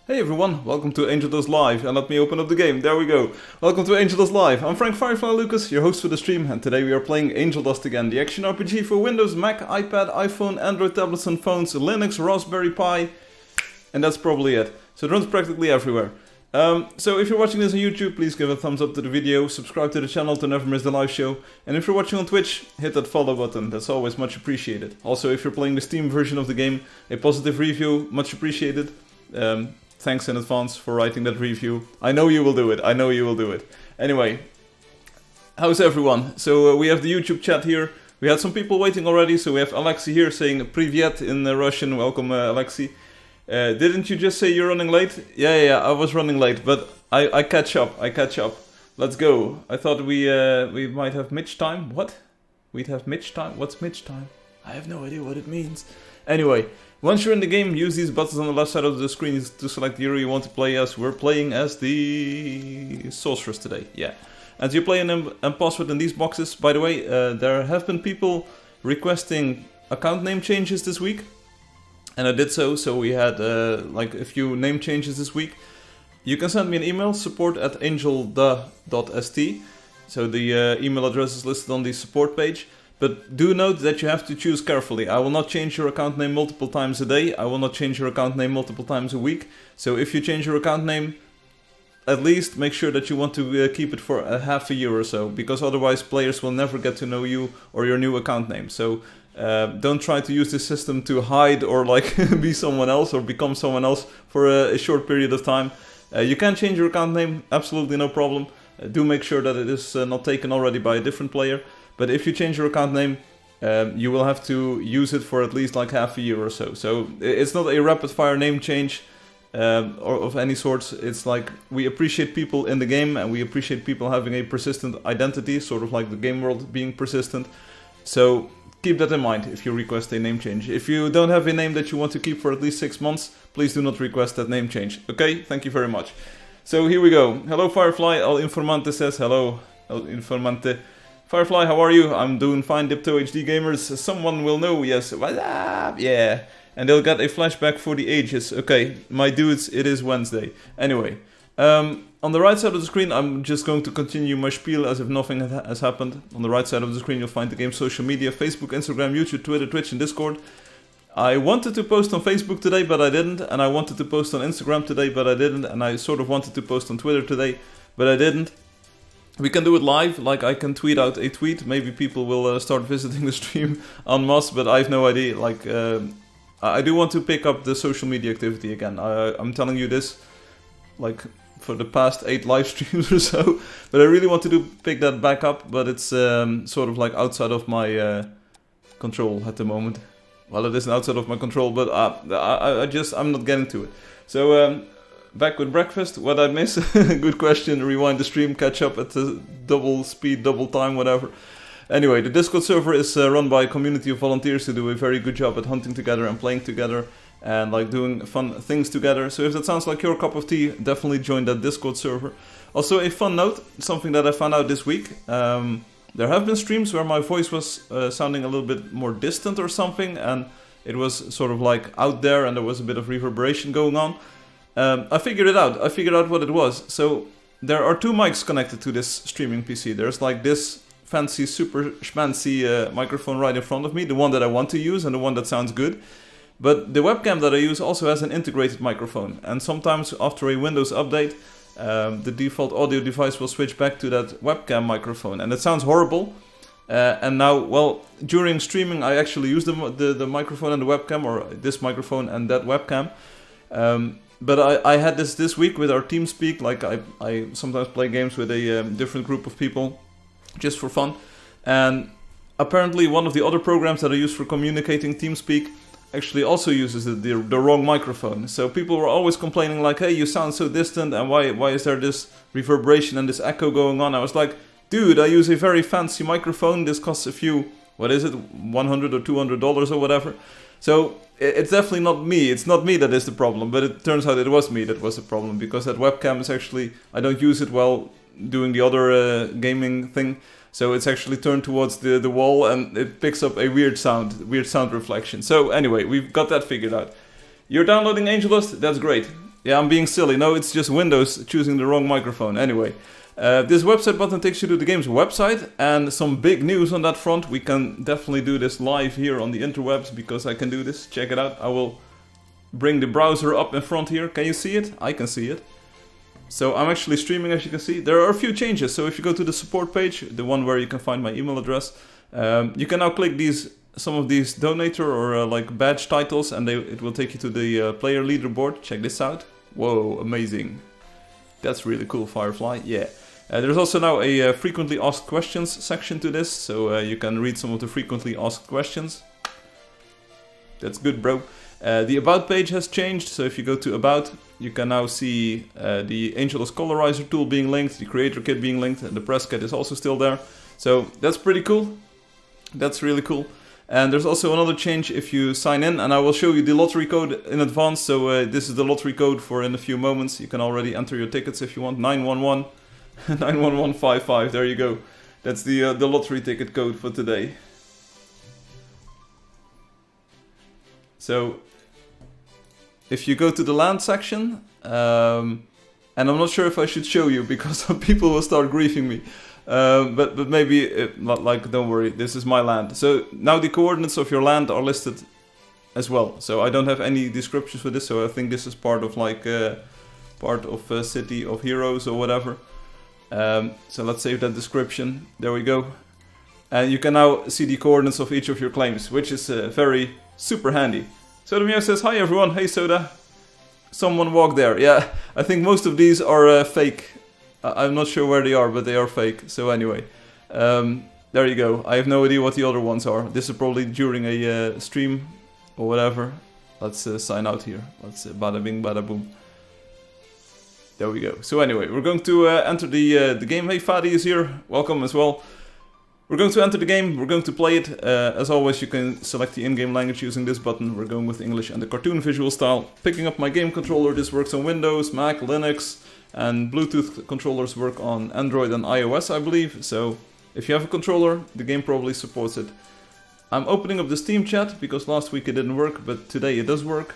Hey everyone, welcome to Angeldust Live, and let me open up the game, there we go. Welcome to Angeldust Live, I'm Frank Firefly Lucas, your host for the stream, and today we are playing Angeldust again, the action RPG for Windows, Mac, iPad, iPhone, Android tablets and phones, Linux, Raspberry Pi, and that's probably it. So it runs practically everywhere. So if you're watching this on YouTube, please give a thumbs up to the video, subscribe to the channel to never miss the live show, and if you're watching on Twitch, hit that follow button, that's always much appreciated. Also, if you're playing the Steam version of the game, a positive review, much appreciated. Thanks in advance for writing that review. I know you will do it, Anyway, how's everyone? So we have the YouTube chat here. We had some people waiting already, so we have Alexi here saying Privyet in Russian. Welcome, Alexi. Didn't you just say you're running late? Yeah, I was running late, but I catch up. Let's go. I thought we might have Mitch time. What? We'd have Mitch time? What's Mitch time? I have no idea what it means. Anyway, once you're in the game, use these buttons on the left side of the screen to select the hero you want to play as. We're playing as the Sorceress today, yeah. And you play an password in these boxes. By the way, there have been people requesting account name changes this week. And I did so we had like a few name changes this week. You can send me an email, support@angeldust.st. So the email address is listed on the support page. But do note that you have to choose carefully. I will not change your account name multiple times a day. I will not change your account name multiple times a week. So if you change your account name, at least make sure that you want to keep it for a half a year or so. Because otherwise players will never get to know you or your new account name. So don't try to use this system to hide or like be someone else or become someone else for a short period of time. You can change your account name, absolutely no problem. Do make sure that it is not taken already by a different player. But if you change your account name, you will have to use it for at least like half a year or so. So it's not a rapid fire name change or of any sorts. It's like we appreciate people in the game and we appreciate people having a persistent identity, sort of like the game world being persistent. So keep that in mind if you request a name change. If you don't have a name that you want to keep for at least 6 months, please do not request that name change. Okay, thank you very much. So here we go. Hello Firefly, El Informante says hello. El Informante. Firefly, how are you? I'm doing fine, Dipto HD gamers. Someone will know, yes. What's up? Yeah. And they'll get a flashback for the ages. Okay, my dudes, it is Wednesday. Anyway, on the right side of the screen, I'm just going to continue my spiel as if nothing has happened. On the right side of the screen, you'll find the game's social media: Facebook, Instagram, YouTube, Twitter, Twitch, and Discord. I wanted to post on Facebook today, but I didn't. And I wanted to post on Instagram today, but I didn't. And I sort of wanted to post on Twitter today, but I didn't. We can do it live, like I can tweet out a tweet. Maybe people will start visiting the stream en masse, but I have no idea. Like, I do want to pick up the social media activity again. I'm telling you this, like, for the past 8 live streams or so. But I really want to pick that back up, but it's sort of like outside of my control at the moment. Well, it isn't outside of my control, but I'm not getting to it. So, back with breakfast, what I miss? Good question. Rewind the stream, catch up at the double speed, double time, whatever. Anyway, the Discord server is run by a community of volunteers who do a very good job at hunting together and playing together and like doing fun things together. So if that sounds like your cup of tea, definitely join that Discord server. Also, a fun note, something that I found out this week. There have been streams where my voice was sounding a little bit more distant or something, and it was sort of like out there and there was a bit of reverberation going on. I figured it out. I figured out what it was. So there are 2 mics connected to this streaming PC. There's like this fancy, super schmancy microphone right in front of me, the one that I want to use and the one that sounds good. But the webcam that I use also has an integrated microphone. And sometimes after a Windows update, the default audio device will switch back to that webcam microphone. And it sounds horrible. And now, well, during streaming, I actually use the microphone and the webcam, or this microphone and that webcam. But I had this week with our TeamSpeak. Like I sometimes play games with a different group of people just for fun. And apparently one of the other programs that I use for communicating, TeamSpeak, actually also uses the wrong microphone. So people were always complaining like, hey, you sound so distant and why is there this reverberation and this echo going on? I was like, dude, I use a very fancy microphone. This costs a few, what is it, $100 or $200 or whatever. So it's definitely not me. It's not me that is the problem, but it turns out it was me that was the problem, because that webcam is actually, I don't use it while doing the other gaming thing. So it's actually turned towards the wall and it picks up a weird sound reflection. So anyway, we've got that figured out. You're downloading Angeldust? That's great. Yeah, I'm being silly. No, it's just Windows choosing the wrong microphone. Anyway, this website button takes you to the game's website, and some big news on that front. We can definitely do this live here on the interwebs because I can do this. Check it out. I will bring the browser up in front here. Can you see it? I can see it. So I'm actually streaming, as you can see. There are a few changes. So if you go to the support page, the one where you can find my email address, you can now click some of these donator or like badge titles, and it will take you to the player leaderboard. Check this out. Whoa, amazing. That's really cool, Firefly. Yeah. There's also now a frequently asked questions section to this, so you can read some of the frequently asked questions. That's good, bro. The About page has changed, so if you go to About, you can now see the Angeldust Colorizer tool being linked, the Creator Kit being linked, and the Press Kit is also still there. So that's pretty cool. That's really cool. And there's also another change if you sign in, and I will show you the lottery code in advance. So this is the lottery code for in a few moments. You can already enter your tickets if you want. 911 91155. There you go. That's the lottery ticket code for today. So if you go to the land section, and I'm not sure if I should show you because some people will start griefing me. But maybe, don't worry, this is my land. So now the coordinates of your land are listed as well. So I don't have any descriptions for this, so I think this is part of City of Heroes or whatever. So let's save that description. There we go. And you can now see the coordinates of each of your claims, which is very super handy. Soda Meow says, hi everyone, hey Soda. Someone walked there. Yeah, I think most of these are fake. I'm not sure where they are, but they are fake. So anyway, there you go. I have no idea what the other ones are. This is probably during a stream or whatever. Let's sign out here. Let's bada bing, bada boom. There we go. So anyway, we're going to enter the game. Hey, Fadi is here. Welcome as well. We're going to enter the game. We're going to play it. As always, you can select the in-game language using this button. We're going with English and the cartoon visual style. Picking up my game controller. This works on Windows, Mac, Linux. And Bluetooth controllers work on Android and iOS, I believe. So if you have a controller, the game probably supports it. I'm opening up the Steam chat because last week it didn't work, but today it does work.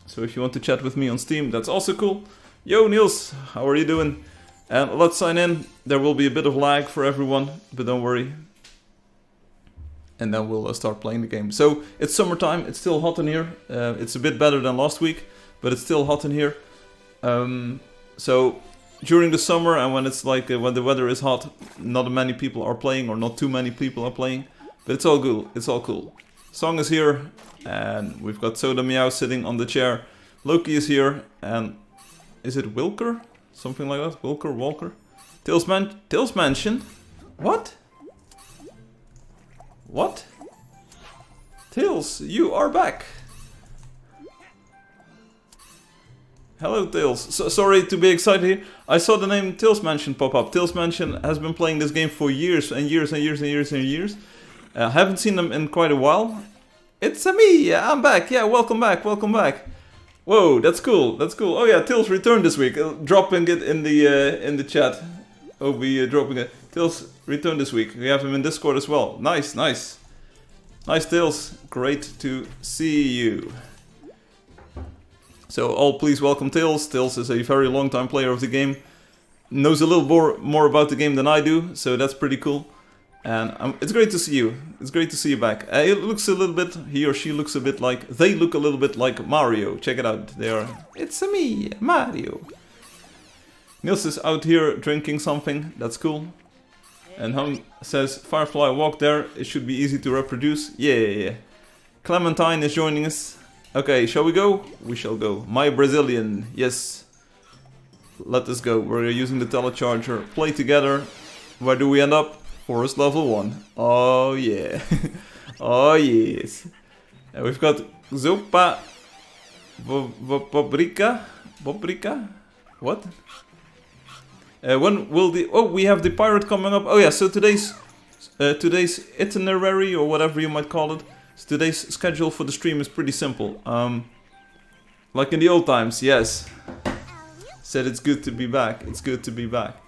So if you want to chat with me on Steam, that's also cool. Yo, Niels, how are you doing? And let's sign in. There will be a bit of lag for everyone, but don't worry. And then we'll start playing the game. So it's summertime. It's still hot in here. It's a bit better than last week, but it's still hot in here. So during the summer and when it's like when the weather is hot, not many people are playing, or not too many people are playing, but it's all good. It's all cool. Song is here, and we've got Soda Meow sitting on the chair. Loki is here, and is it Wilker? Something like that. Wilker, Walker. Tails Mansion. What? What? Tails, you are back. Hello, Tails. Sorry to be excited here. I saw the name Tails Mansion pop up. Tails Mansion has been playing this game for years and years and years and years and years. I haven't seen them in quite a while. It's me. Yeah, I'm back. Yeah, welcome back. Welcome back. Whoa, that's cool. That's cool. Oh yeah, Tails returned this week. Dropping it in the chat. Oh, we dropping it. Tails returned this week. We have him in Discord as well. Nice, nice, nice, Tails. Great to see you. So all please welcome Tails. Tails is a very long time player of the game. Knows a little more about the game than I do, so that's pretty cool. And it's great to see you. It's great to see you back. It looks a little bit, he or she looks a bit like, they look a little bit like Mario. Check it out. They are, it's me, Mario. Niels is out here drinking something. That's cool. And Hung says, Firefly walk there. It should be easy to reproduce. Yeah. Clementine is joining us. Okay, shall we go? We shall go. My Brazilian, yes. Let us go. We're using the telecharger. Play together. Where do we end up? Forest level 1. Oh yeah. Oh yes. And we've got Zopa Bobrica. Bobrica? What? When will the... Oh, we have the pirate coming up. Oh yeah, so today's itinerary, or whatever you might call it. So today's schedule for the stream is pretty simple. Like in the old times, yes. Said it's good to be back. It's good to be back.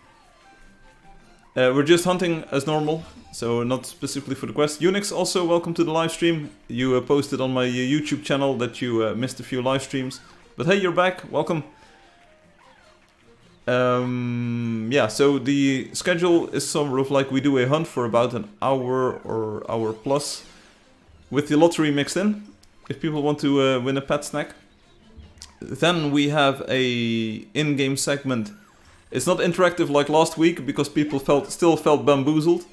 We're just hunting as normal, so not specifically for the quest. Unix, also welcome to the live stream. You posted on my YouTube channel that you missed a few live streams. But hey, you're back. Welcome. Yeah, so the schedule is sort of like we do a hunt for about an hour or hour plus with the lottery mixed in, if people want to win a pet snack. Then we have a in-game segment. It's not interactive like last week because people still felt bamboozled.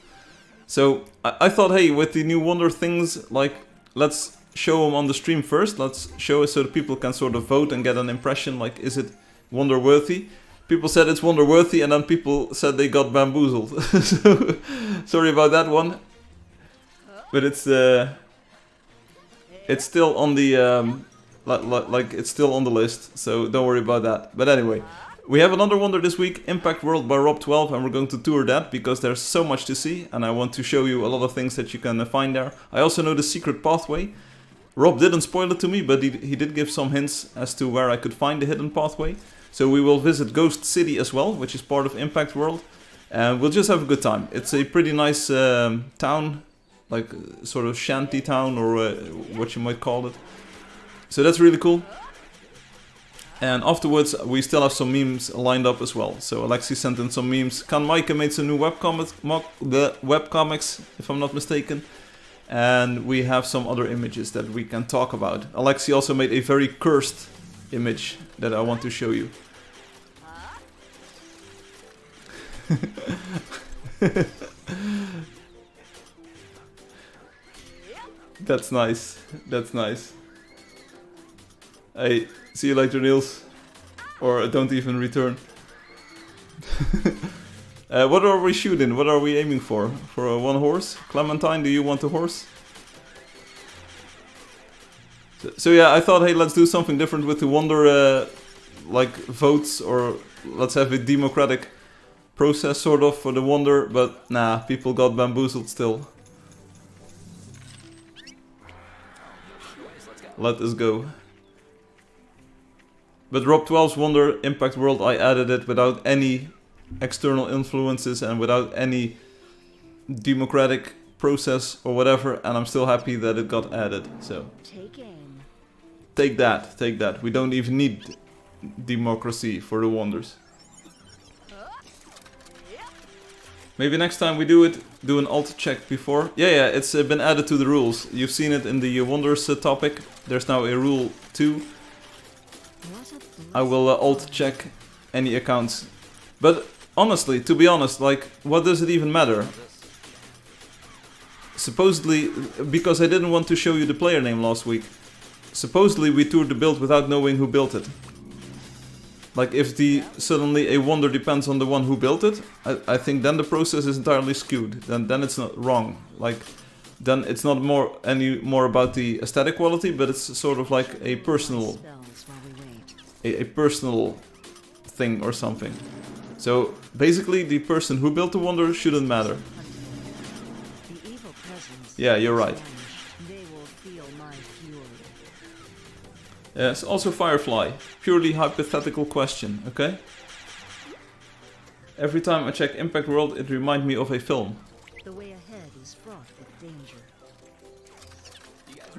So I thought, hey, with the new Wonder things, like, let's show them on the stream first. Let's show it so that people can sort of vote and get an impression, like, is it Wonder worthy? People said it's Wonder worthy, and then people said they got bamboozled. So, sorry about that one. But it's still on the like it's still on the list, so don't worry about that. But anyway, we have another Wonder this week, Impact World by Rob12, and we're going to tour that because there's so much to see, and I want to show you a lot of things that you can find there. I also know the secret pathway. Rob didn't spoil it to me, but he did give some hints as to where I could find the hidden pathway. So we will visit Ghost City as well, which is part of Impact World, and we'll just have a good time. It's a pretty nice town, like sort of shanty town, or what you might call it. So that's really cool. And afterwards, we still have some memes lined up as well. So Alexi sent in some memes. Kan Maaike made some new webcomics, if I'm not mistaken. And we have some other images that we can talk about. Alexi also made a very cursed image that I want to show you. That's nice. That's nice. Hey, see you later, Niels. Or don't even return. What are we shooting? What are we aiming for? For one horse? Clementine, do you want a horse? So yeah, I thought, hey, let's do something different with the Wonder, like, votes, or let's have a democratic process, sort of, for the Wonder, but nah, people got bamboozled still. Let us go. But Rob12's Wonder Impact World, I added it without any external influences and without any democratic process or whatever, and I'm still happy that it got added. So take that, take that. We don't even need democracy for the Wonders. Maybe next time we do it, do an alt check before. Yeah, it's been added to the rules. You've seen it in the Wonders topic. There's now a rule 2. I will alt check any accounts. But honestly, to be honest, like, what does it even matter? Supposedly, because I didn't want to show you the player name last week, supposedly we toured the build without knowing who built it. Like, if suddenly a Wonder depends on the one who built it, I think then the process is entirely skewed. Then it's not wrong. Like, then it's not any more about the aesthetic quality, but it's sort of like a personal personal thing or something. So basically, the person who built the Wonder shouldn't matter. Yeah, you're right. Yes, also Firefly. Purely hypothetical question, okay? Every time I check Impact World, it reminds me of a film. The way ahead is fraught with danger.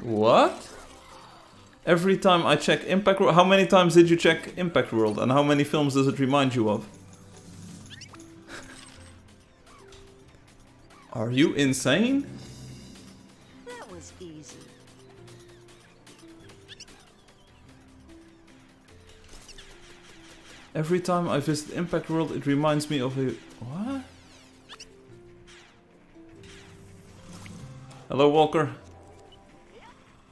What? Every time I check Impact World? How many times did you check Impact World? And how many films does it remind you of? Are you insane? That was easy. Every time I visit Impact World, it reminds me of a... What? Hello, Walker.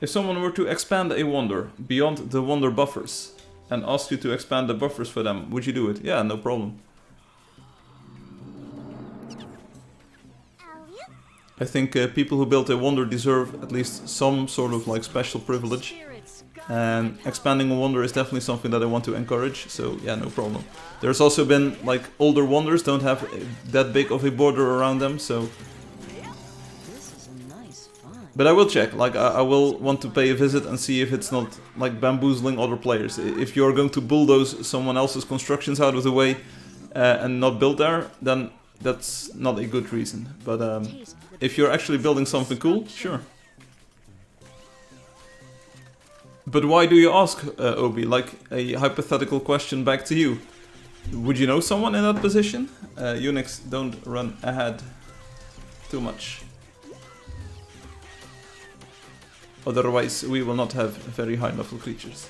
If someone were to expand a Wonder beyond the Wonder buffers and ask you to expand the buffers for them, would you do it? Yeah, no problem. I think people who built a Wonder deserve at least some sort of like special privilege. And expanding a Wonder is definitely something that I want to encourage, so yeah, no problem. There's also been, like, older Wonders don't have that big of a border around them, so... But I will check, like, I will want to pay a visit and see if it's not, like, bamboozling other players. If you're going to bulldoze someone else's constructions out of the way and not build there, then that's not a good reason. But if you're actually building something cool, sure. But why do you ask, Obi? Like a hypothetical question back to you. Would you know someone in that position? Unix, don't run ahead too much. Otherwise, we will not have very high level creatures.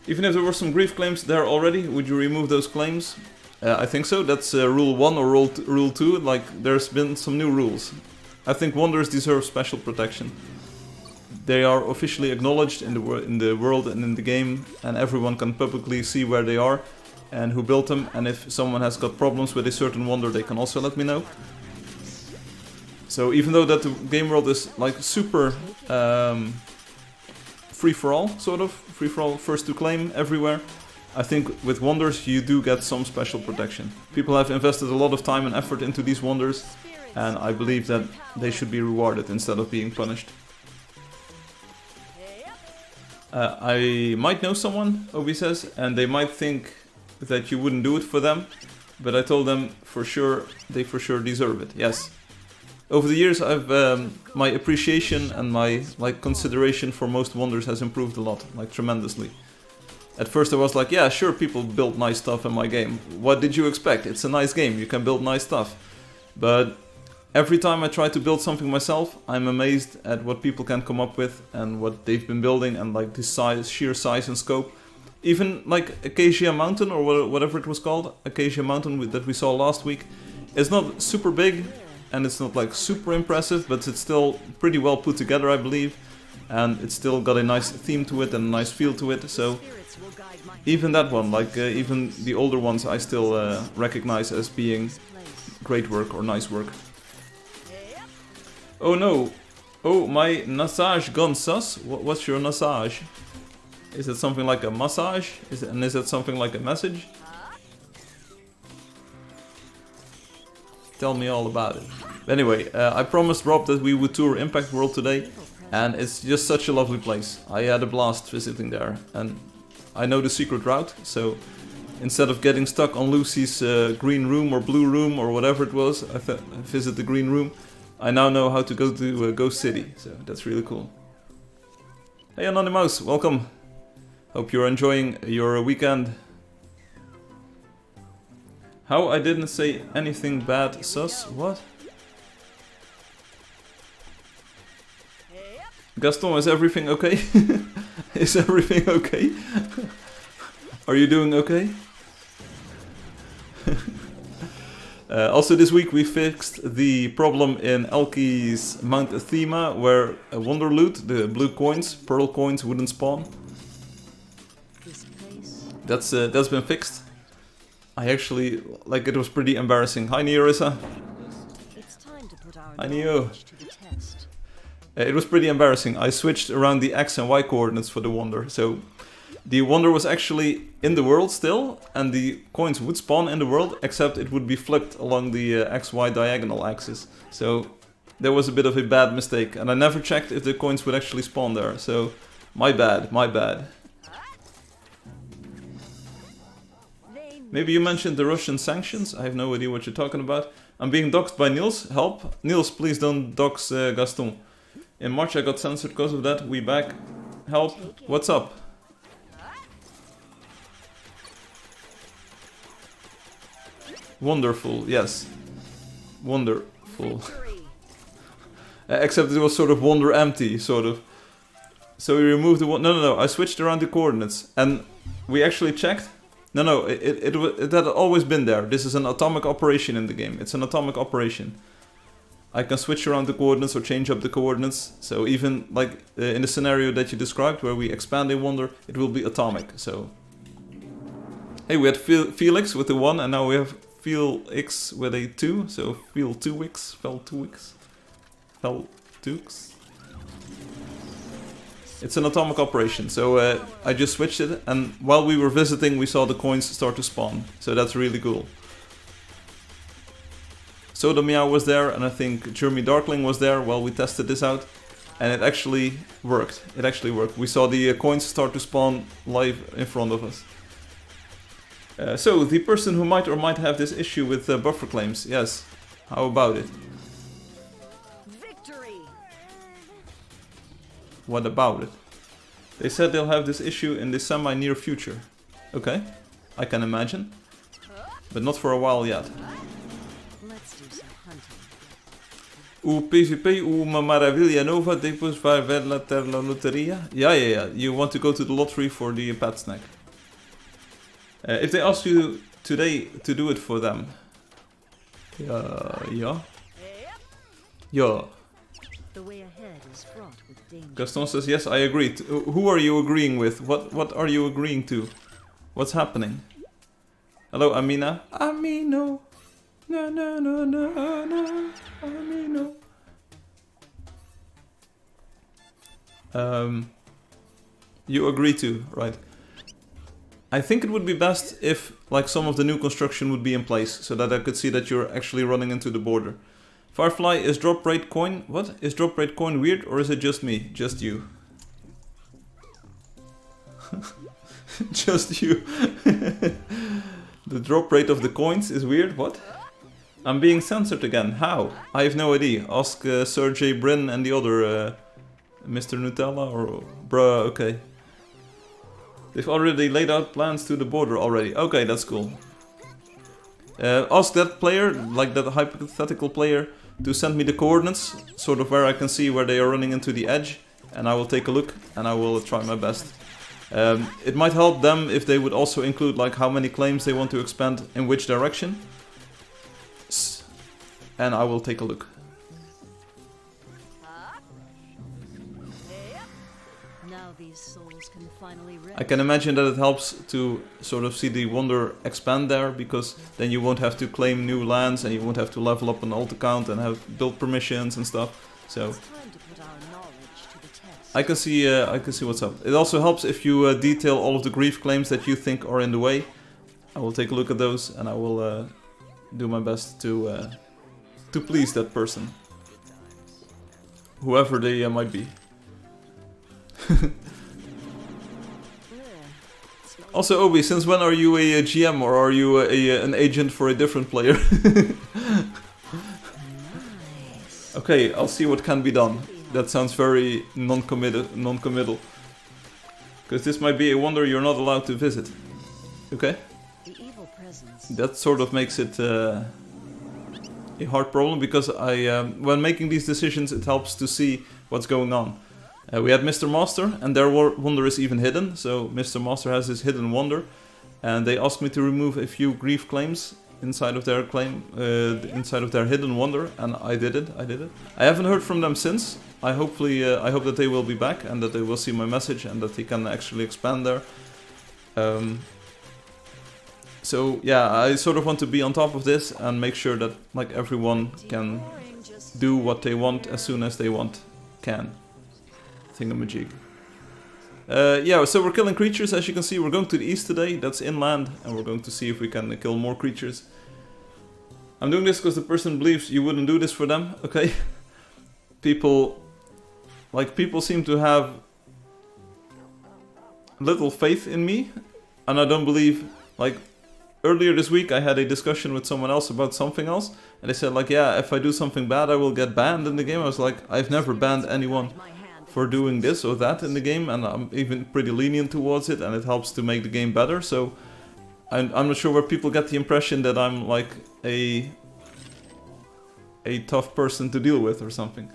Even if there were some grief claims there already, would you remove those claims? I think so. That's rule 1 or rule 2. Like, there's been some new rules. I think wonders deserve special protection. They are officially acknowledged in the world and in the game, and everyone can publicly see where they are and who built them. And if someone has got problems with a certain wonder, they can also let me know. So even though that the game world is like super free-for-all, sort of free-for-all, first to claim everywhere, I think with wonders you do get some special protection. People have invested a lot of time and effort into these wonders, and I believe that they should be rewarded instead of being punished. I might know someone, Obi says, and they might think that you wouldn't do it for them, but I told them for sure, they for sure deserve it, yes. Over the years, my appreciation and my consideration for most wonders has improved a lot, tremendously. At first I was like, yeah, sure, people build nice stuff in my game. What did you expect? It's a nice game, you can build nice stuff. But every time I try to build something myself, I'm amazed at what people can come up with and what they've been building, and like the size, sheer size and scope. Even like Acacia Mountain, or whatever it was called, Acacia Mountain that we saw last week, is not super big and it's not like super impressive, but it's still pretty well put together, I believe. And it's still got a nice theme to it and a nice feel to it, so even that one, even the older ones, I still recognize as being great work or nice work. Oh no! Oh, my massage gone sus? What's your massage? Is it something like a massage? Is it something like a message? Tell me all about it. Anyway, I promised Rob that we would tour Impact World today, and it's just such a lovely place. I had a blast visiting there, and I know the secret route, so instead of getting stuck on Lucy's green room or blue room or whatever it was, I visit the green room. I now know how to go to Ghost City, so that's really cool. Hey Anonymous, welcome. Hope you're enjoying your weekend. How I didn't say anything bad, sus? What? Gaston, is everything okay? Is everything okay? Are you doing okay? Also this week we fixed the problem in Elki's Mount Athema, where a wonder loot, the blue coins, pearl coins, wouldn't spawn. That's been fixed. I actually, it was pretty embarrassing. Hi Neorissa. Hi Neo. It was pretty embarrassing. I switched around the X and Y coordinates for the wonder. So the wonder was actually in the world still, and the coins would spawn in the world, except it would be flipped along the XY diagonal axis. So there was a bit of a bad mistake, and I never checked if the coins would actually spawn there. So my bad, my bad. Maybe you mentioned the Russian sanctions. I have no idea what you're talking about. I'm being doxxed by Niels. Help. Niels, please don't dox Gaston. In March I got censored because of that. We back. Help. What's up? Wonderful. Yes. Wonderful. Except it was sort of wonder empty, sort of. So we removed the one. No. I switched around the coordinates. And we actually checked. No, it had always been there. This is an atomic operation in the game. It's an atomic operation. I can switch around the coordinates or change up the coordinates. So even in the scenario that you described, where we expand a wonder, it will be atomic. So hey, we had Felix with the 1, and now we have Felix with a 2. So Fel 2x, Fel 2x, Fel 2x. It's an atomic operation, so I just switched it, and while we were visiting we saw the coins start to spawn, so that's really cool. Soda Meow was there, and I think Jeremy Darkling was there while we tested this out, and it actually worked. It actually worked. We saw the coins start to spawn live in front of us. So, the person who might or might have this issue with buffer claims, yes, how about it? What about it? They said they'll have this issue in the semi-near future. Okay, I can imagine. But not for a while yet. Let's do some hunting. O PvP, uma maravilha nova, depois vai ver la ter la loteria. Yeah. You want to go to the lottery for the pet snack. If they ask you today to do it for them. Yeah. The way ahead is fraught with danger. Gaston says, yes, I agree. Who are you agreeing with? What are you agreeing to? What's happening? Hello, Amina. Amino. No. Amino. You agree to, right? I think it would be best if, like, some of the new construction would be in place, so that I could see that you're actually running into the border. Firefly, is drop rate coin... What? Is drop rate coin weird, or is it just me? Just you. Just you. The drop rate of the coins is weird, what? I'm being censored again, how? I have no idea. Ask Sergey Brin and the other Mr. Nutella, or... Bruh, okay. They've already laid out plans to the border already. Okay, that's cool. Ask that player, like that hypothetical player, to send me the coordinates, sort of where I can see where they are running into the edge, and I will take a look, and I will try my best. It might help them if they would also include like how many claims they want to expand in which direction. And I will take a look. Now these souls can finally rest. I can imagine that it helps to sort of see the wonder expand there, because then you won't have to claim new lands and you won't have to level up an alt account and have build permissions and stuff. So It's time to put our knowledge to the test. I can see what's up. It also helps if you detail all of the grief claims that you think are in the way. I will take a look at those and I will do my best to please that person, whoever they might be. Also, Obi, since when are you a GM, or are you an agent for a different player? Nice. Okay, I'll see what can be done. That sounds very non-committal. Because this might be a wonder you're not allowed to visit. Okay? The evil presence. That sort of makes it a hard problem, because when making these decisions, it helps to see what's going on. We had Mr. Master, and their wonder is even hidden, so Mr. Master has this hidden wonder, and they asked me to remove a few grief claims inside of their inside of their hidden wonder, and I did it. I haven't heard from them since. I hope that they will be back, and that they will see my message, and that they can actually expand there. So yeah, I sort of want to be on top of this and make sure that like everyone can do what they want as soon as they can. Thingamajig. Yeah, so we're killing creatures, as you can see. We're going to the east today, that's inland, and we're going to see if we can kill more creatures. I'm doing this because the person believes you wouldn't do this for them, okay? People seem to have little faith in me, and I don't believe, like, earlier this week I had a discussion with someone else about something else, and they said like, yeah, if I do something bad I will get banned in the game. I was like, I've never banned anyone for doing this or that in the game, and I'm even pretty lenient towards it, and it helps to make the game better. So I'm not sure where people get the impression that I'm like a tough person to deal with or something.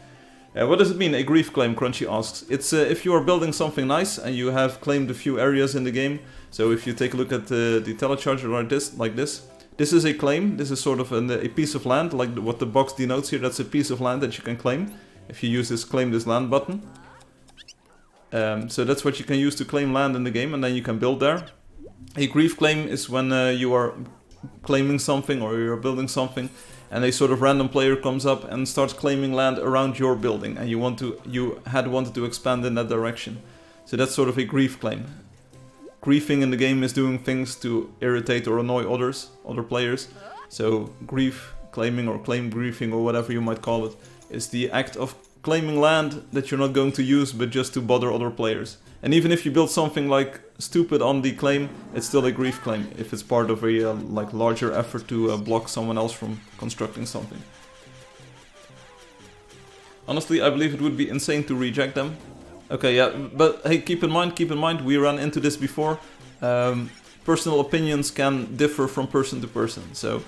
What does it mean, a grief claim? Crunchy asks. It's if you are building something nice and you have claimed a few areas in the game. So if you take a look at the telecharger like this is a claim. This is sort of a piece of land, like what the box denotes here. That's a piece of land that you can claim if you use this claim this land button. So that's what you can use to claim land in the game, and then you can build there. A grief claim is when you are claiming something or you're building something, and a sort of random player comes up and starts claiming land around your building, and you had wanted to expand in that direction. So that's sort of a grief claim. Griefing in the game is doing things to irritate or annoy other players. So grief claiming or claim griefing or whatever you might call it is the act of claiming land that you're not going to use, but just to bother other players. And even if you build something like stupid on the claim, it's still a grief claim if it's part of a like larger effort to block someone else from constructing something. Honestly, I believe it would be insane to reject them. Okay, yeah, but hey, keep in mind, we ran into this before. Personal opinions can differ from person to person, so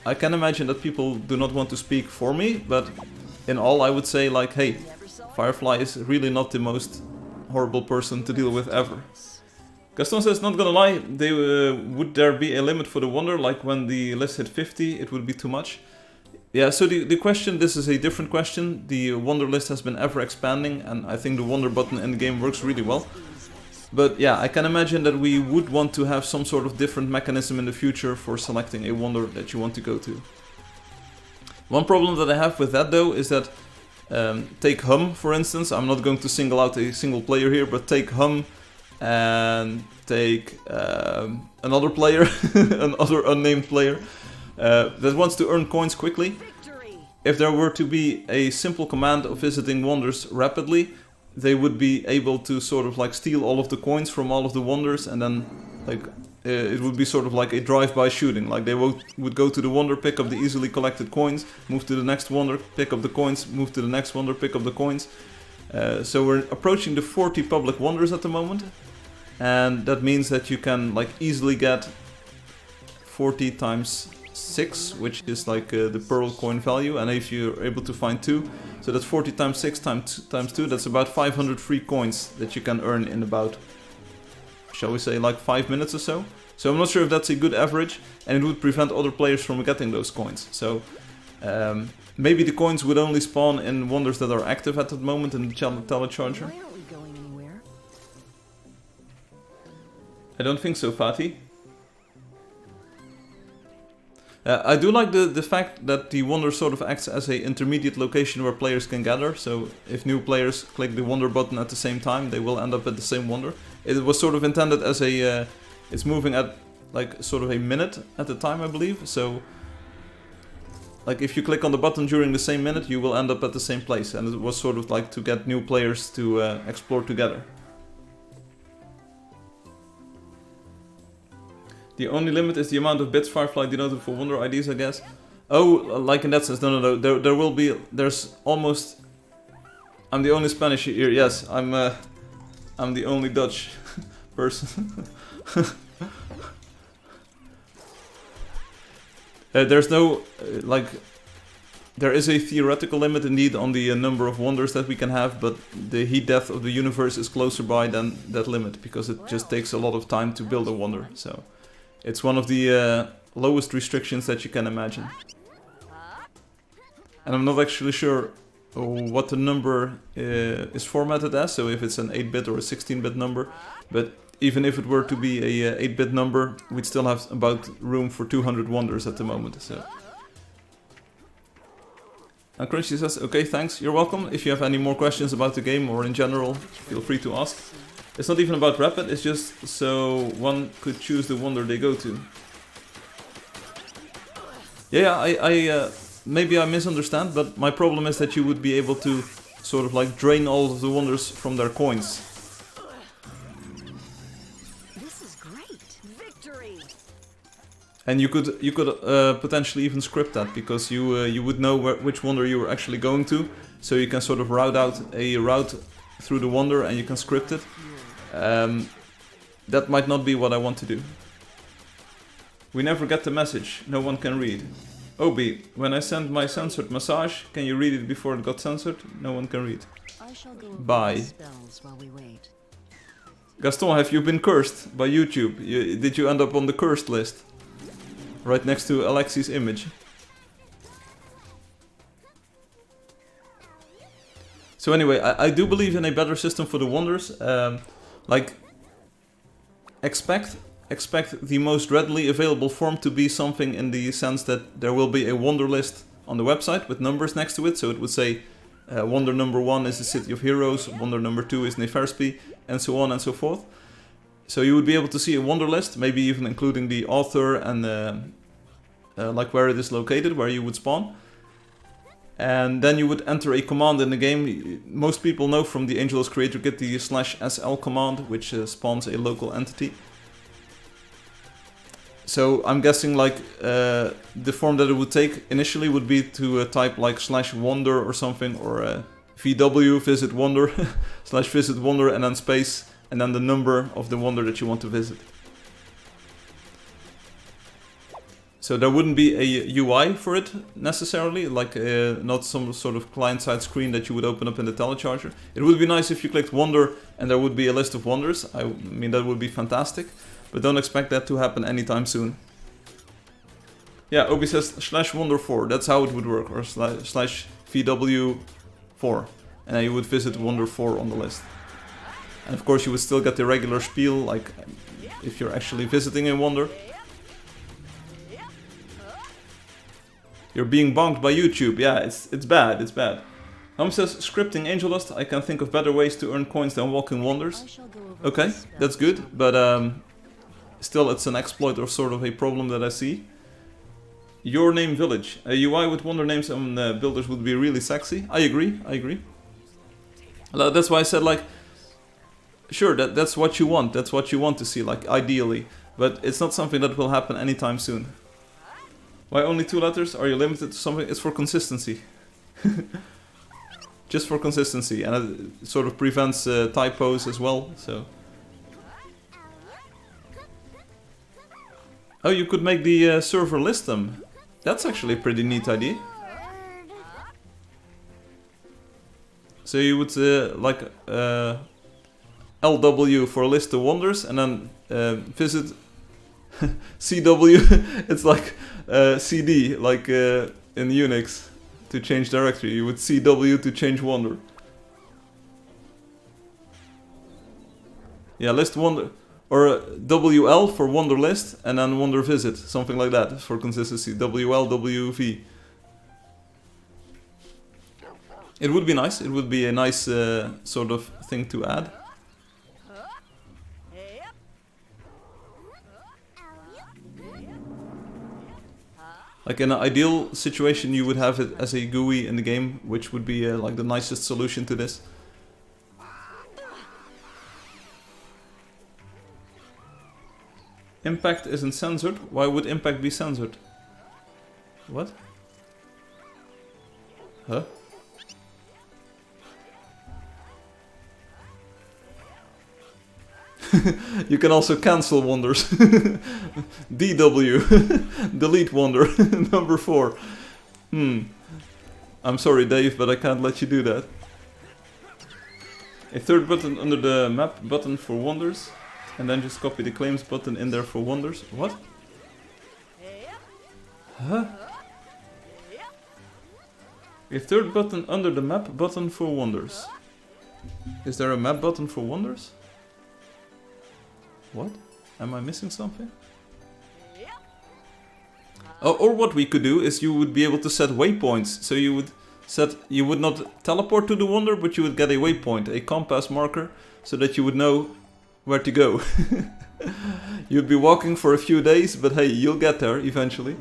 I can imagine that people do not want to speak for me, but in all, I would say like, hey, Firefly is really not the most horrible person to deal with ever. Gaston says, not gonna lie, would there be a limit for the wonder, like when the list hit 50, it would be too much? Yeah, so the question, this is a different question. The wonder list has been ever expanding, and I think the wonder button in the game works really well. But yeah, I can imagine that we would want to have some sort of different mechanism in the future for selecting a wonder that you want to go to. One problem that I have with that though is that, take Hum for instance, I'm not going to single out a single player here, but take Hum and take another player, another unnamed player. That wants to earn coins quickly. If there were to be a simple command of visiting wonders rapidly, they would be able to sort of like steal all of the coins from all of the wonders, and then like it would be sort of like a drive-by shooting. Like they would go to the wonder, pick up the easily collected coins, move to the next wonder, pick up the coins, move to the next wonder, pick up the coins. So we're approaching the 40 public wonders at the moment, and that means that you can like easily get 40 times 6, which is like the pearl coin value, and if you're able to find 2, so that's 40 times 6 times 2, that's about 500 free coins that you can earn in about, shall we say, like 5 minutes or so. So I'm not sure if that's a good average, and it would prevent other players from getting those coins. So maybe the coins would only spawn in wonders that are active at the moment in the telecharger. Why aren't we going anywhere? I don't think so, Fatih. I do like the fact that the wonder sort of acts as an intermediate location where players can gather, so if new players click the wonder button at the same time, they will end up at the same wonder. It was sort of intended as a, it's moving at like sort of a minute at a time, I believe, so like if you click on the button during the same minute, you will end up at the same place, and it was sort of like to get new players to explore together. The only limit is the amount of bits Firefly denoted for wonder IDs, I guess. Oh, like in that sense, no. There will be, there's almost... I'm the only Spanish here, yes. I'm the only Dutch person. There's no, like... There is a theoretical limit indeed on the number of wonders that we can have, but the heat death of the universe is closer by than that limit, because it just takes a lot of time to build a wonder, so... It's one of the lowest restrictions that you can imagine. And I'm not actually sure what the number is formatted as, so if it's an 8-bit or a 16-bit number. But even if it were to be a 8-bit number, we'd still have about room for 200 wonders at the moment. So. And Crunchy says, okay, thanks, you're welcome. If you have any more questions about the game or in general, feel free to ask. It's not even about rapid, it's just so one could choose the wonder they go to. Yeah, I maybe I misunderstand, but my problem is that you would be able to sort of like drain all of the wonders from their coins. This is great. Victory. And you could potentially even script that, because you would know which wonder you were actually going to, so you can sort of route out a route through the wonder and you can script it. That might not be what I want to do. We never get the message, no one can read. Obi, when I send my censored massage, can you read it before it got censored? No one can read. I shall go Bye. spells while we wait. Gaston, have you been cursed by YouTube? Did you end up on the cursed list? Right next to Alexi's image. So anyway, I do believe in a better system for the wonders. Like, expect the most readily available form to be something in the sense that there will be a wonder list on the website with numbers next to it. So it would say wonder number 1 is the City of Heroes, wonder number 2 is Neferspi, and so on and so forth. So you would be able to see a wonder list, maybe even including the author and like where it is located, where you would spawn. And then you would enter a command in the game. Most people know from the Angeldust creator kit the /sl command, which spawns a local entity. So I'm guessing like the form that it would take initially would be to type like /wonder or something, or VW, visit wonder, slash visit wonder, and then space, and then the number of the wonder that you want to visit. So there wouldn't be a UI for it necessarily, like not some sort of client-side screen that you would open up in the telecharger. It would be nice if you clicked wonder and there would be a list of wonders. I mean, that would be fantastic, but don't expect that to happen anytime soon. Yeah, Obi says slash wonder4, that's how it would work, or slash VW4, and then you would visit wonder4 on the list. And of course you would still get the regular spiel, like if you're actually visiting a wonder. You're being bonked by YouTube. Yeah, it's bad, it's bad. Hum says, scripting Angeldust, I can think of better ways to earn coins than walking wonders. Okay, that's good, but still it's an exploit or sort of a problem that I see. Your Name Village. A UI with wonder names and builders would be really sexy. I agree, I agree. That's why I said, like, sure, that's what you want. That's what you want to see, like, ideally. But it's not something that will happen anytime soon. Why only 2 letters? Are you limited to something? It's for consistency. Just for consistency. And it sort of prevents typos as well, so... Oh, you could make the server list them. That's actually a pretty neat idea. So you would like LW for list of wonders, and then visit CW. It's like CD, like in Unix to change directory. You would CW to change wonder. Yeah, list wonder. Or WL for wonder list, and then wonder visit, something like that, for consistency. WL, WV. It would be nice, it would be a nice sort of thing to add. Like in an ideal situation you would have it as a GUI in the game, which would be like the nicest solution to this. Impact isn't censored. Why would impact be censored? What? Huh? You can also cancel wonders. DW. Delete wonder. Number 4. I'm sorry, Dave, but I can't let you do that. A third button under the map button for wonders. And then just copy the claims button in there for wonders. What? Huh? A third button under the map button for wonders. Is there a map button for wonders? What? Am I missing something? Oh, or what we could do is you would be able to set waypoints. So you would not teleport to the wonder, but you would get a waypoint, a compass marker, so that you would know where to go. You'd be walking for a few days, but hey, you'll get there eventually.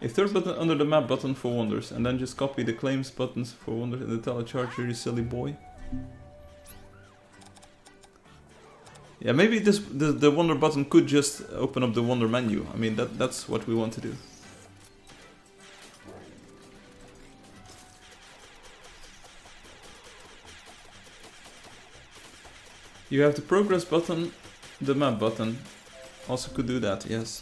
A third button under the map button for wonders, and then just copy the claims buttons for wonders in the telecharger, you silly boy. Yeah, maybe the wonder button could just open up the wonder menu. I mean, that's what we want to do. You have the progress button, the map button. Also could do that, yes.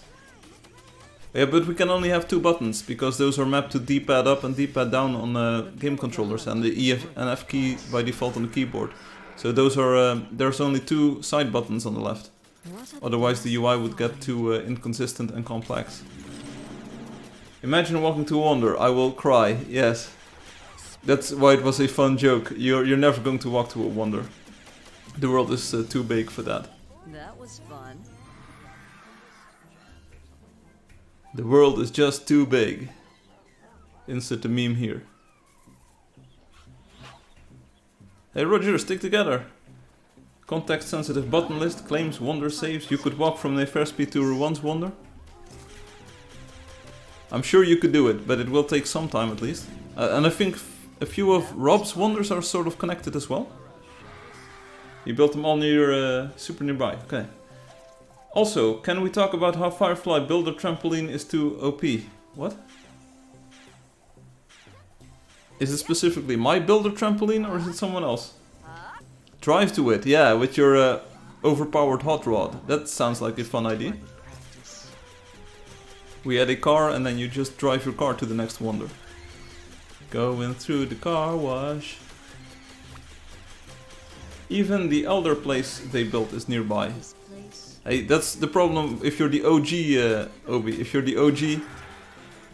Yeah, but we can only have 2 buttons, because those are mapped to D-pad up and D-pad down on game controllers, and the E and F key by default on the keyboard. So those are there's only 2 side buttons on the left. Otherwise the UI would get too inconsistent and complex. Imagine walking to a wonder. I will cry. Yes. That's why it was a fun joke. You're never going to walk to a wonder. The world is too big for that. That was fun. The world is just too big. Insert the meme here. Hey Roger, stick together. Context sensitive button list, claims, wonder saves. You could walk from Neferspi to Ruan's wonder. I'm sure you could do it, but it will take some time at least. And I think a few of Rob's wonders are sort of connected as well. You built them all near, super nearby. Okay. Also, can we talk about how Firefly Builder Trampoline is too OP? What? Is it specifically my builder trampoline or is it someone else? Drive to it, yeah, with your overpowered hot rod. That sounds like a fun idea. We had a car and then you just drive your car to the next wonder. Going through the car wash. Even the elder place they built is nearby. Hey, that's the problem if you're the OG, Obi. If you're the OG,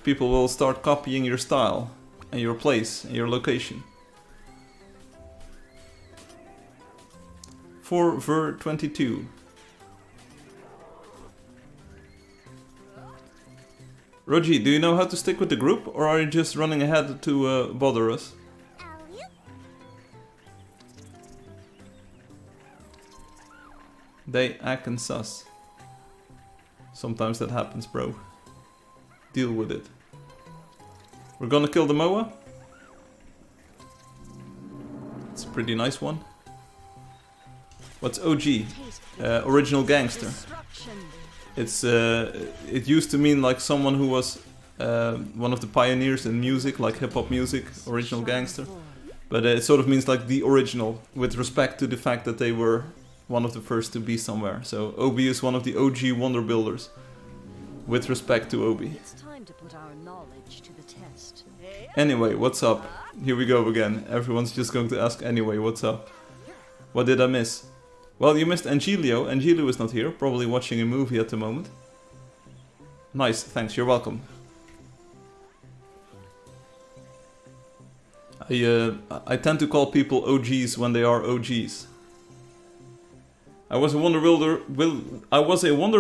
people will start copying your style and your place and your location. 4 ver 22. Rogi, do you know how to stick with the group or are you just running ahead to bother us? They actin' sus. Sometimes that happens, bro. Deal with it. We're gonna kill the Moa. It's a pretty nice one. What's OG? Original gangster. It's it used to mean like someone who was one of the pioneers in music, like hip-hop music, original gangster. But it sort of means like the original, with respect to the fact that they were one of the first to be somewhere. So Obi is one of the OG wonder builders, with respect to Obi. It's time to put our knowledge to the test. Anyway, what's up? Here we go again. Everyone's just going to ask anyway, what's up? What did I miss? Well, you missed Angelio. Angelio is not here, probably watching a movie at the moment. Nice, thanks, you're welcome. I tend to call people OGs when they are OGs. I was a wonder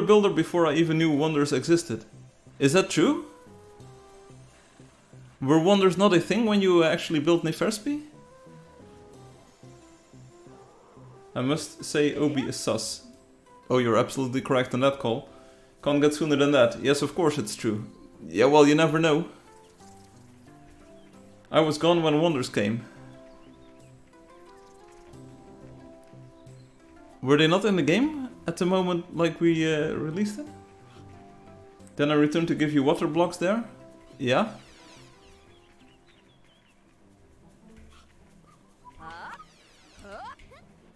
builder before I even knew wonders existed. Is that true? Were wonders not a thing when you actually built Neferspi? I must say Obi is sus. Oh, you're absolutely correct on that call. Can't get sooner than that. Yes, of course it's true. Yeah, well, you never know. I was gone when wonders came. Were they not in the game at the moment like we released it? Then I returned to give you water blocks there? Yeah?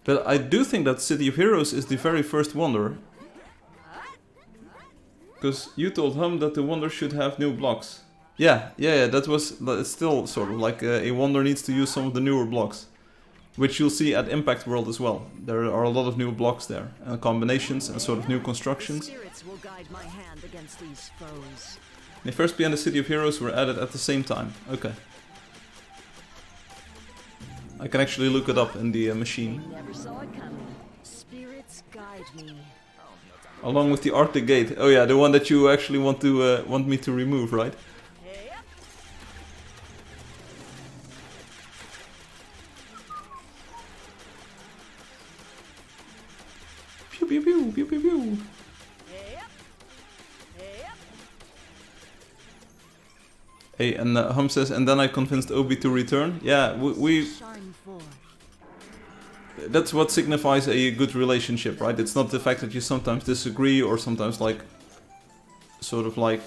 But I do think that City of Heroes is the very first wonder. Because you told Hum that the wonder should have new blocks. Yeah, that was it's still sort of like a wonder needs to use some of the newer blocks. Which you'll see at Impact World as well. There are a lot of new blocks there, and combinations and sort of new constructions. Neferspi and the City of Heroes were added at the same time. Okay. I can actually look it up in the machine. Along with the Arctic Gate. Oh yeah, the one that you actually want me to remove, right? Pew pew pew pew pew. Hey, and Hum says, and then I convinced Obi to return. Yeah, we that's what signifies a good relationship, right? It's not the fact that you sometimes disagree or sometimes like sort of like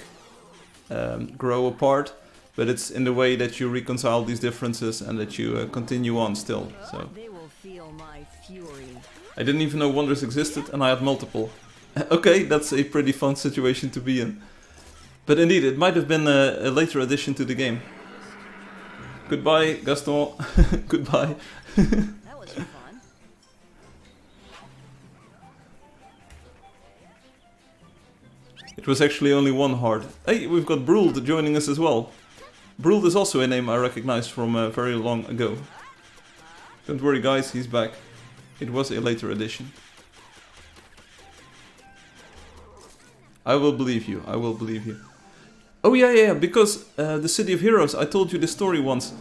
grow apart, but it's in the way that you reconcile these differences and that you continue on still. So I didn't even know wonders existed and I had multiple. Okay, that's a pretty fun situation to be in. But indeed, it might have been a later addition to the game. Goodbye, Gaston. Goodbye. That was fun. It was actually only one heart. Hey, we've got Bruld joining us as well. Bruld is also a name I recognize from very long ago. Don't worry guys, he's back. It was a later edition. I will believe you, I will believe you. Oh yeah, because the City of Heroes, I told you this story once.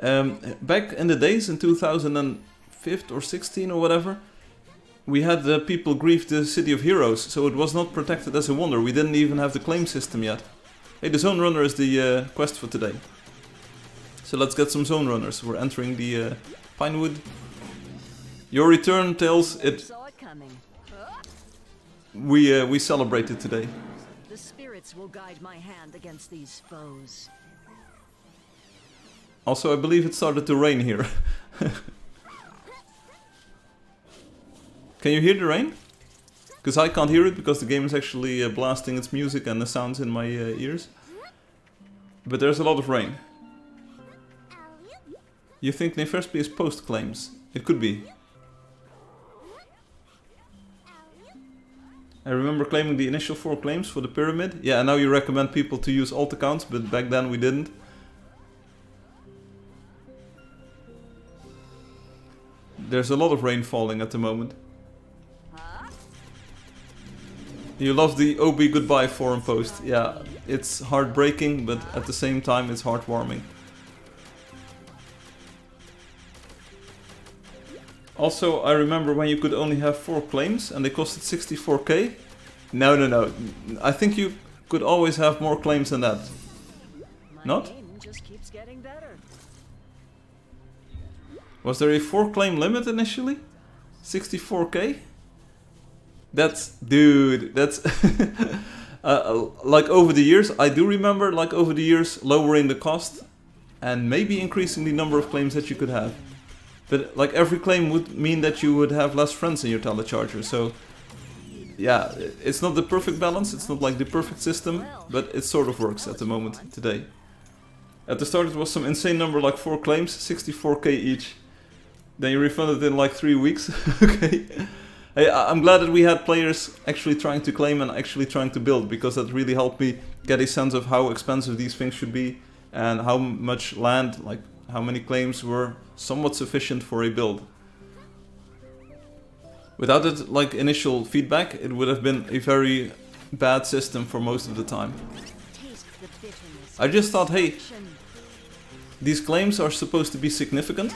Back in the days, in 2005 or 16 or whatever, we had people grieve the City of Heroes, so it was not protected as a wonder. We didn't even have the claim system yet. Hey, the Zone Runner is the quest for today. So let's get some Zone Runners. We're entering the Pinewood. Your return, Tails, we celebrated today. The spirits will guide my hand against these foes. Also, I believe it started to rain here. Can you hear the rain? Because I can't hear it because the game is actually blasting its music and the sounds in my ears. But there's a lot of rain. You think Nefersby is post-claims? It could be. I remember claiming the initial 4 claims for the pyramid. Yeah, and now you recommend people to use alt accounts, but back then we didn't. There's a lot of rain falling at the moment. You love the OB goodbye forum post. Yeah, it's heartbreaking, but at the same time it's heartwarming. Also, I remember when you could only have 4 claims and they costed 64k. No. I think you could always have more claims than that. Not? Just keeps getting better. Was there a 4 claim limit initially? 64k? That's... Dude, that's... like over the years, I do remember like over the years lowering the cost and maybe increasing the number of claims that you could have. But like every claim would mean that you would have less friends in your telecharger, so yeah, it's not the perfect balance, it's not like the perfect system, but it sort of works at the moment today. At the start it was some insane number like 4 claims, 64k each. Then you refunded in like 3 weeks. Okay. Hey, I'm glad that we had players actually trying to claim and actually trying to build, because that really helped me get a sense of how expensive these things should be and how much land, like how many claims were somewhat sufficient for a build. Without it, like initial feedback, it would have been a very bad system for most of the time. I just thought, hey, these claims are supposed to be significant.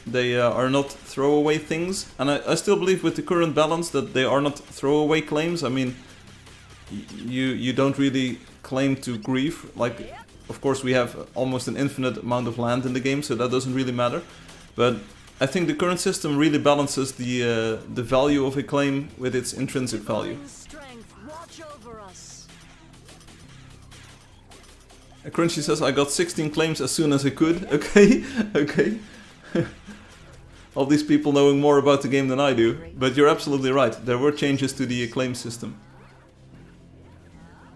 They are not throwaway things, and I still believe with the current balance that they are not throwaway claims. I mean, you don't really claim to grief. Like, of course we have almost an infinite amount of land in the game, so that doesn't really matter. But I think the current system really balances the value of a claim with its intrinsic value. Crunchy says, I got 16 claims as soon as I could. Okay, okay. All these people knowing more about the game than I do. But you're absolutely right, there were changes to the claim system.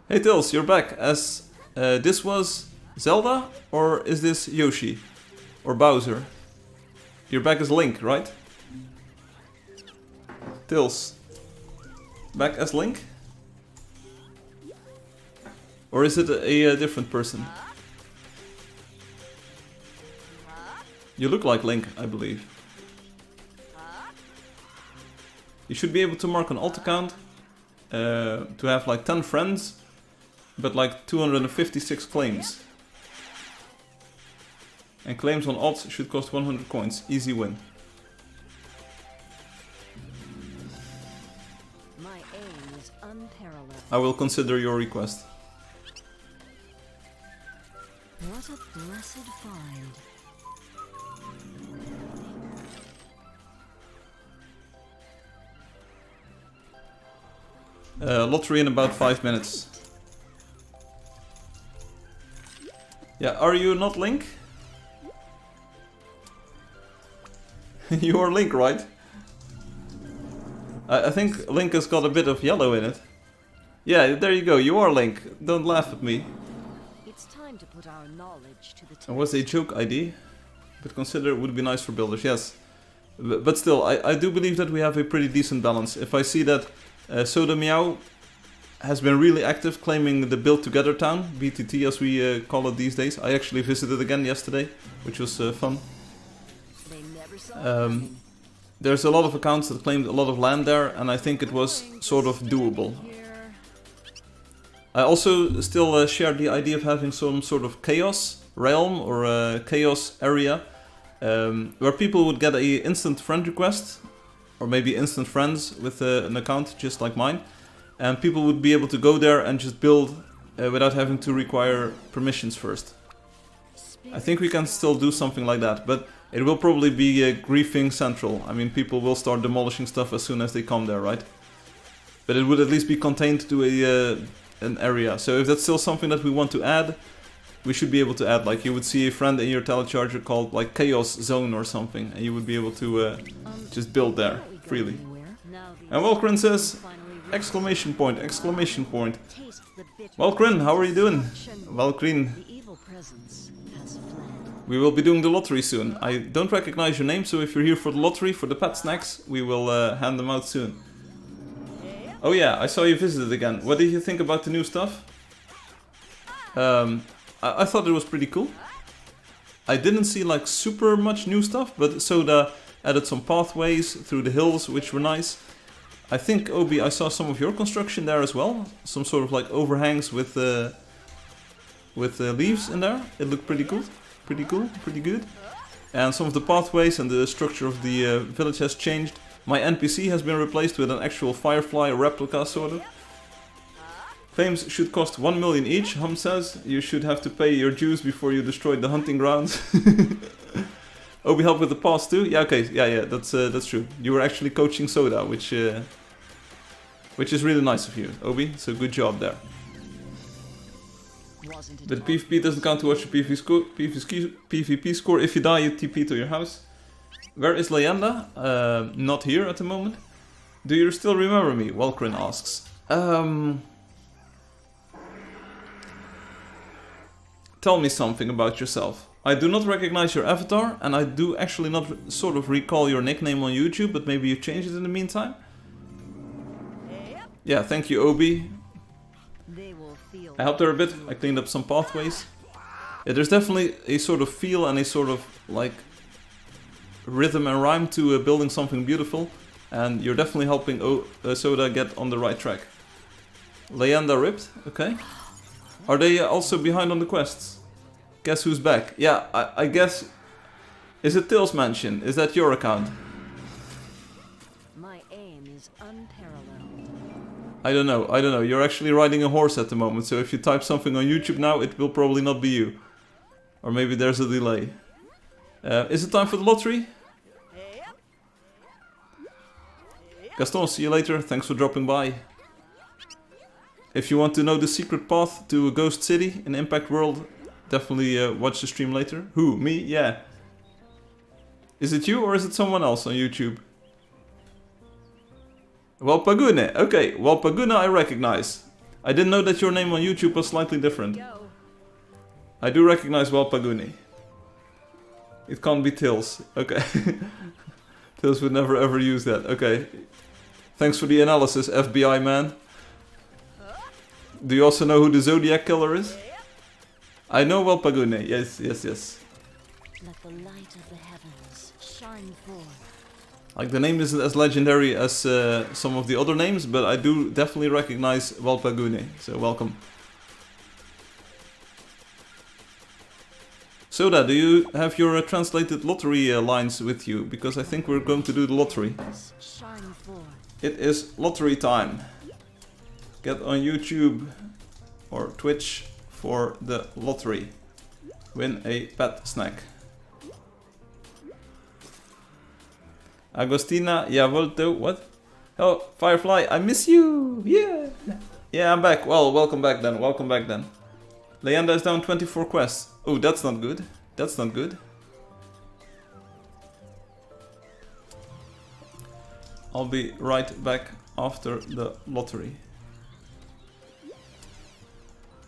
Hey Tils, you're back as... this was Zelda, or is this Yoshi? Or Bowser? You're back as Link, right? Tils. Back as Link? Or is it a different person? You look like Link, I believe. You should be able to mark an alt account to have like 10 friends, but like 256 claims. And claims on alts should cost 100 coins. Easy win. My aim is unparalleled. I will consider your request. What a blessed find. Lottery in about 5 minutes. Yeah, are you not Link? You are Link, right? I think Link has got a bit of yellow in it. Yeah, there you go, you are Link. Don't laugh at me. It's time to put our knowledge to the test. It was a joke ID, but consider it would be nice for builders, yes. But still, I do believe that we have a pretty decent balance. If I see that Soda Meow has been really active claiming the Build Together Town, BTT as we call it these days. I actually visited again yesterday, which was fun. There's a lot of accounts that claimed a lot of land there, and I think it was sort of doable. I also still share the idea of having some sort of chaos realm or chaos area where people would get an instant friend request, or maybe instant friends with an account just like mine, and people would be able to go there and just build without having to require permissions first. I think we can still do something like that, but it will probably be griefing central. I mean, people will start demolishing stuff as soon as they come there, right? But it would at least be contained to an area. So if that's still something that we want to add, we should be able to add, like you would see a friend in your telecharger called like Chaos Zone or something, and you would be able to just build there freely. And Walkrin says, exclamation point, exclamation point. Walkrin, how are you doing? Walkrin, we will be doing the lottery soon. I don't recognize your name, so if you're here for the lottery, for the pet snacks, we will hand them out soon. Oh yeah, I saw you visited again. What did you think about the new stuff? I thought it was pretty cool. I didn't see like super much new stuff, but Soda added some pathways through the hills, which were nice. I think, Obi, I saw some of your construction there as well. Some sort of like overhangs with leaves in there. It looked pretty cool. Pretty cool, pretty good. And some of the pathways and the structure of the village has changed. My NPC has been replaced with an actual Firefly replica, sort of. Claims should cost 1 million each, Hum says. You should have to pay your dues before you destroyed the hunting grounds. Oh, we help with the pass too? Yeah, okay, yeah, that's true. You were actually coaching Soda, which is really nice of you, Obi, so good job there. But the PvP doesn't count towards your PvP score. If you die, you TP to your house. Where is Leyenda? Not here at the moment. Do you still remember me? Walkrin asks. Tell me something about yourself. I do not recognize your avatar, and I do actually not sort of recall your nickname on YouTube, but maybe you changed it in the meantime? Yeah, thank you, Obi. I helped her a bit, I cleaned up some pathways. Yeah, there's definitely a sort of feel and a sort of, like, rhythm and rhyme to building something beautiful, and you're definitely helping Soda get on the right track. Leyenda ripped, okay. Are they also behind on the quests? Guess who's back? Yeah, I guess... Is it Tails Mansion? Is that your account? My aim is unparalleled. I don't know. You're actually riding a horse at the moment, so if you type something on YouTube now, it will probably not be you. Or maybe there's a delay. Is it time for the lottery? Gaston, see you later. Thanks for dropping by. If you want to know the secret path to a ghost city in Impact World, definitely watch the stream later. Who? Me? Yeah. Is it you or is it someone else on YouTube? Walpagune. Okay, Walpagune I recognize. I didn't know that your name on YouTube was slightly different. I do recognize Walpagune. It can't be Tails. Okay. Tails would never ever use that. Okay. Thanks for the analysis, FBI man. Do you also know who the Zodiac Killer is? I know Walpagune. Yes. Let the light of the heavens shine forth. Like, the name isn't as legendary as some of the other names, but I do definitely recognize Walpagune, so welcome. Soda, do you have your translated lottery lines with you? Because I think we're going to do the lottery. It is lottery time. Get on YouTube or Twitch for the lottery. Win a pet snack. Agostina, Volto, what? Oh, Firefly, I miss you! Yeah! Yeah, I'm back. Well, welcome back then, Leyenda is down 24 quests. Oh, that's not good. That's not good. I'll be right back after the lottery.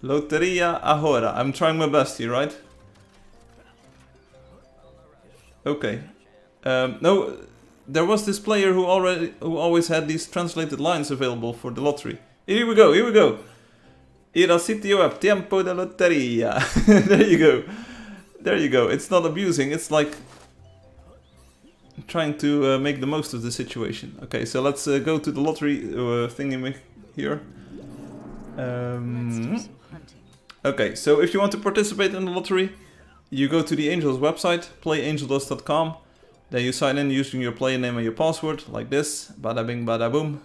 Loteria ahora. I'm trying my best here, right? Okay. No, there was this player who always had these translated lines available for the lottery. Here we go. Ir al sitio web tiempo de loteria. There you go. It's not abusing. It's like trying to make the most of the situation. Okay, so let's go to the lottery thingy here. Okay, so if you want to participate in the lottery, you go to the Angels website, playangeldust.com. Then you sign in using your player name and your password, like this. Bada bing, bada boom.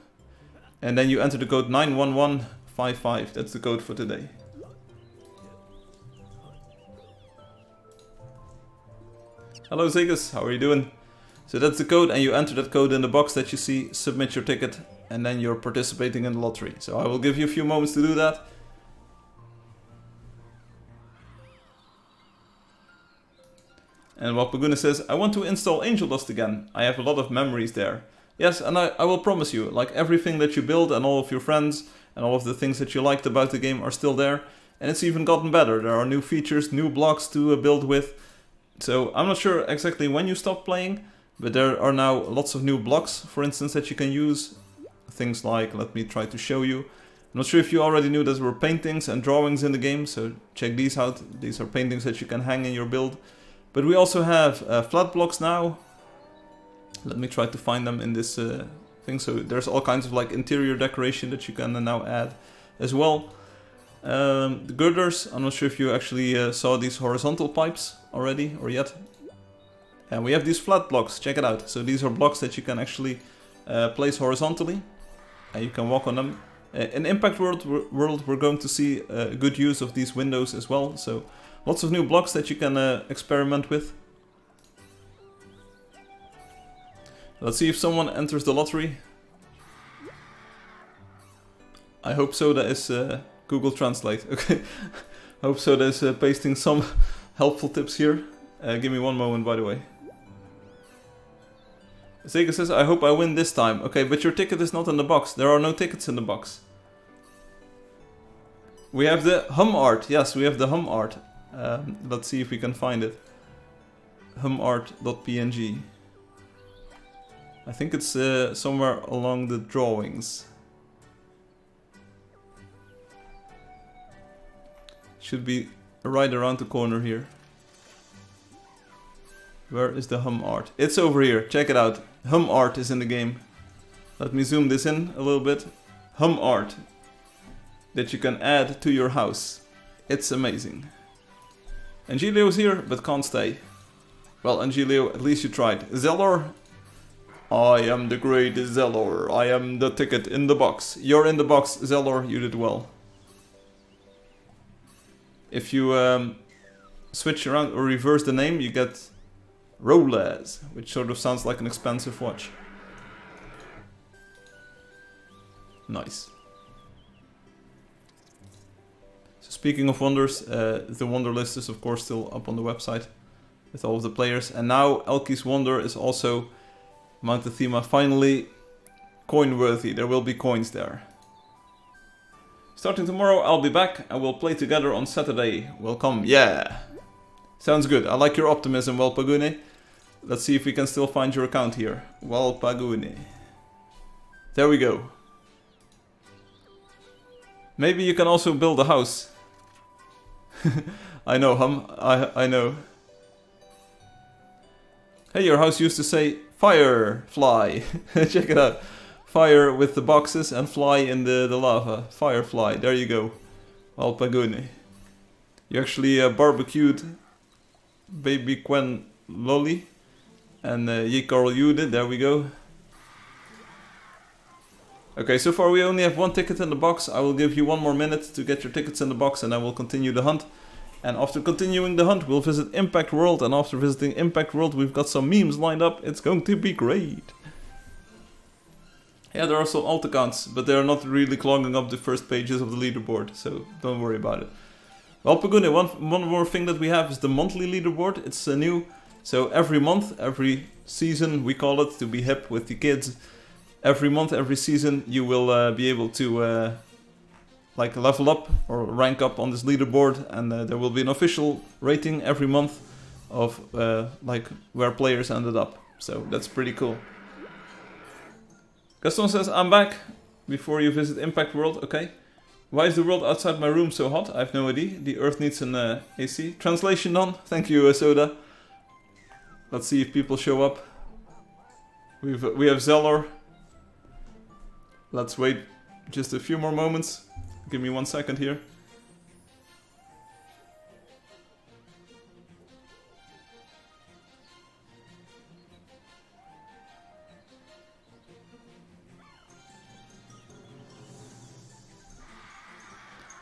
And then you enter the code 91155. That's the code for today. Hello Zegas, how are you doing? So that's the code, and you enter that code in the box that you see, submit your ticket, and then you're participating in the lottery. So I will give you a few moments to do that. And Wapaguna says, I want to install Angeldust again. I have a lot of memories there. Yes, and I will promise you, like everything that you build and all of your friends and all of the things that you liked about the game are still there. And it's even gotten better. There are new features, new blocks to build with. So I'm not sure exactly when you stop playing, but there are now lots of new blocks, for instance, that you can use. Things like, let me try to show you. I'm not sure if you already knew there were paintings and drawings in the game, so check these out. These are paintings that you can hang in your build. But we also have flat blocks now. Let me try to find them in this thing. So there's all kinds of like interior decoration that you can now add as well. The girders, I'm not sure if you actually saw these horizontal pipes already or yet. And we have these flat blocks, check it out. So these are blocks that you can actually place horizontally. And you can walk on them. In Impact World, we're going to see good use of these windows as well. So lots of new blocks that you can experiment with. Let's see if someone enters the lottery. I hope Soda is Google Translate. Okay, I hope Soda is pasting some helpful tips here. Give me one moment, by the way. Sega says, I hope I win this time. Okay, but your ticket is not in the box. There are no tickets in the box. We have the hum art. Yes, we have the hum art. Let's see if we can find it. humart.png. I think it's somewhere along the drawings. Should be right around the corner here. Where is the hum art? It's over here. Check it out. Hum art is in the game. Let me zoom this in a little bit. Hum art that you can add to your house. It's amazing. Angelio's here, but can't stay. Well, Angelio, at least you tried. Zelor. I am the great Zelor. I am the ticket in the box. You're in the box, Zelor. You did well. If you switch around or reverse the name, you get Rolex, which sort of sounds like an expensive watch. Nice. So speaking of wonders, the wonder list is of course still up on the website with all of the players. And now Elki's Wonder is also Mount Athema finally coin worthy. There will be coins there. Starting tomorrow, I'll be back and we'll play together on Saturday. Welcome. Yeah. Sounds good. I like your optimism, Walpagune. Let's see if we can still find your account here. Walpagune. There we go. Maybe you can also build a house. I know, I know. Hey, your house used to say Firefly. Check it out. Fire with the boxes and fly in the lava. Firefly. There you go. Walpagune. You actually barbecued Baby Quen Lolly and Yikarl Jude. There we go. Okay, so far we only have one ticket in the box. I will give you one more minute to get your tickets in the box and then we'll continue the hunt. And after continuing the hunt, we'll visit Impact World. And after visiting Impact World, we've got some memes lined up. It's going to be great. Yeah, there are some alt accounts, but they're not really clogging up the first pages of the leaderboard. So don't worry about it. Well, Pagune, one more thing that we have is the monthly leaderboard. It's new. So every month, every season, we call it to be hip with the kids. Every month, every season, you will be able to like level up or rank up on this leaderboard, and there will be an official rating every month of like where players ended up. So that's pretty cool. Gaston says, I'm back before you visit Impact World. Okay. Why is the world outside my room so hot? I have no idea. The earth needs an AC. Translation done. Thank you, Soda. Let's see if people show up. We have Zelor. Let's wait just a few more moments. Give me 1 second here.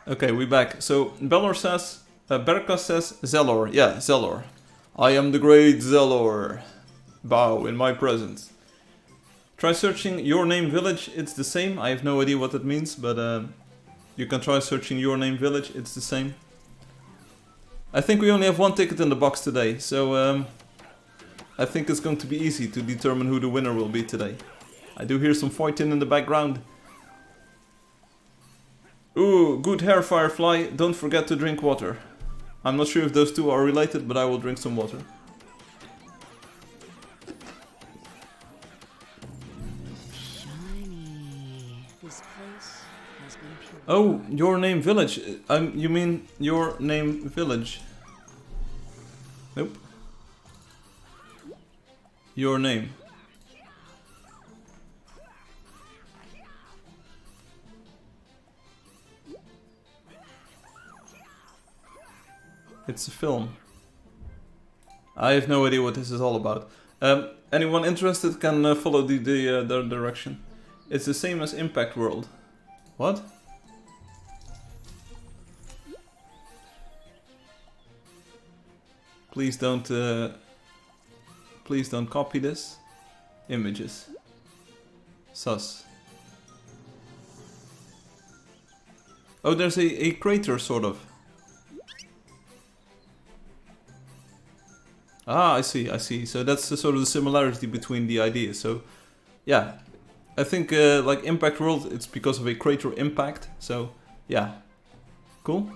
Okay, we're back. So Belor says, Berka says Zelor. Yeah, Zelor. I am the great Zelor. Bow in my presence. Try searching Your Name Village. It's the same. I have no idea what that means, but you can try searching Your Name Village. It's the same. I think we only have one ticket in the box today, so I think it's going to be easy to determine who the winner will be today. I do hear some fighting in the background. Ooh, good hair, Firefly. Don't forget to drink water. I'm not sure if those two are related, but I will drink some water. Shiny. This place has been pure. Oh, Your Name Village. You mean Your Name Village? Nope. Your Name. It's a film. I have no idea what this is all about. Anyone interested can follow the direction. It's the same as Impact World. What? Please don't copy this. Images. Sus. Oh, there's a crater, sort of. Ah, I see, I see. So that's the sort of the similarity between the ideas. So, yeah. I think, like Impact World, it's because of a crater impact. So, yeah. Cool.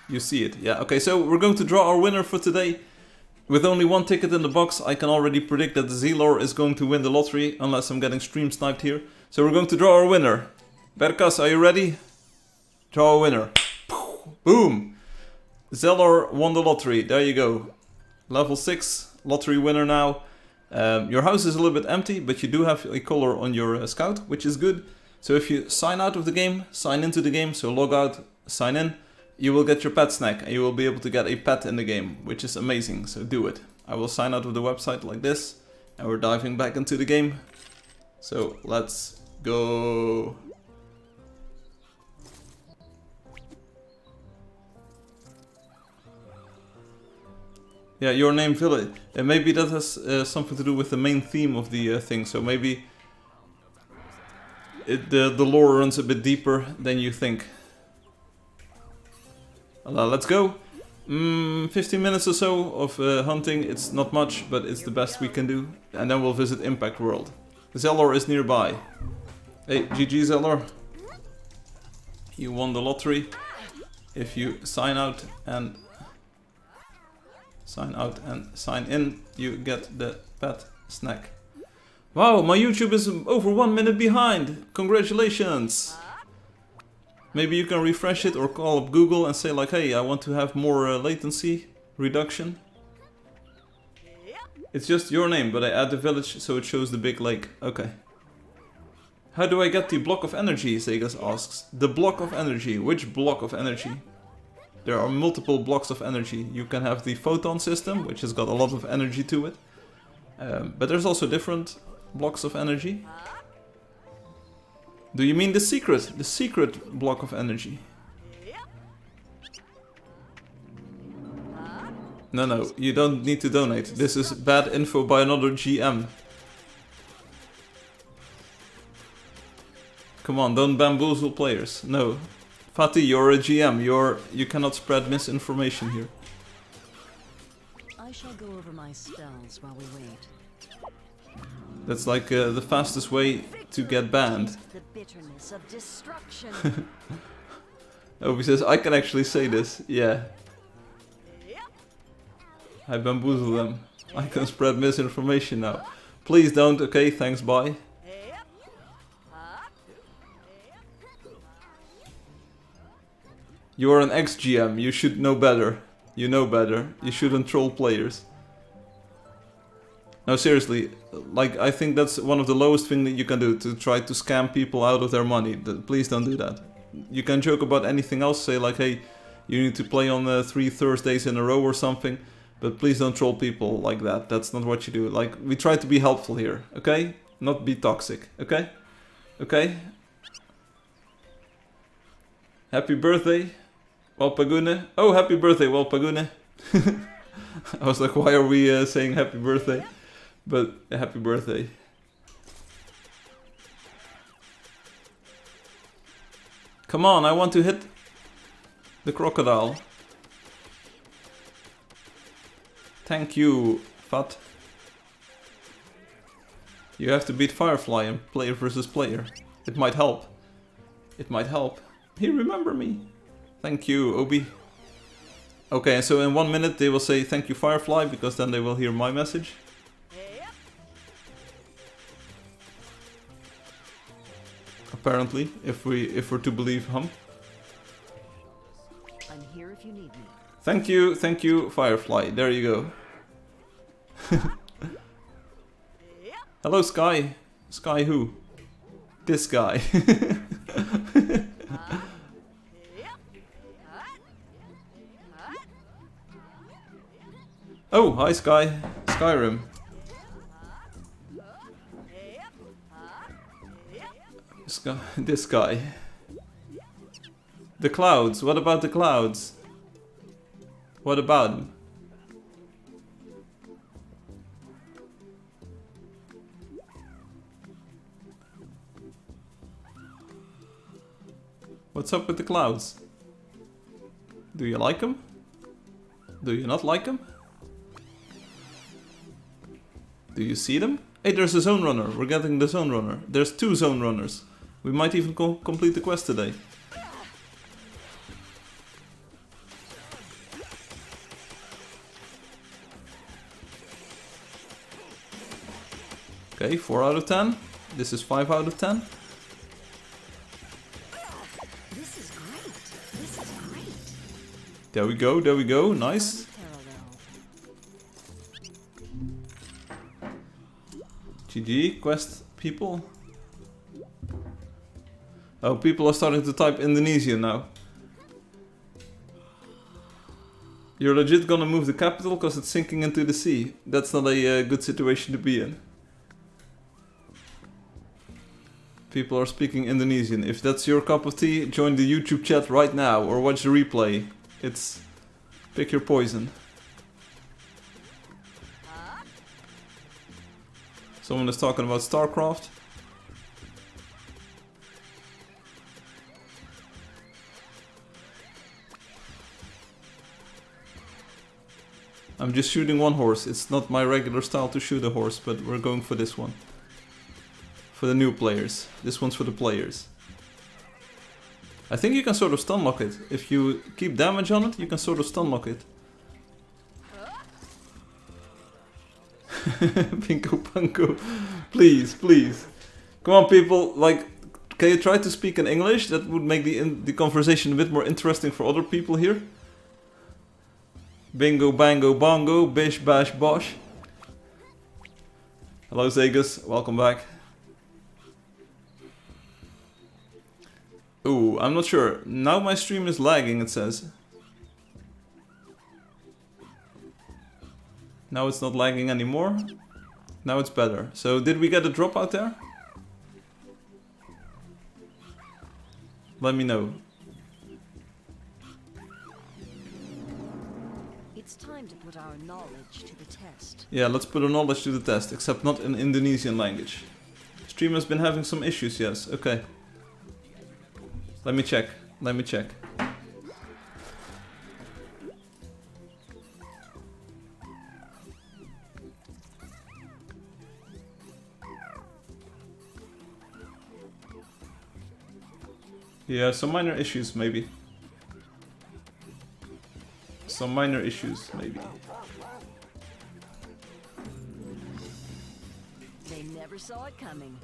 You see it. Yeah, okay. So, we're going to draw our winner for today. With only one ticket in the box, I can already predict that the Z-Lore is going to win the lottery. Unless I'm getting stream sniped here. So, we're going to draw our winner. Berkas, are you ready? Draw a winner. Boom! Zelor won the lottery. There you go. Level 6 lottery winner now. Your house is a little bit empty, but you do have a color on your scout, which is good. So if you sign out of the game, sign into the game, so log out, sign in, you will get your pet snack and you will be able to get a pet in the game, which is amazing. So do it. I will sign out of the website like this and we're diving back into the game. So let's go. Yeah, Your Name Village. Maybe that has something to do with the main theme of the thing. So maybe the lore runs a bit deeper than you think. Let's go. 15 minutes or so of hunting. It's not much, but it's the best we can do. And then we'll visit Impact World. Zelor is nearby. Hey, GG Zelor. You won the lottery. If you sign out and sign in, you get the pet snack. Wow, my YouTube is over 1 minute behind. Congratulations. Maybe you can refresh it or call up Google and say like, hey, I want to have more latency reduction. It's just your name, but I add the village so it shows the big lake. Okay. How do I get the block of energy? Zegas asks. The block of energy. Which block of energy? There are multiple blocks of energy. You can have the photon system, which has got a lot of energy to it. But there's also different blocks of energy. Do you mean the secret? The secret block of energy? No, you don't need to donate. This is bad info by another GM. Come on, don't bamboozle players. No. Fatih, you're a GM. You cannot spread misinformation here. I shall go over my spells while we wait. That's like the fastest way to get banned. The bitterness of destruction. Obi says, I can actually say this. Yeah. I bamboozle them. I can spread misinformation now. Please don't. Okay, thanks, bye. You're an ex-GM, you should know better. You know better. You shouldn't troll players. No, seriously, like, I think that's one of the lowest things that you can do, to try to scam people out of their money. Please don't do that. You can joke about anything else, say like, hey, you need to play on 3 Thursdays in a row or something, but please don't troll people like that. That's not what you do. Like, we try to be helpful here, okay? Not be toxic, okay? Okay? Happy birthday, Walpagune. Oh, happy birthday, Walpagune. I was like, why are we saying happy birthday? But happy birthday. Come on, I want to hit the crocodile. Thank you, Fat. You have to beat Firefly in player versus player. It might help. It might help. He remember me. Thank you, Obi. Okay, so in 1 minute they will say thank you, Firefly, because then they will hear my message. Apparently, if we're to believe him. I'm here if you need me. Thank you, Firefly. There you go. Hello, Sky. Sky who? This guy. Oh, hi, Sky. Skyrim. This guy. The clouds. What about the clouds? What about them? What's up with the clouds? Do you like them? Do you not like them? Do you see them? Hey, there's a zone runner. We're getting the zone runner. There's 2 zone runners. We might even complete the quest today. Okay, 4 out of 10. This is 5 out of 10. This is great. This is great. There we go, there we go. Nice. GG, quest people. Oh, people are starting to type Indonesian now. You're legit gonna move the capital because it's sinking into the sea. That's not a good situation to be in. People are speaking Indonesian. If that's your cup of tea, join the YouTube chat right now or watch the replay. It's... pick your poison. Someone is talking about StarCraft. I'm just shooting one horse. It's not my regular style to shoot a horse, but we're going for this one. For the new players. This one's for the players. I think you can sort of stun lock it. If you keep damage on it, you can sort of stun lock it. Pinko Punko. Please, please. Come on, people. Like, can you try to speak in English? That would make the conversation a bit more interesting for other people here. Bingo, bango, bongo. Bish, bash, bosh. Hello, Zegas. Welcome back. Ooh, I'm not sure. Now my stream is lagging, it says. Now it's not lagging anymore. Now it's better. So did we get a drop out there? Let me know. It's time to put our knowledge to the test. Yeah, let's put our knowledge to the test, except not in Indonesian language. Stream has been having some issues, yes. Okay. Let me check. Let me check. Yeah, some minor issues, maybe. Some minor issues, maybe. They never saw it coming.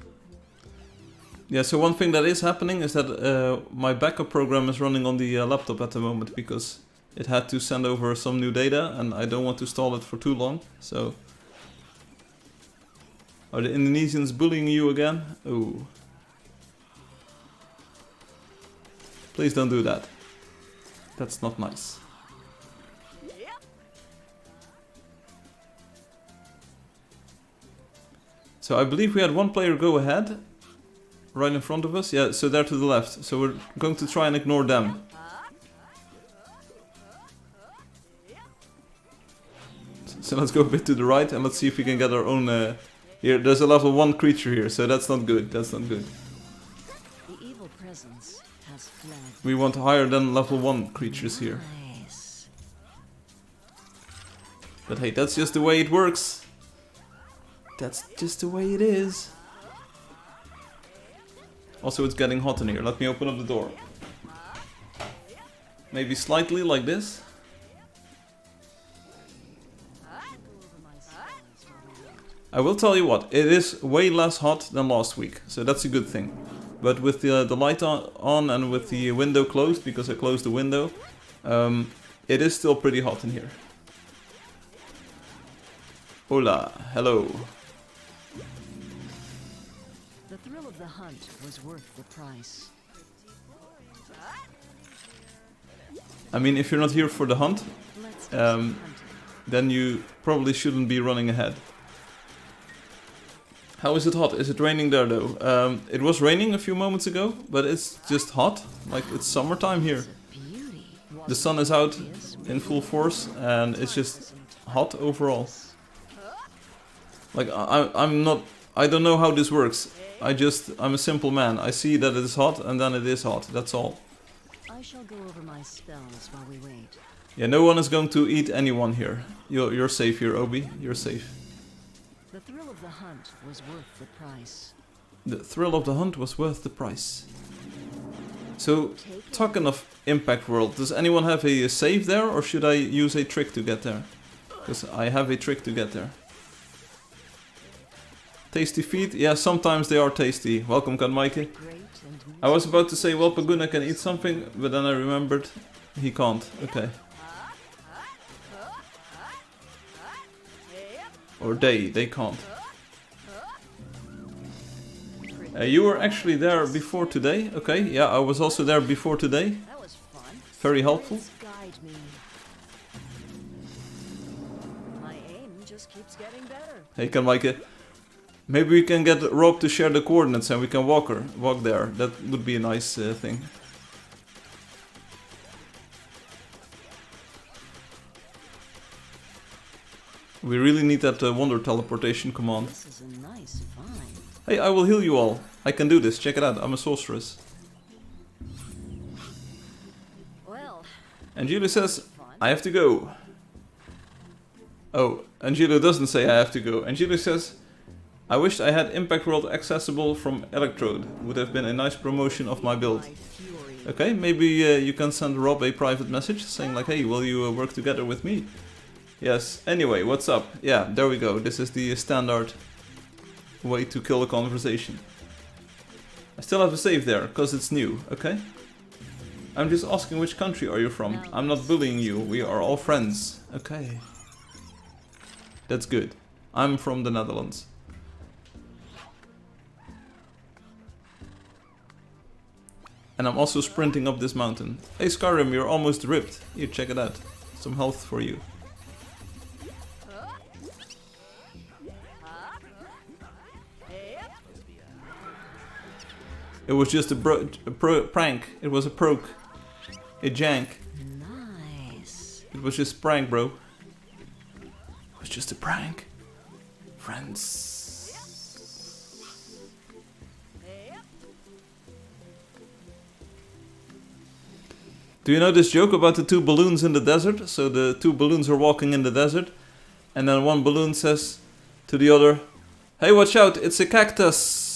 Yeah, so one thing that is happening is that my backup program is running on the laptop at the moment because it had to send over some new data and I don't want to stall it for too long, so... Are the Indonesians bullying you again? Ooh. Please don't do that. That's not nice. So I believe we had one player go ahead. Right in front of us. Yeah, so they're to the left. So we're going to try and ignore them. So let's go a bit to the right and let's see if we can get our own... Here, there's a level 1 creature here, so that's not good. That's not good. The evil presence has fled. We want higher than level 1 creatures here. Nice. But hey, that's just the way it works. That's just the way it is. Also, it's getting hot in here. Let me open up the door. Maybe slightly like this. I will tell you what, it is way less hot than last week, so that's a good thing. But with the light on and with the window closed, because I closed the window, it is still pretty hot in here. Hola, hello. The thrill of the hunt was worth the price. I mean, if you're not here for the hunt, then you probably shouldn't be running ahead. How is it hot? Is it raining there though? It was raining a few moments ago, but it's just hot. Like, it's summertime here. The sun is out in full force and it's just hot overall. Like, I don't know how this works. I'm a simple man. I see that it is hot and then it is hot. That's all. I shall go over my spells while we wait. Yeah, no one is going to eat anyone here. You're safe here, Obi. You're safe. The thrill of the hunt was worth the price. The thrill of the hunt was worth the price. So, talking of Impact World, does anyone have a save there, or should I use a trick to get there? Because I have a trick to get there. Tasty feet? Yeah, sometimes they are tasty. Welcome, Kanmaike. I was about to say, well, Paguna can eat something, but then I remembered he can't. Okay. Or they can't. You were actually there before today. Okay, yeah, I was also there before today. That was fun. Very helpful. Guide me. My aim just keeps getting better. Hey, Kanmaike. Maybe we can get Rob to share the coordinates and we can walk there. That would be a nice thing. We really need that wonder teleportation command. This is a nice find. Hey, I will heal you all. I can do this. Check it out. I'm a sorceress. Well, Angelo says, I have to go. Oh, Angelo doesn't say I have to go. Angelo says, I wished I had Impact World accessible from Electrode. Would have been a nice promotion of my build. Okay, maybe you can send Rob a private message saying like, hey, will you work together with me? Yes, anyway, what's up? Yeah, there we go. This is the standard way to kill a conversation. I still have a save there, because it's new, okay? I'm just asking which country are you from? I'm not bullying you, we are all friends. Okay. That's good. I'm from the Netherlands. And I'm also sprinting up this mountain. Hey Skyrim, you're almost ripped. Here, check it out. Some health for you. It was just a prank. It was a proke. A jank. nice. It was just a prank, bro. It was just a prank. Friends. Do you know this joke about the two balloons in the desert? So the two balloons are walking in the desert. And then one balloon says to the other, hey, watch out, it's a cactus.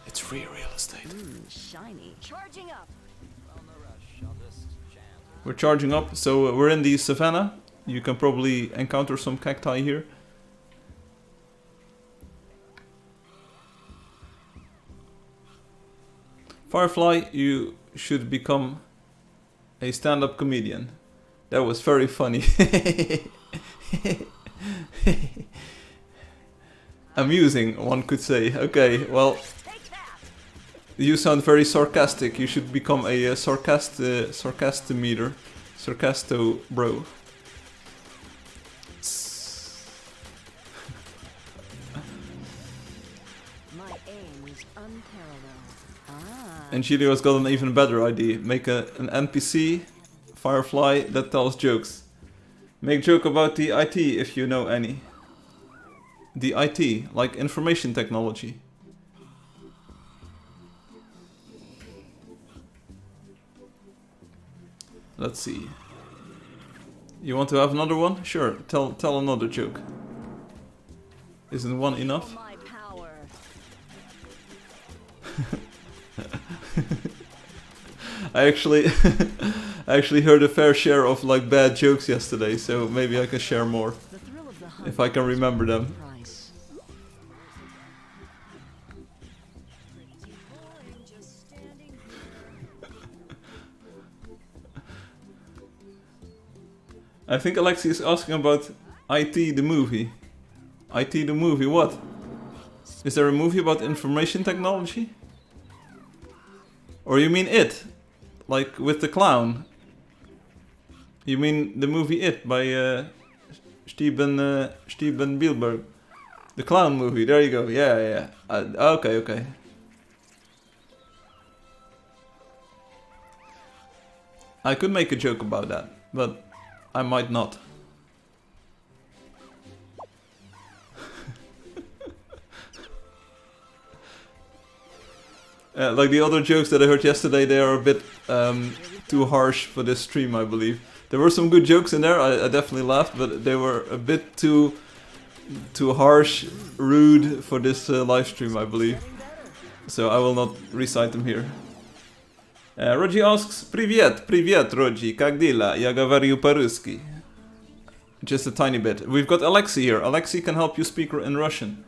It's free real estate. Shiny. Charging up. We're charging up, so we're in the savannah. You can probably encounter some cacti here. Firefly, you should become a stand-up comedian. That was very funny. Amusing, one could say. Okay, well, you sound very sarcastic. You should become a sarcastometer. Sarcasto bro. My aim is unparalleled. And Julio's got an even better idea. Make an NPC, Firefly, that tells jokes. Make joke about the IT if you know any. The IT, like information technology. Let's see. You want to have another one? Sure, tell another joke. Isn't one enough? My power. I actually I actually heard a fair share of like bad jokes yesterday, so maybe I can share more The thrill of the hunt if I can remember them. price. I think Alexi is asking about IT the movie. IT the movie, what? Is there a movie about information technology? Or you mean It? Like with the clown? You mean the movie It by Steven Spielberg? The clown movie, there you go, yeah. Okay. I could make a joke about that, but I might not. Like the other jokes that I heard yesterday, they are a bit too harsh for this stream, I believe. There were some good jokes in there, I definitely laughed, but they were a bit too harsh, rude for this live stream, I believe. So I will not recite them here. Rogi asks, Привет, Rogi, как дела? Я говорю по-русски. Just a tiny bit. We've got Alexi here. Alexi can help you speak in Russian.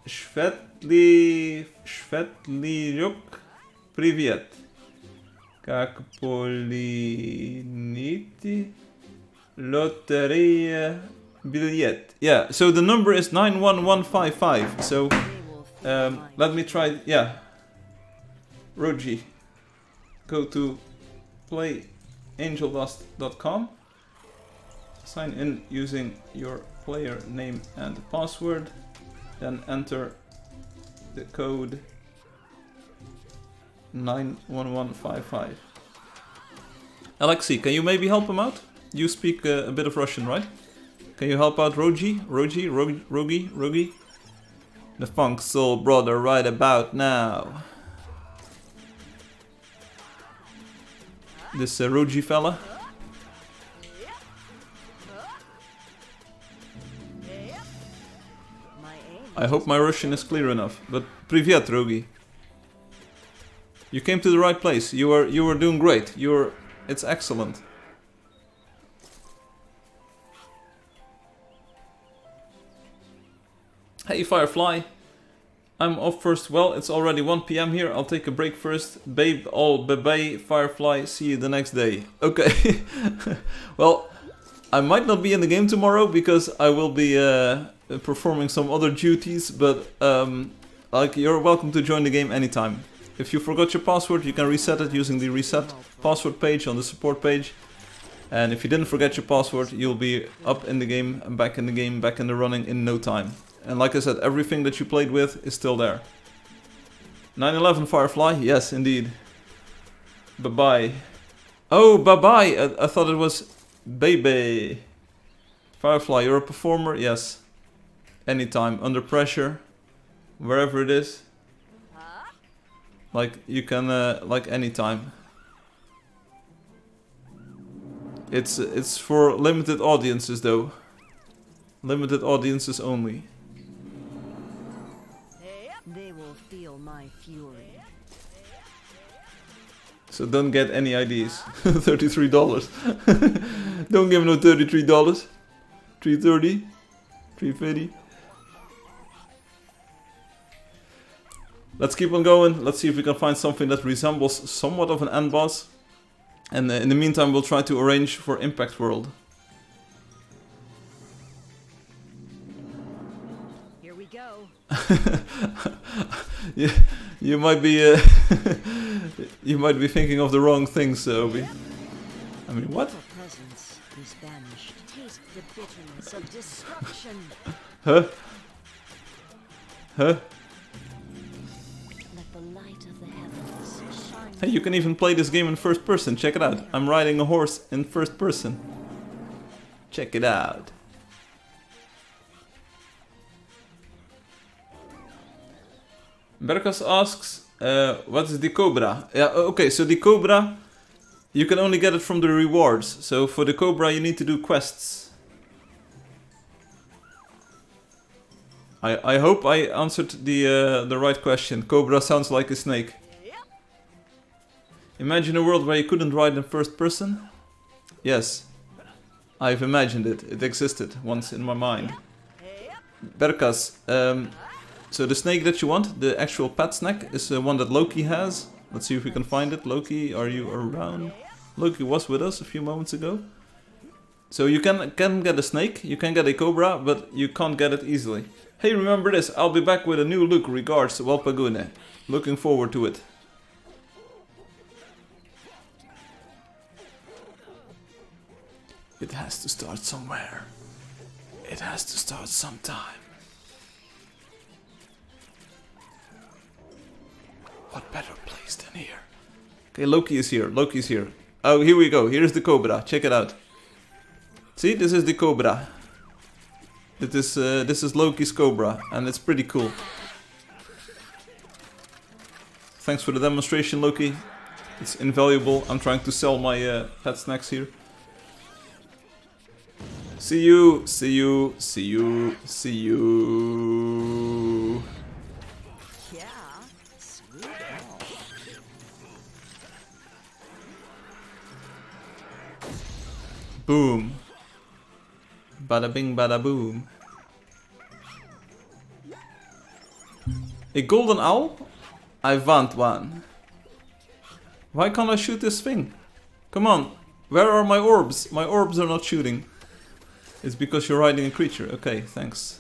Шветлиюк, привет. Как полините лотерея билет. Yeah, so the number is 91155. So let me try. Yeah. Rogi, go to Angeldust.com. Sign in using your player name and password. Then enter the code 91155. Alexi, can you maybe help him out? You speak a bit of Russian, right? Can you help out Rogi? The Funk Soul Brother right about now. This Rogi fella. I hope my Russian is clear enough. But привет, Rogi. You came to the right place. You were doing great. It's excellent. Hey Firefly. I'm off first. Well, it's already 1 PM here. I'll take a break first. Babe, all bye-bye, Firefly. See you the next day. Okay. Well, I might not be in the game tomorrow because I will be performing some other duties. But like, you're welcome to join the game anytime. If you forgot your password, you can reset it using the reset password page on the support page. And if you didn't forget your password, you'll be up in the game, back in the game, back in the running in no time. And like I said, everything that you played with is still there. 9/11 Firefly, yes, indeed. Bye-bye. Oh, bye-bye, I thought it was baby. Firefly, you're a performer? Yes. Anytime, under pressure, wherever it is. Like, you can, like, anytime. It's for limited audiences, though. Limited audiences only. They will feel my fury. So don't get any IDs. $33. Don't give no $33. $3.30. $3.50. Let's keep on going. Let's see if we can find something that resembles somewhat of an end boss. And in the meantime, we'll try to arrange for Impact World. Here we go. You might be you might be thinking of the wrong things, Obi. I mean, what? Your presence is banished. Taste the bitterness of destruction. Huh? Huh? Let the light of the heavens shine. Hey, you can even play this game in first person. Check it out. I'm riding a horse in first person. Check it out. Berkas asks, What is the Cobra? Yeah, okay, so the Cobra, you can only get it from the rewards. So for the Cobra you need to do quests. I hope I answered the right question. Cobra sounds like a snake. Imagine a world where you couldn't ride in first person? Yes, I've imagined it. It existed once in my mind. Berkas, so the snake that you want, the actual pet snack, is one that Loki has. Let's see if we can find it. Loki, are you around? Loki was with us a few moments ago. So you can get a snake, you can get a Cobra, but you can't get it easily. Hey, remember this, I'll be back with a new look. Regards, Walpagune. Looking forward to it. It has to start somewhere. It has to start sometime. What better place than here? Okay, Loki is here. Loki is here. Oh, here we go. Here's the Cobra. Check it out. See, this is the Cobra. This is Loki's Cobra, and it's pretty cool. Thanks for the demonstration, Loki. It's invaluable. I'm trying to sell my pet snacks here. See you, see you, see you, see you. Yeah, sweet ball. Boom. Bada bing, bada boom. A golden owl? I want one. Why can't I shoot this thing? Come on, where are my orbs? My orbs are not shooting. It's because you're riding a creature. Okay, thanks.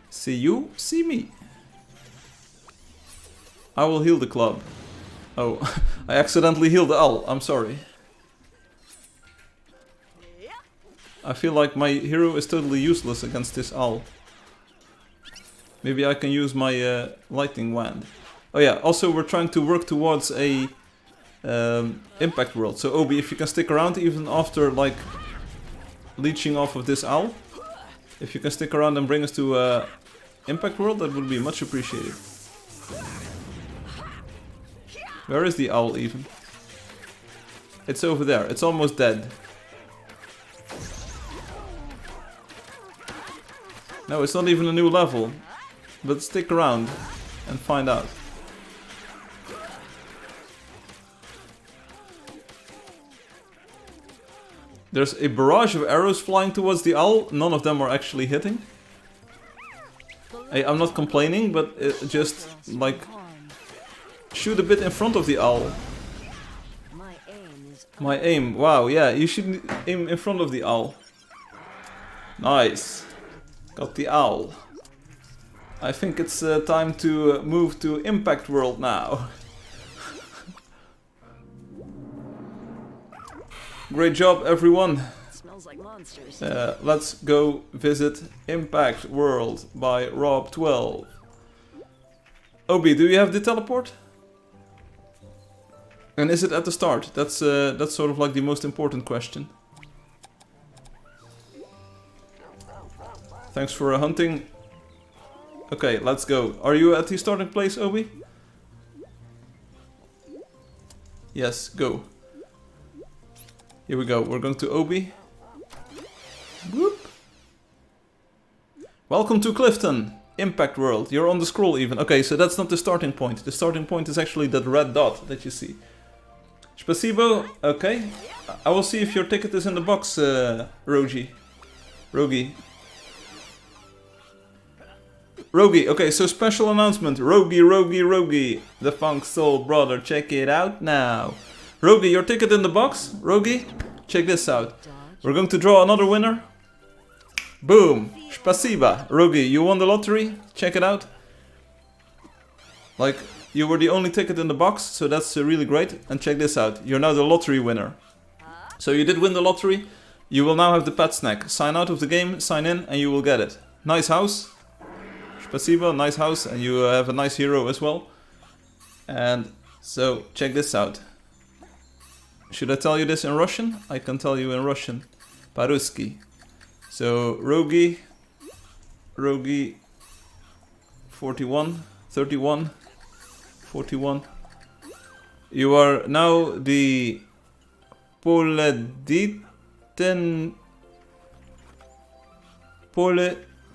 See you, see me. I will heal the club. Oh, I accidentally healed the owl. I'm sorry. I feel like my hero is totally useless against this owl. Maybe I can use my lightning wand. Oh yeah, also we're trying to work towards a impact world. So Obi, if you can stick around even after like leeching off of this owl, if you can stick around and bring us to impact world, that would be much appreciated. Where is the owl even? It's over there. It's almost dead. No, it's not even a new level. But stick around and find out. There's a barrage of arrows flying towards the owl. None of them are actually hitting. Hey, I'm not complaining, but just like shoot a bit in front of the owl. My aim, wow, yeah, you should aim in front of the owl. Nice. Got the owl. I think it's time to move to Impact World now. Great job, everyone. Smells like monsters. Let's go visit Impact World by Rob12. Obi, do you have the teleport? And is it at the start? That's sort of like the most important question. Thanks for hunting. Okay, let's go. Are you at the starting place, Obi? Yes, go. Here we go. We're going to Obi. Whoop. Welcome to Clifton, Impact World. You're on the scroll even. Okay, so that's not the starting point. The starting point is actually that red dot that you see. Spasibo, okay. I will see if your ticket is in the box, Rogi. Rogi, okay, so special announcement. Rogi. The Funk Soul Brother, check it out now. Rogi, your ticket in the box? Rogi, check this out. We're going to draw another winner. Boom. Spasiba. Rogi, you won the lottery. Check it out. Like, you were the only ticket in the box, so that's really great. And check this out. You're now the lottery winner. So you did win the lottery. You will now have the pet snack. Sign out of the game, sign in, and you will get it. Nice house. Spasiba, nice house. And you have a nice hero as well. And so, check this out. Should I tell you this in Russian? I can tell you in Russian. По-русски. So, Rogi, Rogi 41, 31, 41. You are now the Polediten... Podelitel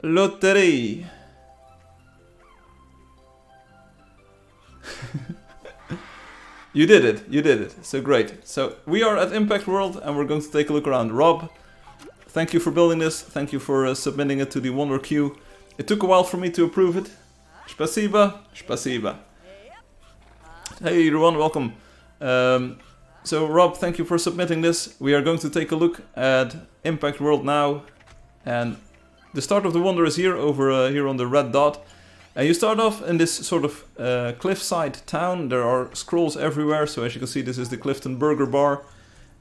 Lottery. You did it, so great. So we are at Impact World and we're going to take a look around. Rob, thank you for building this, thank you for submitting it to the Wonder Queue. It took a while for me to approve it. Spasiba, spasiba. Hey everyone, welcome. So Rob, thank you for submitting this. We are going to take a look at Impact World now. And the start of the wonder is here, over here on the red dot. And you start off in this sort of cliffside town. There are scrolls everywhere. So as you can see, this is the Clifton Burger Bar.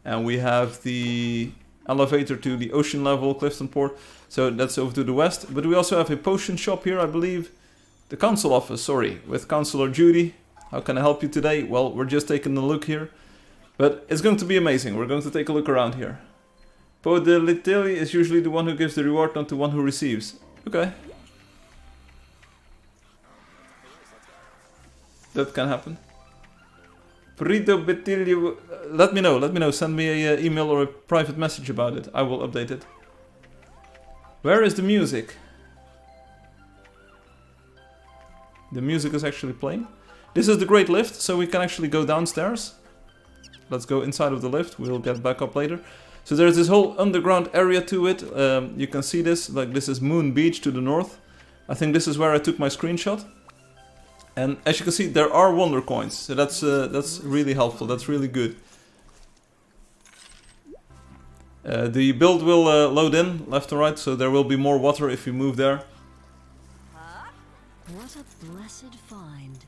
And we have the elevator to the ocean level, Clifton Port. So that's over to the west. But we also have a potion shop here, I believe. The council office, sorry, with Councillor Judy. How can I help you today? Well, we're just taking a look here. But it's going to be amazing. We're going to take a look around here. Podelitili is usually the one who gives the reward, not the one who receives. Okay. That can happen. Prito Betilio, let me know. Send me an email or a private message about it. I will update it. Where is the music? The music is actually playing. This is the great lift, so we can actually go downstairs. Let's go inside of the lift. We'll get back up later. So there's this whole underground area to it. You can see this. Like, this is Moon Beach to the north. I think this is where I took my screenshot. And as you can see, there are wonder coins. So that's really helpful. That's really good. The build will load in left and right. So there will be more water if you move there. What a blessed find.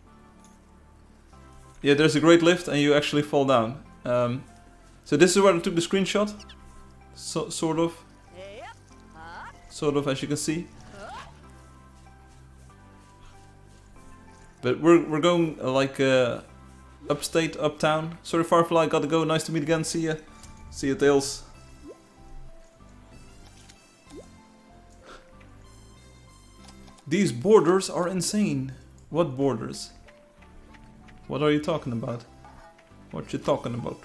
Yeah, there's a great lift and you actually fall down. So this is where I took the screenshot. Sort of, as you can see. But we're going like upstate, uptown. Sorry, Firefly, gotta go. Nice to meet again. See ya. See ya, Tails. These borders are insane. What borders? What are you talking about? What you talking about?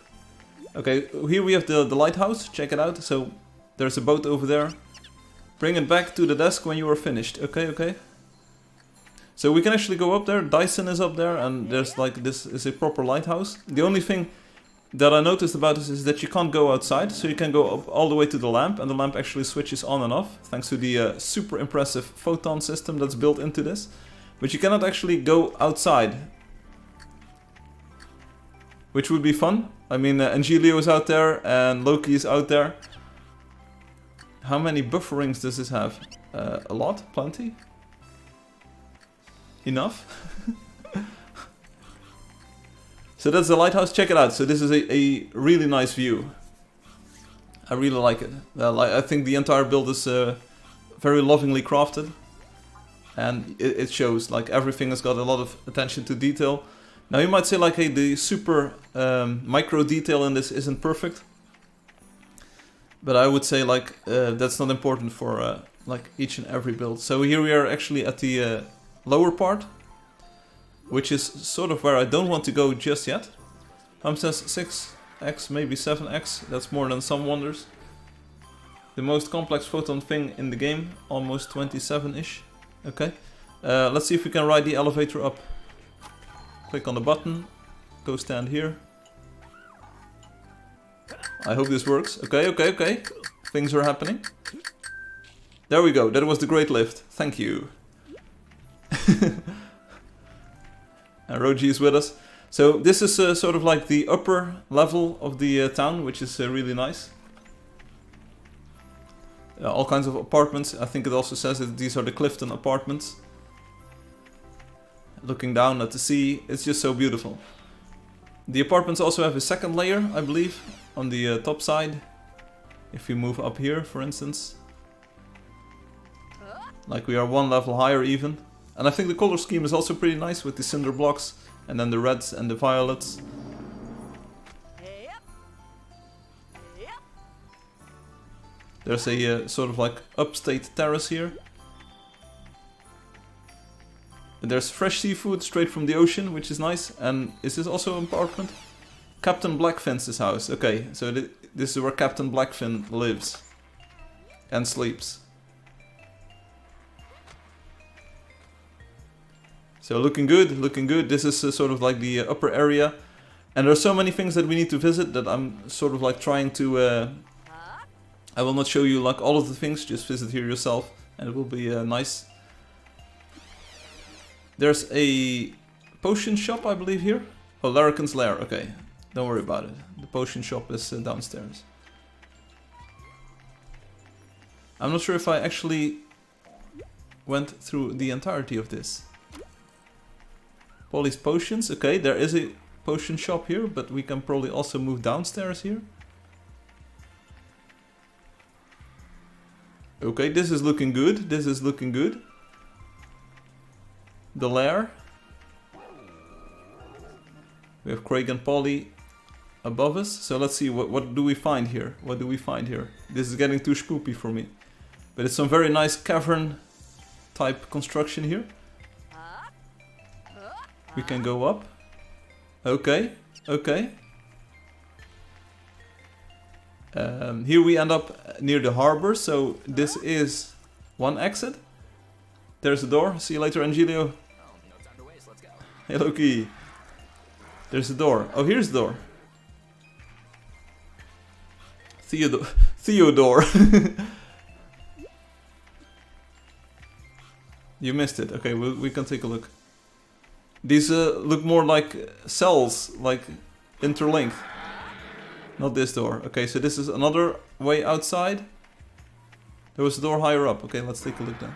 Okay, here we have the lighthouse. Check it out. So there's a boat over there. Bring it back to the desk when you are finished. Okay. So we can actually go up there. Dyson is up there, and there's like, this is a proper lighthouse. The only thing that I noticed about this is that you can't go outside. So you can go up all the way to the lamp, and the lamp actually switches on and off thanks to the super impressive photon system that's built into this. But you cannot actually go outside, which would be fun. I mean, Angelio is out there and Loki is out there. How many bufferings does this have? A lot? Plenty? Enough? So that's the lighthouse. Check it out. So this is a really nice view. I really like it. I think the entire build is very lovingly crafted. And it shows, like, everything has got a lot of attention to detail. Now you might say, like, hey, the super micro detail in this isn't perfect. But I would say, like, that's not important for like each and every build. So here we are actually at the lower part, which is sort of where I don't want to go just yet. Says 6x, maybe 7x. That's more than some wonders. The most complex photon thing in the game, almost 27-ish. Okay, let's see if we can ride the elevator up. Click on the button, go stand here. I hope this works. Okay. Things are happening. There we go, that was the great lift. Thank you. And Roji is with us. So this is sort of like the upper level of the town, which is really nice. All kinds of apartments. I think it also says that these are the Clifton apartments. Looking down at the sea, it's just so beautiful. The apartments also have a second layer, I believe, on the top side. If we move up here, for instance. Like we are one level higher even. And I think the color scheme is also pretty nice with the cinder blocks and then the reds and the violets. There's a sort of like upstate terrace here. And there's fresh seafood straight from the ocean, which is nice. And is this also an apartment? Captain Blackfin's house. Okay, so this is where Captain Blackfin lives. And sleeps. So looking good, looking good. This is sort of like the upper area. And there's so many things that we need to visit that I'm sort of like trying to... I will not show you like all of the things, just visit here yourself. And it will be nice. There's a potion shop, I believe, here. Oh, Larrikin's Lair. Okay, don't worry about it. The potion shop is downstairs. I'm not sure if I actually went through the entirety of this. Polly's Potions. Okay, there is a potion shop here, but we can probably also move downstairs here. Okay, this is looking good. This is looking good. The lair. We have Craig and Polly above us. So let's see, what do we find here? What do we find here? This is getting too spoopy for me. But it's some very nice cavern type construction here. We can go up. Okay, okay. Here we end up near the harbor, so this is one exit. There's a door. See you later, Angelio. Hey, Loki. There's a door. Oh, here's the door. Theodore. You missed it. Okay, we can take a look. These look more like cells, like interlinked. Not this door. Okay, so this is another way outside. There was a door higher up. Okay, let's take a look then.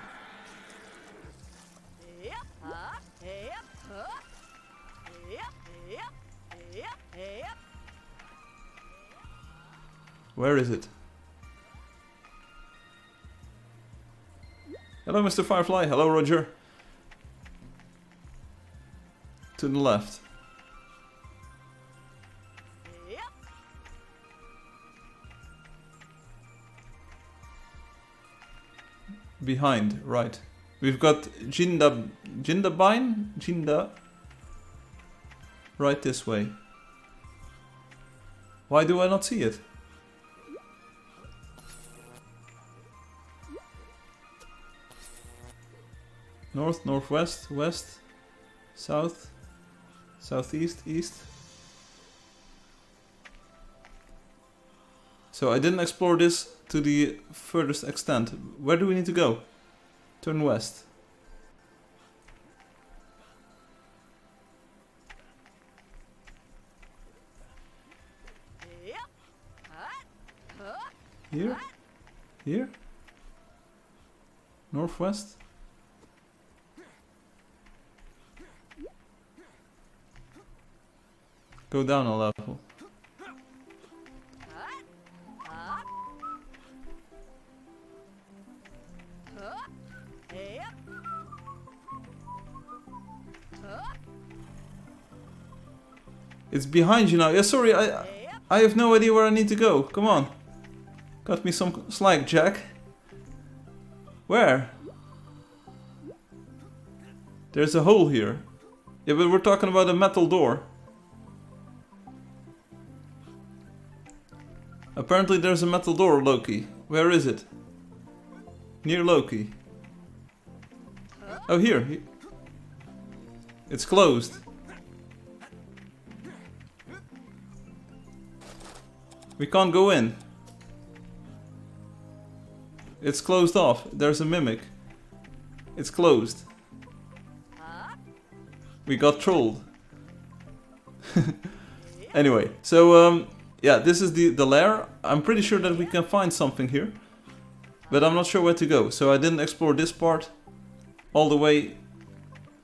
Where is it? Hello, Mr. Firefly. Hello, Roger. To the left. Behind, right. We've got Jinda right this way. Why do I not see it? North, northwest, west, south, southeast, east. So I didn't explore this to the furthest extent. Where do we need to go? Turn west. Here? Here? Northwest? Go down a level. It's behind you now. Yeah, sorry, I have no idea where I need to go. Come on. Cut me some slack, Jack. Where? There's a hole here. Yeah, but we're talking about a metal door. Apparently there's a metal door, Loki. Where is it? Near Loki. Oh, here. It's closed. We can't go in. It's closed off. There's a mimic. It's closed. We got trolled. Anyway, so yeah, this is the lair. I'm pretty sure that we can find something here. But I'm not sure where to go. So I didn't explore this part all the way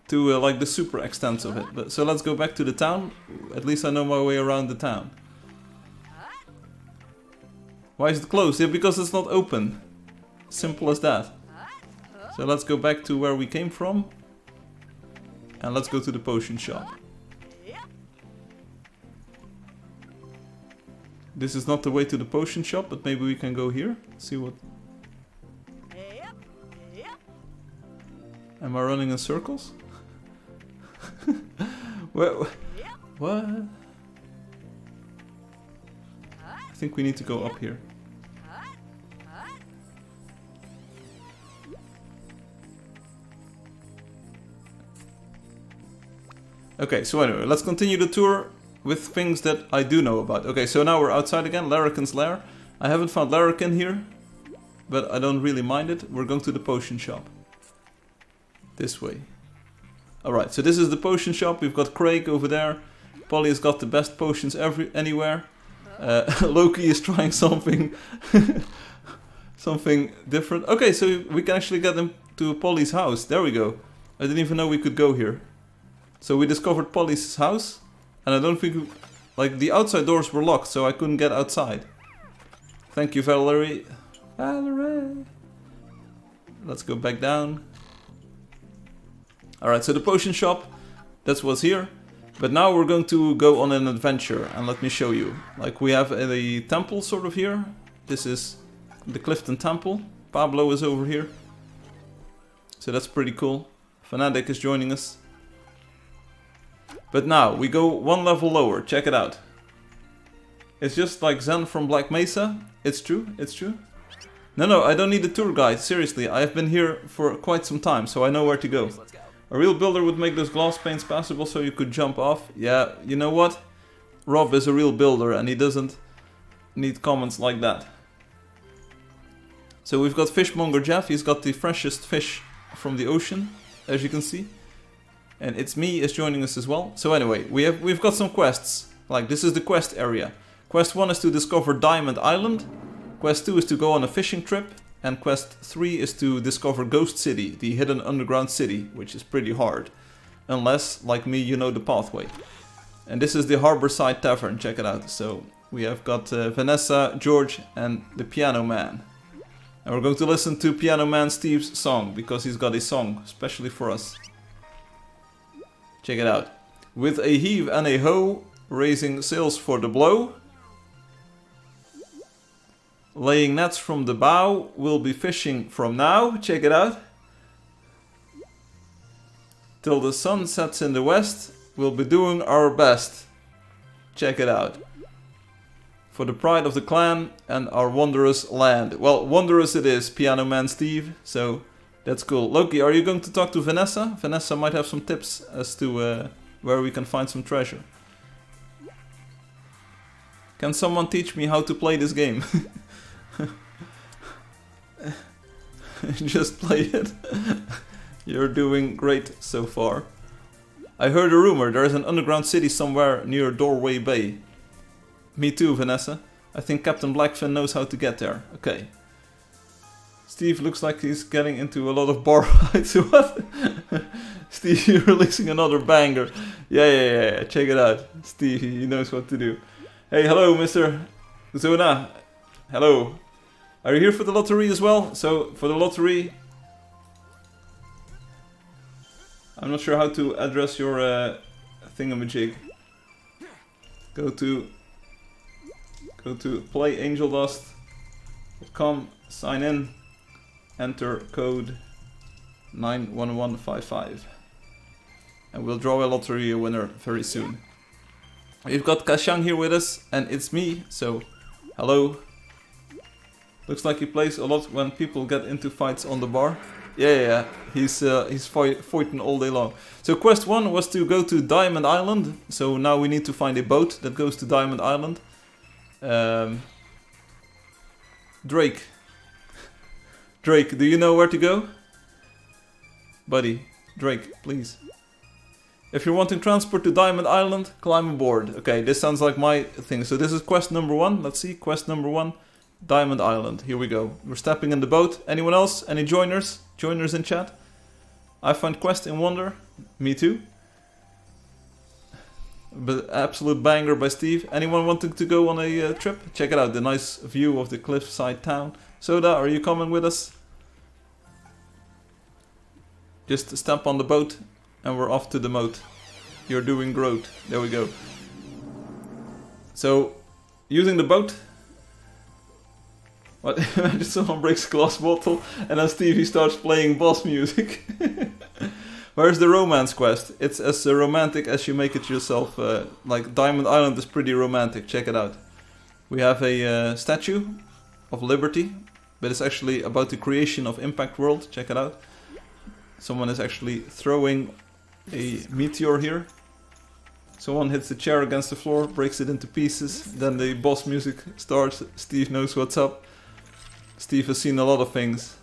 to like the super extent of it. But, so let's go back to the town. At least I know my way around the town. Why is it closed? Yeah, because it's not open. Simple as that. So let's go back to where we came from. And let's go to the potion shop. This is not the way to the potion shop, but maybe we can go here. See what... Am I running in circles? What? I think we need to go up here. Okay, so anyway, let's continue the tour with things that I do know about. Okay, so now we're outside again, Larrikin's lair. I haven't found Larrikin here, but I don't really mind it. We're going to the potion shop. This way. Alright, so this is the potion shop. We've got Craig over there. Polly has got the best potions anywhere. Loki is trying something something different. Okay, so we can actually get them to Polly's house. There we go. I didn't even know we could go here. So we discovered Polly's house. And I don't think... Like, the outside doors were locked, so I couldn't get outside. Thank you, Valerie. Valerie! Let's go back down. Alright, so the potion shop, that's what's here. But now we're going to go on an adventure, and let me show you. Like, we have a temple sort of here. This is the Clifton Temple. Pablo is over here. So that's pretty cool. Fanatic is joining us. But now, we go one level lower, check it out. It's just like Zen from Black Mesa. It's true, it's true. No, I don't need a tour guide, seriously. I've been here for quite some time, so I know where to go. A real builder would make those glass panes passable so you could jump off. Yeah, you know what? Rob is a real builder and he doesn't need comments like that. So we've got Fishmonger Jeff, he's got the freshest fish from the ocean, as you can see. And It's Me is joining us as well. So anyway, we've got some quests. Like, this is the quest area. Quest 1 is to discover Diamond Island. Quest 2 is to go on a fishing trip. And Quest 3 is to discover Ghost City, the hidden underground city, which is pretty hard. Unless, like me, you know the pathway. And this is the Harborside Tavern, check it out. So we have got Vanessa, George and the Piano Man. And we're going to listen to Piano Man Steve's song, because he's got a song especially for us. Check it out. With a heave and a hoe, raising sails for the blow. Laying nets from the bow, we'll be fishing from now. Check it out. Till the sun sets in the west, we'll be doing our best. Check it out. For the pride of the clan and our wondrous land. Well, wondrous it is, Piano Man Steve, so that's cool. Loki, are you going to talk to Vanessa? Vanessa might have some tips as to where we can find some treasure. Can someone teach me how to play this game? Just play it. You're doing great so far. I heard a rumor, there is an underground city somewhere near Doorway Bay. Me too, Vanessa. I think Captain Blackfin knows how to get there. Okay. Steve looks like he's getting into a lot of bar fights. What? Steve, you're releasing another banger. Yeah. Check it out. Steve, he knows what to do. Hey, hello, Mr. Zona. Hello. Are you here for the lottery as well? So, for the lottery... I'm not sure how to address your thingamajig. Go to playangeldust.com, sign in, enter code 91155. And we'll draw a lottery winner very soon. We've got Kashang here with us, and It's Me, so hello. Looks like he plays a lot when people get into fights on the bar. Yeah. He's fighting all day long. So quest 1 was to go to Diamond Island. So now we need to find a boat that goes to Diamond Island. Drake, do you know where to go? Buddy, Drake, please. If you're wanting transport to Diamond Island, climb aboard. Okay, this sounds like my thing. So this is quest number 1. Let's see, quest number 1. Diamond Island. Here we go. We're stepping in the boat. Anyone else? Any joiners? Joiners in chat? I find quest in wonder. Me too. But absolute banger by Steve. Anyone wanting to go on a trip? Check it out. The nice view of the cliffside town. Soda, are you coming with us? Just step on the boat and we're off to the moat. You're doing great. There we go. So Using the boat. What? Imagine someone breaks a glass bottle and then Stevie starts playing boss music. Where's the romance quest? It's as romantic as you make it yourself. Like Diamond Island is pretty romantic. Check it out. We have a statue of Liberty, but it's actually about the creation of Impact World. Check it out. Someone is actually throwing a meteor here. Someone hits the chair against the floor, breaks it into pieces. Then the boss music starts. Steve knows what's up. Steve has seen a lot of things.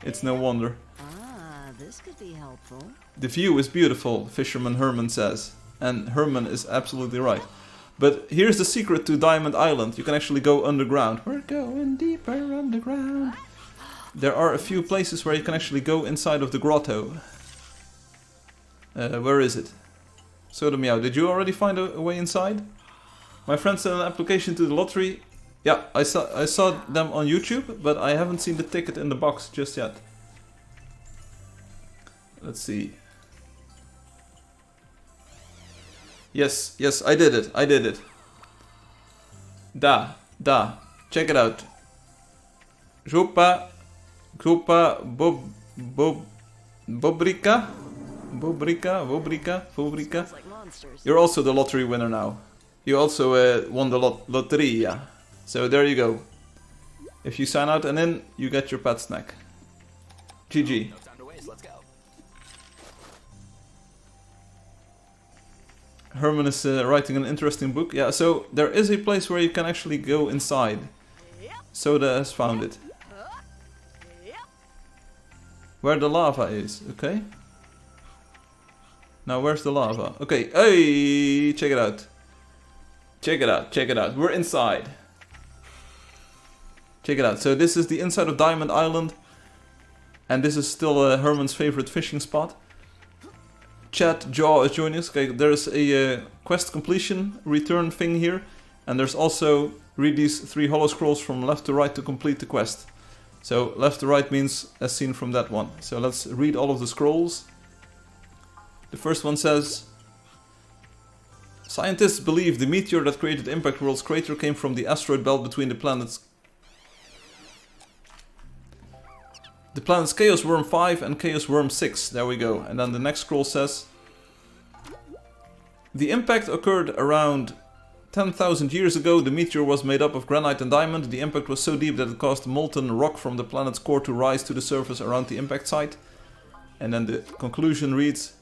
It's no wonder. Ah, this could be helpful. The view is beautiful, Fisherman Herman says. And Herman is absolutely right. But here's the secret to Diamond Island. You can actually go underground. We're going deeper underground. There are a few places where you can actually go inside of the grotto. Where is it? Sodomia, did you already find a way inside? My friend sent an application to the lottery. Yeah, I saw them on YouTube, but I haven't seen the ticket in the box just yet. Let's see. Yes, I did it. Da. Check it out. Grupa Bobrica. You're also the lottery winner now. You also won the Lotteria. So there you go. If you sign out and in, you get your pet snack. GG. Herman is writing an interesting book. Yeah, so there is a place where you can actually go inside. Soda has found it. Where the lava is, okay. Now where's the lava? Okay, hey, check it out. Check it out. We're inside. Check it out. So this is the inside of Diamond Island. And this is still Herman's favorite fishing spot. Chat Jaw is joining us. Okay, there's a quest completion return thing here. And there's also read these 3 hollow scrolls from left to right to complete the quest. So left to right means as seen from that one. So let's read all of the scrolls. The first one says, scientists believe the meteor that created Impact World's crater came from the asteroid belt between the planets Chaos Worm 5 and Chaos Worm 6. There we go. And then the next scroll says, the impact occurred around 10,000 years ago. The meteor was made up of granite and diamond. The impact was so deep that it caused molten rock from the planet's core to rise to the surface around the impact site. And then the conclusion reads,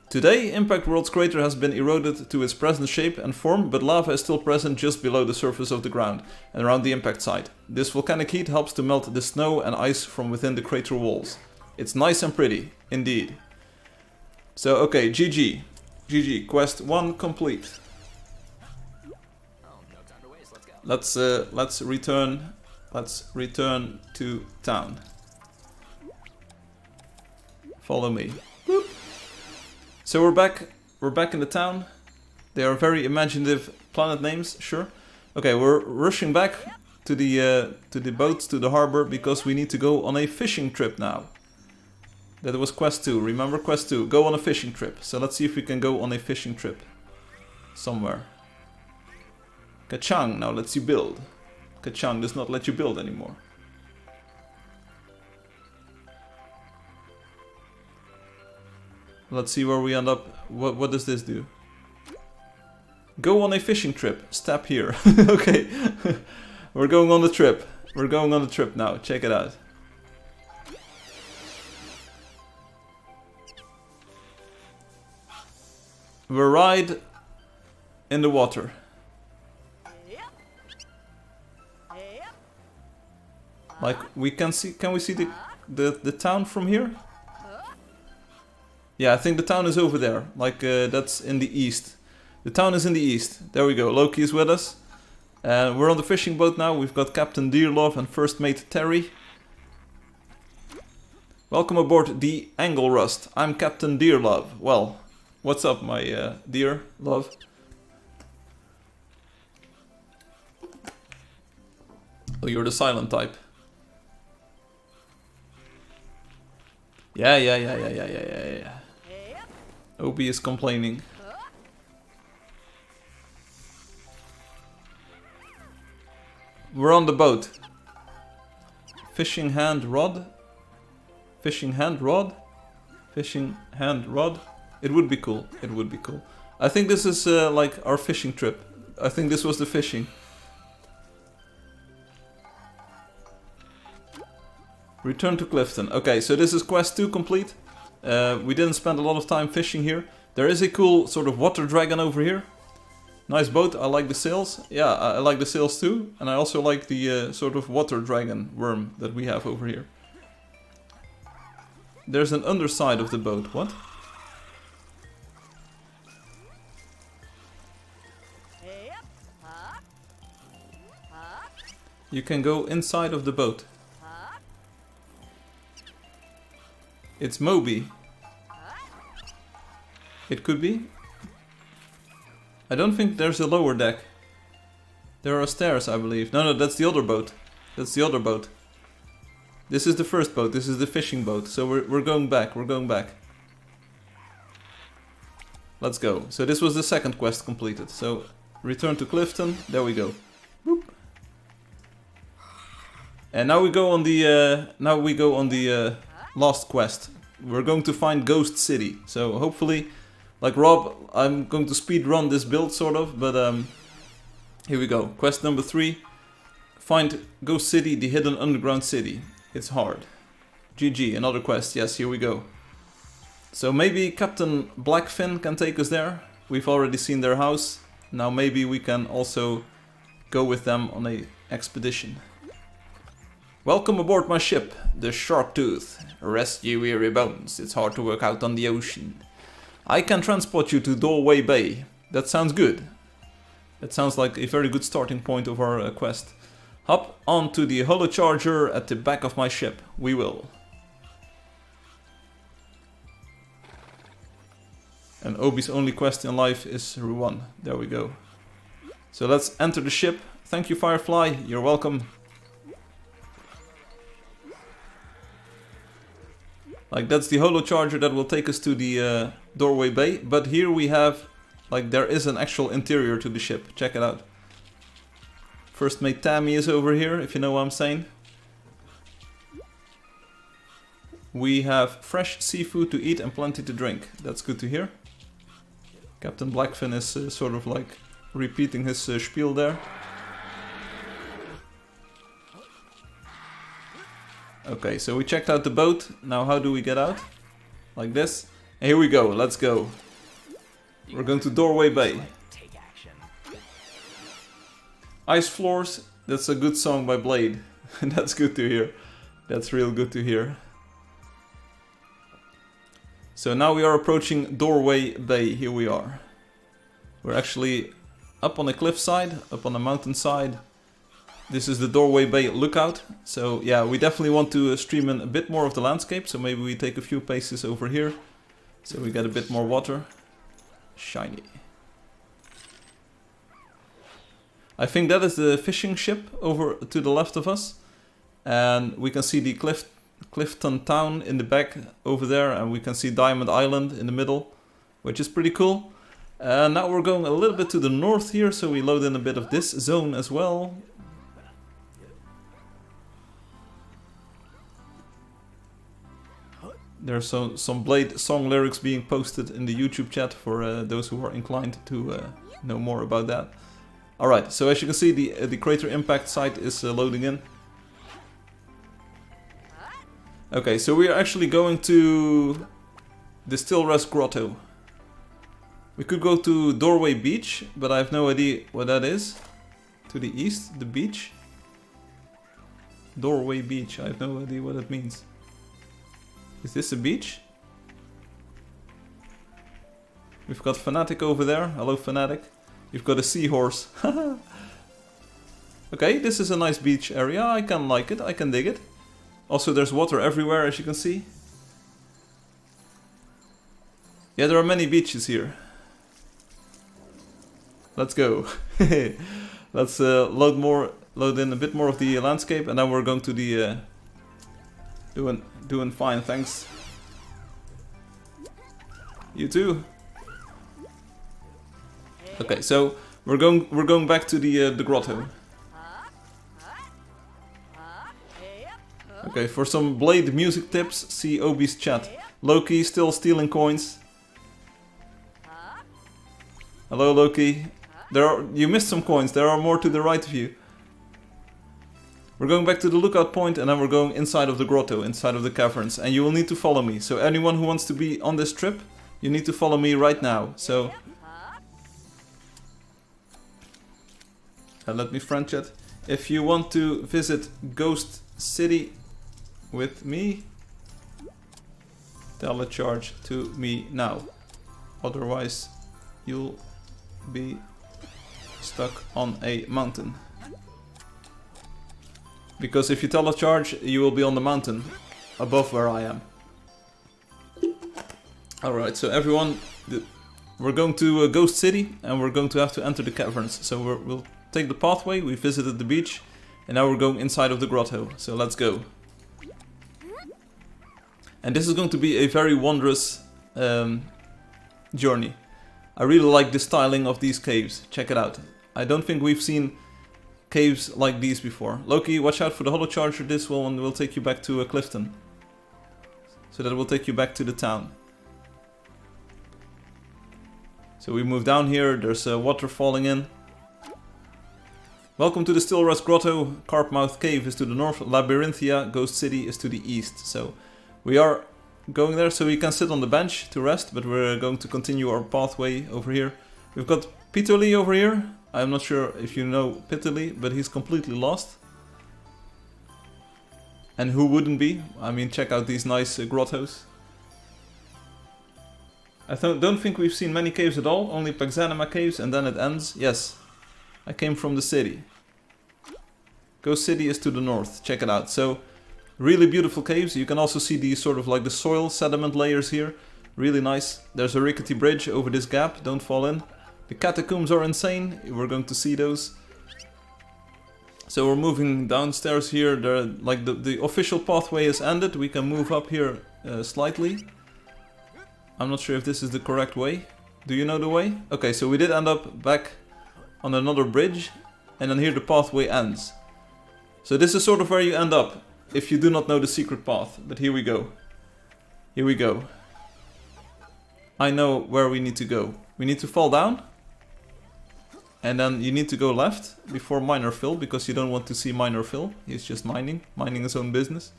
today, Impact World's crater has been eroded to its present shape and form, but lava is still present just below the surface of the ground and around the impact site. This volcanic heat helps to melt the snow and ice from within the crater walls. It's nice and pretty, indeed. So, okay, GG. GG, quest 1 complete. Let's return to town. Follow me. Boop. So we're back in the town. They are very imaginative planet names, sure. Okay, we're rushing back to the boats, to the harbor, because we need to go on a fishing trip now. That was quest 2, remember quest 2, go on a fishing trip. So let's see if we can go on a fishing trip somewhere. Kachang now lets you build. Kachang does not let you build anymore. Let's see where we end up. What does this do? Go on a fishing trip. Step here. Okay. We're going on the trip. We're going on the trip now. Check it out. We're right in the water. Like we can see, can we see the town from here? Yeah, I think the town is over there. Like that's in the east. The town is in the east. There we go. Loki is with us. And we're on the fishing boat now. We've got Captain Dearlove and First Mate Terry. Welcome aboard the Angeldust. I'm Captain Dearlove. Well, what's up, my dear love? Oh, you're the silent type. Yeah. Obi is complaining. We're on the boat. Fishing hand rod. Fishing hand rod. Fishing hand rod. It would be cool. It would be cool. I think this is like our fishing trip. I think this was the fishing. Return to Clifton. Okay, so this is quest 2 complete. We didn't spend a lot of time fishing here. There is a cool sort of water dragon over here. Nice boat. I like the sails. Yeah, I like the sails too. And I also like the sort of water dragon worm that we have over here. There's an underside of the boat. What? You can go inside of the boat. It's Moby. It could be. I don't think there's a lower deck. There are stairs, I believe. No, that's the other boat. That's the other boat. This is the first boat. This is the fishing boat. So we're going back. We're going back. Let's go. So this was the second quest completed. So return to Clifton. There we go. Boop. And now we go on the last quest. We're going to find Ghost City. So hopefully, like Rob, I'm going to speed run this build sort of, but here we go. Quest number 3. Find Ghost City, the hidden underground city. It's hard. GG, another quest. Yes, here we go. So maybe Captain Blackfin can take us there. We've already seen their house. Now maybe we can also go with them on a expedition. Welcome aboard my ship, the Sharktooth. Rest ye weary bones, it's hard to work out on the ocean. I can transport you to Doorway Bay. That sounds good. That sounds like a very good starting point of our quest. Hop onto the holocharger at the back of my ship. We will. And Obi's only quest in life is Ruan. There we go. So let's enter the ship. Thank you, Firefly. You're welcome. Like, that's the holocharger that will take us to the Doorway Bay. But here we have, like, there is an actual interior to the ship. Check it out. First mate Tammy is over here, if you know what I'm saying. We have fresh seafood to eat and plenty to drink. That's good to hear. Captain Blackfin is sort of like repeating his spiel there. Okay, so we checked out the boat. Now how do we get out? Like this. And here we go, let's go. We're going to Doorway Bay. Ice Floors, that's a good song by Blade. That's good to hear. That's real good to hear. So now we are approaching Doorway Bay, here we are. We're actually up on a cliffside, up on a mountainside. This is the Doorway Bay lookout. So yeah, we definitely want to stream in a bit more of the landscape. So maybe we take a few paces over here. So we get a bit more water. Shiny. I think that is the fishing ship over to the left of us. And we can see the Clifton town in the back over there. And we can see Diamond Island in the middle, which is pretty cool. And now we're going a little bit to the north here. So we load in a bit of this zone as well. There's some Blade song lyrics being posted in the YouTube chat for those who are inclined to know more about that. Alright, so as you can see, the crater impact site is loading in. Okay, so we are actually going to the Stilrest Grotto. We could go to Doorway Beach, but I have no idea what that is. To the east, the beach. Doorway Beach, I have no idea what that means. Is this a beach? We've got Fanatic over there. Hello, Fanatic. You've got a seahorse. Okay, this is a nice beach area. I can like it. I can dig it. Also, there's water everywhere, as you can see. Yeah, there are many beaches here. Let's go. Let's load in a bit more of the landscape, and then we're going to the doing fine, thanks. You too. Okay, so we're going back to the grotto. Okay, for some Blade music tips, see Obi's chat. Loki still stealing coins. Hello Loki. You missed some coins, there are more to the right of you. We're going back to the lookout point and then we're going inside of the grotto, inside of the caverns. And you will need to follow me. So anyone who wants to be on this trip, you need to follow me right now. So... let me friend chat. If you want to visit Ghost City with me, telecharge to me now. Otherwise, you'll be stuck on a mountain. Because if you telecharge, you will be on the mountain above where I am. Alright, so everyone, we're going to Ghost City and we're going to have to enter the caverns. So we'll take the pathway, we visited the beach, and now we're going inside of the grotto. So let's go. And this is going to be a very wondrous journey. I really like the styling of these caves. Check it out. I don't think we've seen caves like these before. Loki, watch out for the holo charger. This one will take you back to Clifton. So that will take you back to the town. So we move down here. There's water falling in. Welcome to the Still Rest Grotto. Carpmouth Cave is to the north. Labyrinthia, Ghost City is to the east. So we are going there so we can sit on the bench to rest. But we're going to continue our pathway over here. We've got Peterly over here. I'm not sure if you know Peterly, but he's completely lost. And who wouldn't be? I mean, check out these nice grottos. I don't think we've seen many caves at all. Only Paxanima caves and then it ends. Yes. I came from the city. Ghost City is to the north. Check it out. So, really beautiful caves. You can also see these sort of like the soil sediment layers here. Really nice. There's a rickety bridge over this gap. Don't fall in. The catacombs are insane. We're going to see those. So we're moving downstairs here. Like the official pathway is ended. We can move up here slightly. I'm not sure if this is the correct way. Do you know the way? Okay, so we did end up back on another bridge, and then here the pathway ends. So this is sort of where you end up if you do not know the secret path. But here we go. Here we go. I know where we need to go. We need to fall down, and then you need to go left before Miner Phil, because you don't want to see Miner Phil. He's just minding his own business.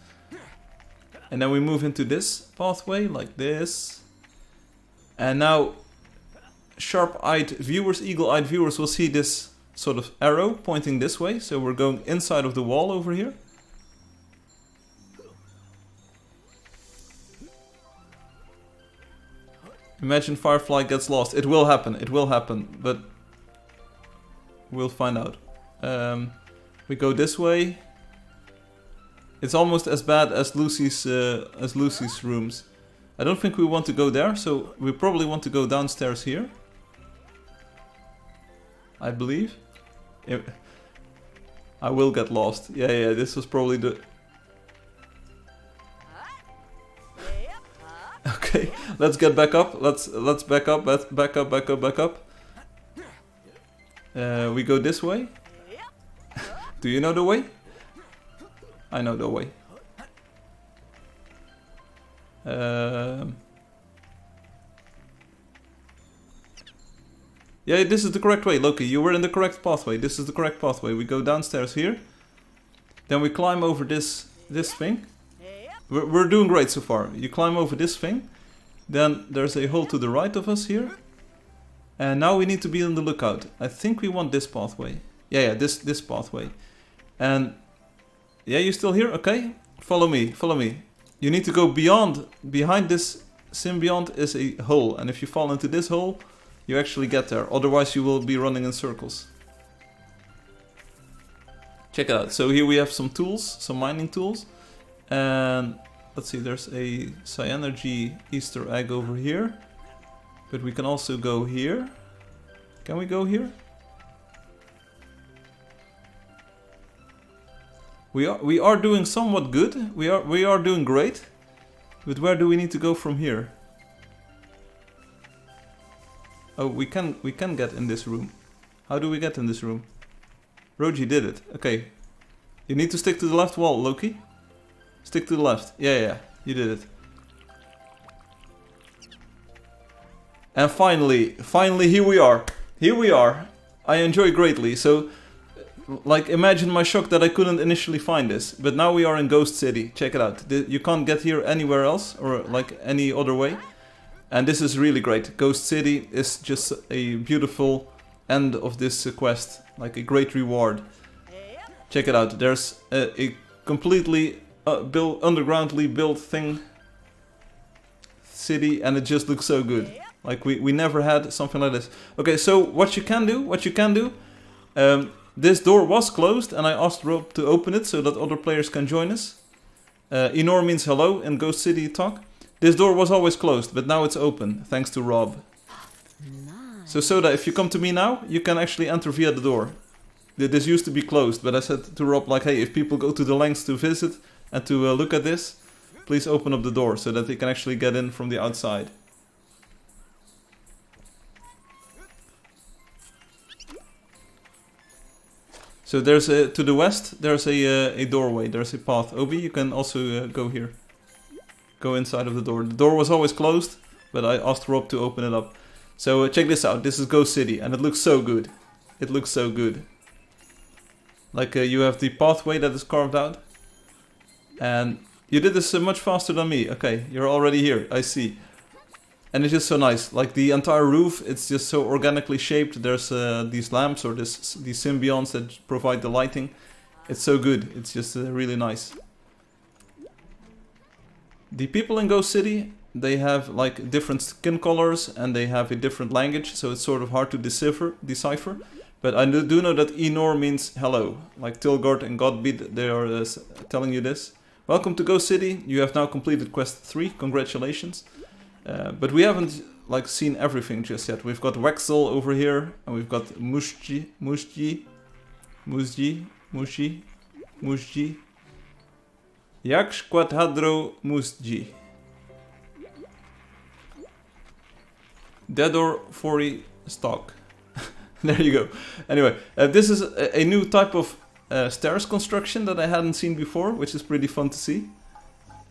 And then we move into this pathway like this. And now sharp-eyed viewers, eagle-eyed viewers will see this sort of arrow pointing this way. So we're going inside of the wall over here. Imagine Firefly gets lost. It will happen, but we'll find out. We go this way. It's almost as bad as Lucy's rooms. I don't think we want to go there, so we probably want to go downstairs here. I believe. I will get lost. Yeah, this was probably the... Okay, let's get back up. Let's back up, back up. We go this way. Do you know the way? I know the way. Yeah, this is the correct way, Loki. You were in the correct pathway. This is the correct pathway. We go downstairs here. Then we climb over this thing. We're doing great so far. You climb over this thing. Then there's a hole to the right of us here. And now we need to be on the lookout. I think we want this pathway. Yeah, this pathway. And yeah, you still here? Okay. Follow me. You need to go behind this symbiont is a hole. And if you fall into this hole, you actually get there. Otherwise you will be running in circles. Check it out. So here we have some tools, some mining tools. And let's see, there's a Cyanergy Easter egg over here. But we can also go here. Can we go here? We are doing somewhat good. We are doing great. But where do we need to go from here? Oh, we can get in this room. How do we get in this room? Roji did it. Okay. You need to stick to the left wall, Loki. Stick to the left. Yeah, you did it. And finally, here we are. Here we are. I enjoy greatly. So, like, imagine my shock that I couldn't initially find this. But now we are in Ghost City. Check it out. You can't get here anywhere else or like any other way. And this is really great. Ghost City is just a beautiful end of this quest. Like a great reward. Check it out. There's a completely undergroundly built city, and it just looks so good. Like we never had something like this. Okay, so what you can do, this door was closed, and I asked Rob to open it so that other players can join us. Enor means hello in Ghost City talk. This door was always closed, but now it's open, thanks to Rob. Nice. So Soda, if you come to me now, you can actually enter via the door. This used to be closed, but I said to Rob, like, hey, if people go to the lengths to visit and to look at this, please open up the door so that they can actually get in from the outside. So there's to the west, there's a doorway, there's a path. Obi, you can also go here. Go inside of the door. The door was always closed, but I asked Rob to open it up. So check this out, this is Ghost City, and it looks so good. It looks so good. Like you have the pathway that is carved out. And you did this much faster than me. Okay, you're already here, I see. And it's just so nice. Like the entire roof, it's just so organically shaped. There's these lamps or these symbionts that provide the lighting. It's so good. It's just really nice. The people in Ghost City, they have like different skin colors and they have a different language, so it's sort of hard to decipher. But I do know that Enor means hello. Like Tilgard and Godbeat, they are telling you this. Welcome to Ghost City. You have now completed quest 3. Congratulations. But we haven't like seen everything just yet. We've got Wexel over here, and we've got Mushji. Yakshquathadro Musji. Deador Fori Stock. There you go. Anyway, this is a new type of stairs construction that I hadn't seen before, which is pretty fun to see.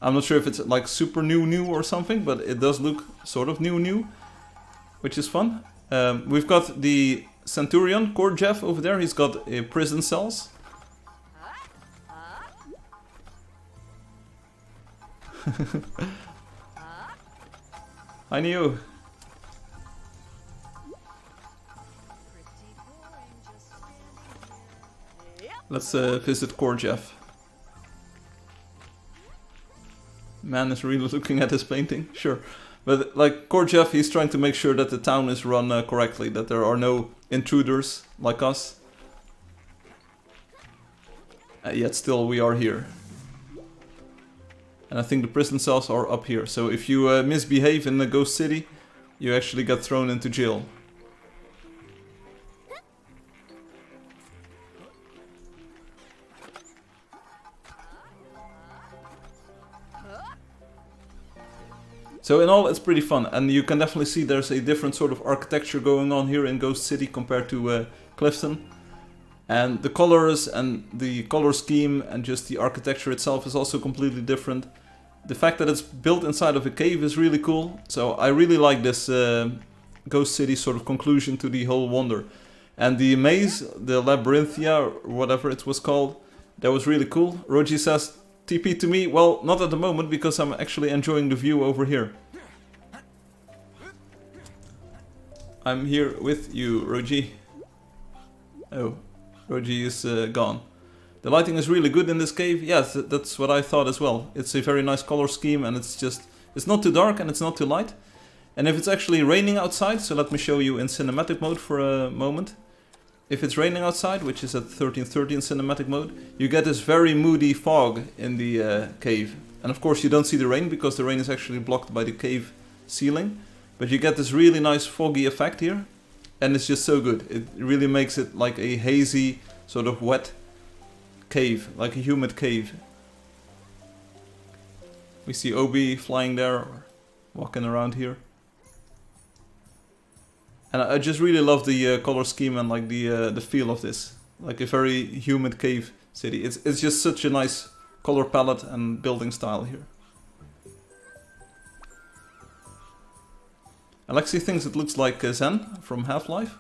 I'm not sure if it's like super new or something, but it does look sort of new, which is fun. We've got the Centurion, Korjev, over there. He's got prison cells. I knew. Let's visit Korjev. Man is really looking at his painting, sure. But like Korjev, he's trying to make sure that the town is run correctly, that there are no intruders like us. Yet still we are here. And I think the prison cells are up here. So if you misbehave in the Ghost City, you actually get thrown into jail. So in all, it's pretty fun, and you can definitely see there's a different sort of architecture going on here in Ghost City compared to Clifton. And the colors and the color scheme and just the architecture itself is also completely different. The fact that it's built inside of a cave is really cool, so I really like this Ghost City sort of conclusion to the whole wonder. And the maze, the Labyrinthia, or whatever it was called, that was really cool. Roji says, TP to me? Well, not at the moment, because I'm actually enjoying the view over here. I'm here with you, Roji. Oh, Roji is gone. The lighting is really good in this cave. Yes, that's what I thought as well. It's a very nice color scheme, and it's not too dark and it's not too light. And if it's actually raining outside, so let me show you in cinematic mode for a moment. If it's raining outside, which is at 1330 in cinematic mode, you get this very moody fog in the cave. And of course you don't see the rain, because the rain is actually blocked by the cave ceiling. But you get this really nice foggy effect here, and it's just so good. It really makes it like a hazy, sort of wet cave, like a humid cave. We see Obi flying there, or walking around here. And I just really love the color scheme and like the feel of this, like a very humid cave city. It's just such a nice color palette and building style here. Alexi thinks it looks like Zen from Half-Life,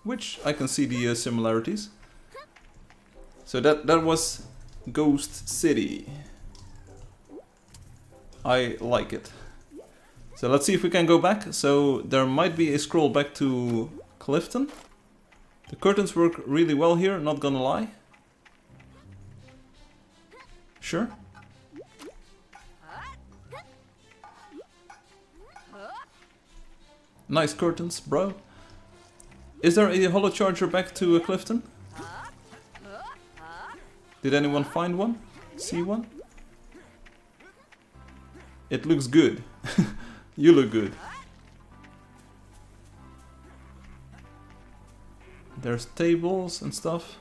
which I can see the similarities. So that was Ghost City. I like it. So let's see if we can go back. So there might be a scroll back to Clifton. The curtains work really well here, not gonna lie. Sure. Nice curtains, bro. Is there a holo charger back to Clifton? Did anyone find one? See one? It looks good. You look good. There's tables and stuff.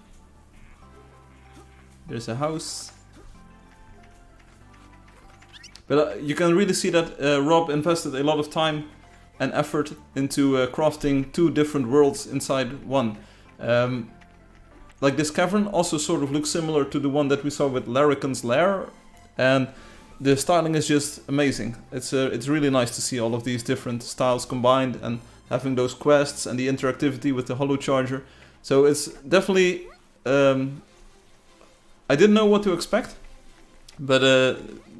There's a house. But you can really see that Rob invested a lot of time and effort into crafting two different worlds inside one. Like this cavern also sort of looks similar to the one that we saw with Larrikin's Lair, and the styling is just amazing. It's really nice to see all of these different styles combined and having those quests and the interactivity with the holo charger. So it's definitely I didn't know what to expect, but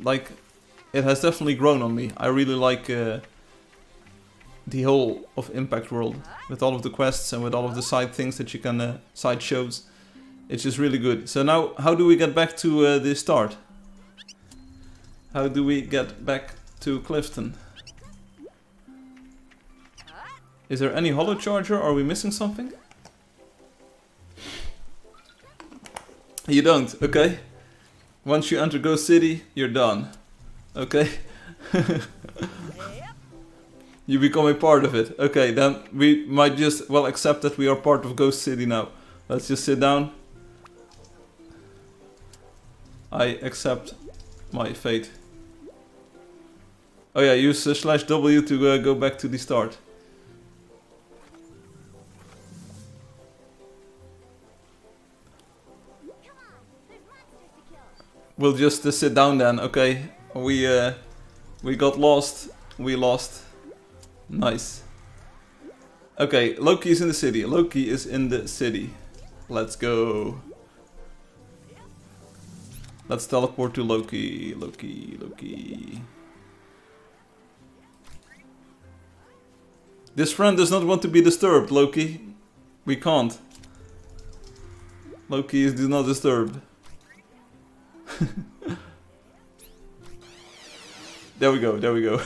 like it has definitely grown on me. I really like the whole of Impact World with all of the quests and with all of the side things that you can side shows. It's just really good. So now, how do we get back to the start? How do we get back to Clifton? Is there any holo charger? Are we missing something? You don't, okay. Once you enter Ghost City, you're done. Okay? You become a part of it. Okay, then we might just, well, accept that we are part of Ghost City now. Let's just sit down. I accept my fate. Oh yeah, use /W to go back to the start. We'll just sit down then, okay? We got lost. We lost. Nice. Okay, Loki is in the city. Loki is in the city. Let's go. Let's teleport to Loki. Loki. This friend does not want to be disturbed, Loki. We can't. Loki is do not disturb. There we go, there we go.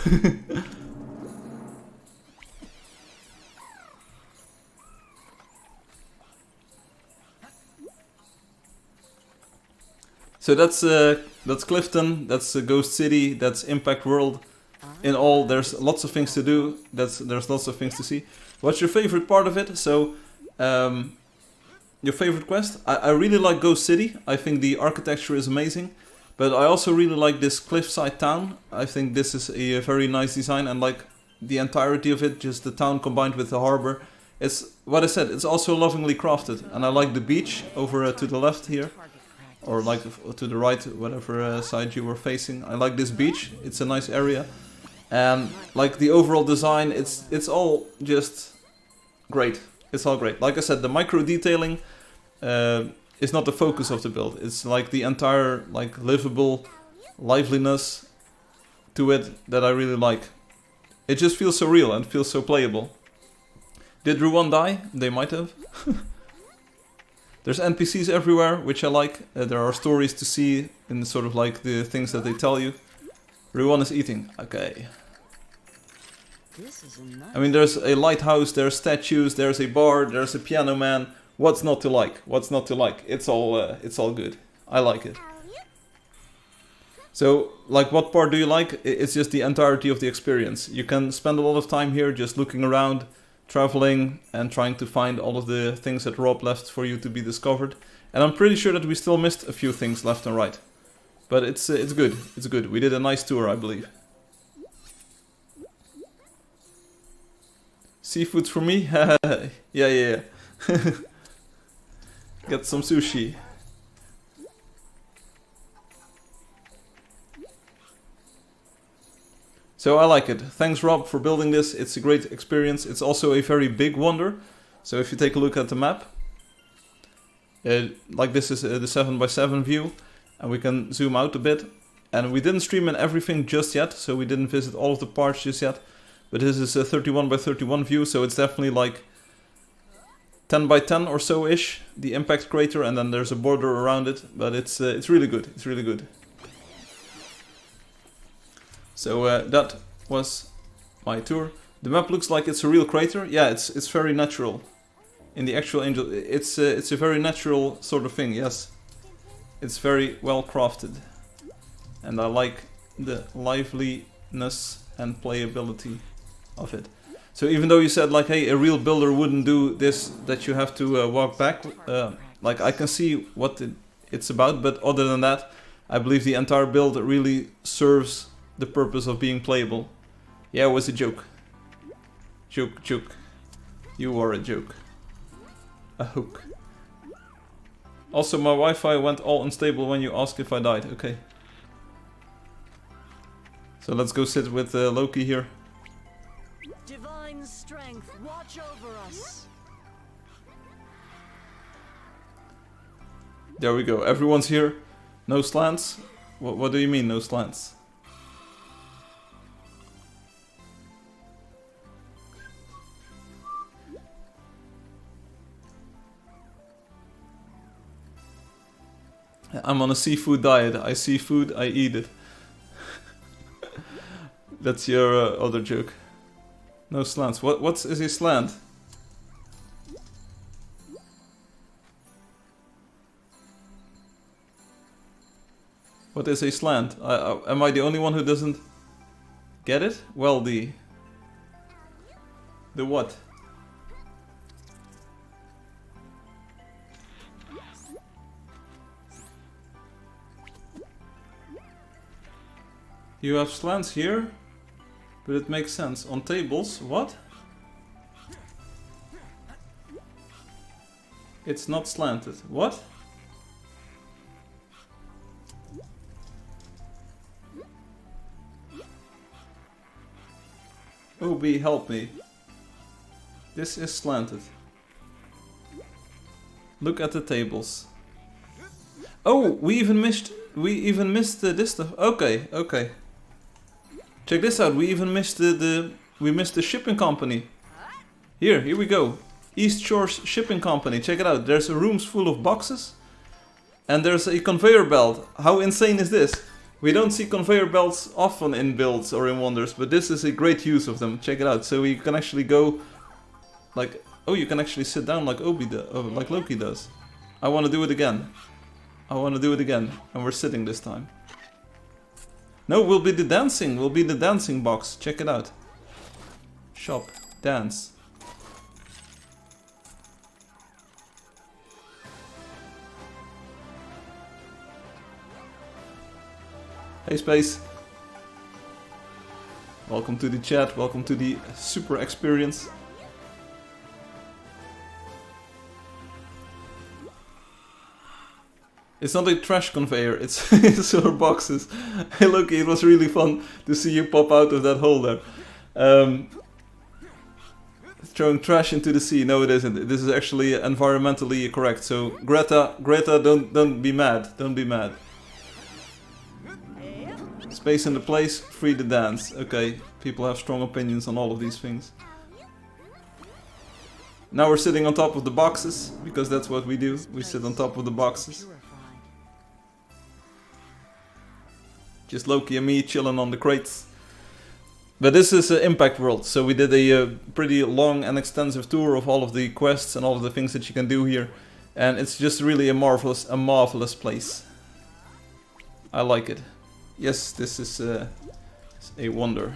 So that's Clifton, that's Ghost City, that's Impact World. In all, there's lots of things to do. There's lots of things to see. What's your favorite part of it? So, your favorite quest? I really like Ghost City. I think the architecture is amazing. But I also really like this cliffside town. I think this is a very nice design, and like the entirety of it, just the town combined with the harbor. It's what I said. It's also lovingly crafted, and I like the beach over to the left here. Or like to the right, whatever side you were facing. I like this beach. It's a nice area. And like the overall design, it's all just great. It's all great. Like I said, the micro detailing is not the focus of the build. It's like the entire like livable liveliness to it that I really like. It just feels so real and feels so playable. Did Ruan die? They might have. There's NPCs everywhere, which I like. There are stories to see in sort of like the things that they tell you. Ruan is eating. Okay. I mean, there's a lighthouse, there's statues, there's a bar, there's a piano man. What's not to like? What's not to like? It's all good. I like it. So, like, what part do you like? It's just the entirety of the experience. You can spend a lot of time here just looking around, traveling, and trying to find all of the things that Rob left for you to be discovered. And I'm pretty sure that we still missed a few things left and right. But it's good. It's good. We did a nice tour, I believe. Seafoods for me? Yeah. Get some sushi. So I like it. Thanks Rob for building this. It's a great experience. It's also a very big wonder. So if you take a look at the map, like this is the 7x7 view, and we can zoom out a bit. And we didn't stream in everything just yet, so we didn't visit all of the parts just yet. But this is a 31x31 view, so it's definitely like 10x10 or so-ish, the impact crater, and then there's a border around it. But it's really good. It's really good. So that was my tour. The map looks like it's a real crater. Yeah, it's very natural. In the actual Angel, it's a very natural sort of thing. Yes, it's very well crafted. And I like the liveliness and playability of it. So even though you said like, hey, a real builder wouldn't do this, that you have to walk back, like I can see what it's about, but other than that, I believe the entire build really serves the purpose of being playable. Yeah, it was a joke. Joke. You are a joke. A hook. Also, my Wi-Fi went all unstable when you asked if I died. Okay. So let's go sit with Loki here. Divine strength, watch over us. There we go. Everyone's here. No slants? What do you mean, no slants? I'm on a seafood diet. I see food, I eat it. That's your other joke. No slants. What is a slant? What is a slant? Am I the only one who doesn't get it? Well, the what? You have slants here? But it makes sense. On tables, what? It's not slanted. What? Obi, help me. This is slanted. Look at the tables. Oh, we even missed this stuff. Okay. Check this out. We even missed the shipping company. Here we go. East Shores Shipping Company. Check it out. There's rooms full of boxes, and there's a conveyor belt. How insane is this? We don't see conveyor belts often in builds or in wonders, but this is a great use of them. Check it out. So you can actually go, like, oh, you can actually sit down like like Loki does. I want to do it again. And we're sitting this time. No, we'll be the dancing box. Check it out. Shop, dance. Hey Space. Welcome to the chat, welcome to the super experience. It's not a trash conveyor, it's our boxes. Hey Loki, it was really fun to see you pop out of that hole there. Throwing trash into the sea. No, it isn't. This is actually environmentally correct. So Greta, don't be mad. Don't be mad. Space in the place, free the dance. Okay, people have strong opinions on all of these things. Now we're sitting on top of the boxes, because that's what we do. We sit on top of the boxes. Just Loki and me chilling on the crates. But this is Impact World, so we did a pretty long and extensive tour of all of the quests and all of the things that you can do here. And it's just really a marvelous place. I like it. Yes, this is a wonder.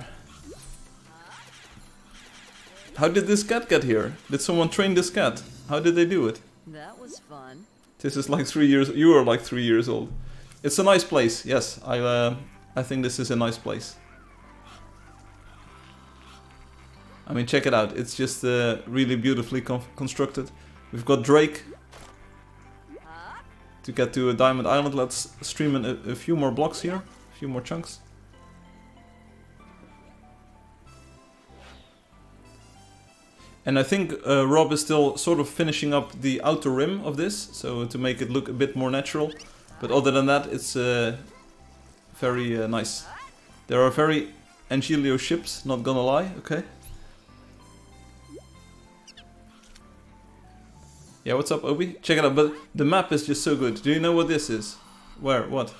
How did this cat get here? Did someone train this cat? How did they do it? That was fun. This is like 3 years. You are like 3 years old. It's a nice place. Yes, I think this is a nice place. I mean, check it out. It's just really beautifully constructed. We've got Drake. To get to a Diamond Island, let's stream in a few more blocks here. A few more chunks. And I think Rob is still sort of finishing up the outer rim of this, so to make it look a bit more natural. But other than that, it's very nice. There are very Angelio ships, not gonna lie, okay? Yeah, what's up, Obi? Check it out, but the map is just so good. Do you know what this is? Where? What?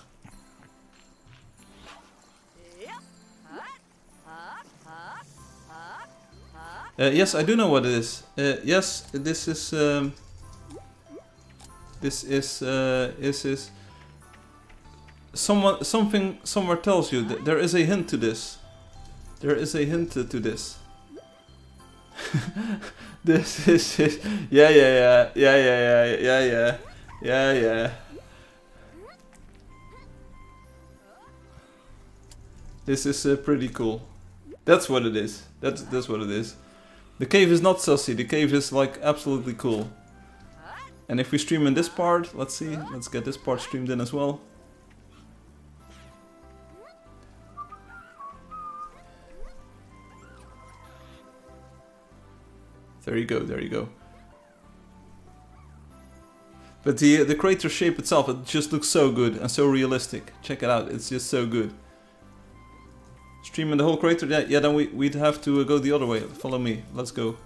Yes, I do know what it is. Yes, this is something somewhere tells you that there is a hint to this. There is a hint to this. This is it. Yeah. This is pretty cool. That's what it is. That's what it is. The cave is not sussy. The cave is like absolutely cool. And if we stream in this part, let's see. Let's get this part streamed in as well. There you go, there you go. But the crater shape itself, it just looks so good and so realistic. Check it out, it's just so good. Streaming the whole crater? Yeah, then we'd have to go the other way. Follow me, let's go.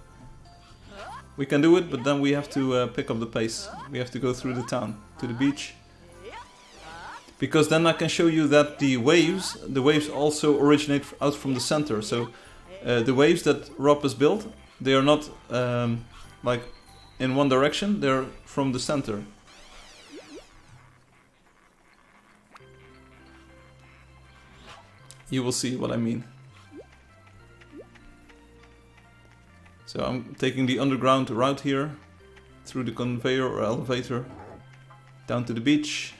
We can do it, but then we have to pick up the pace. We have to go through the town, to the beach. Because then I can show you that the waves also originate out from the center. So the waves that Rob has built, they are not like in one direction, they're from the center. You will see what I mean. So I'm taking the underground route here, through the conveyor or elevator, down to the beach.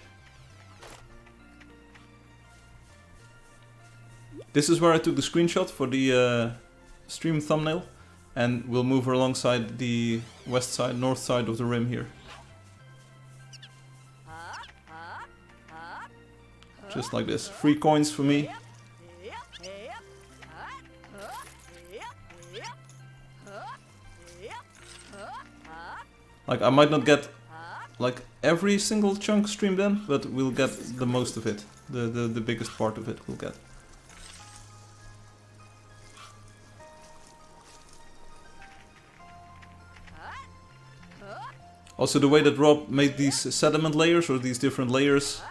This is where I took the screenshot for the stream thumbnail. And we'll move alongside the west side, north side of the rim here. Just like this. 3 coins for me. Like, I might not get like every single chunk streamed in, but we'll get the most of it. The biggest part of it we'll get. Also, the way that Rob made these sediment layers, or these different layers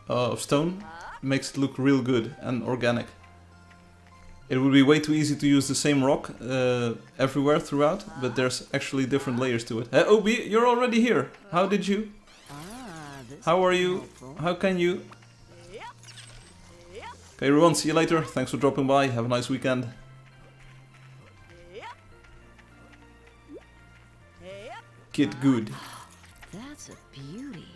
of stone, makes it look real good and organic. It would be way too easy to use the same rock everywhere throughout, but there's actually different layers to it. Hey, Obi, you're already here. How did you? How are you? How can you? Okay, everyone, see you later. Thanks for dropping by. Have a nice weekend. Kid good. That's a beauty.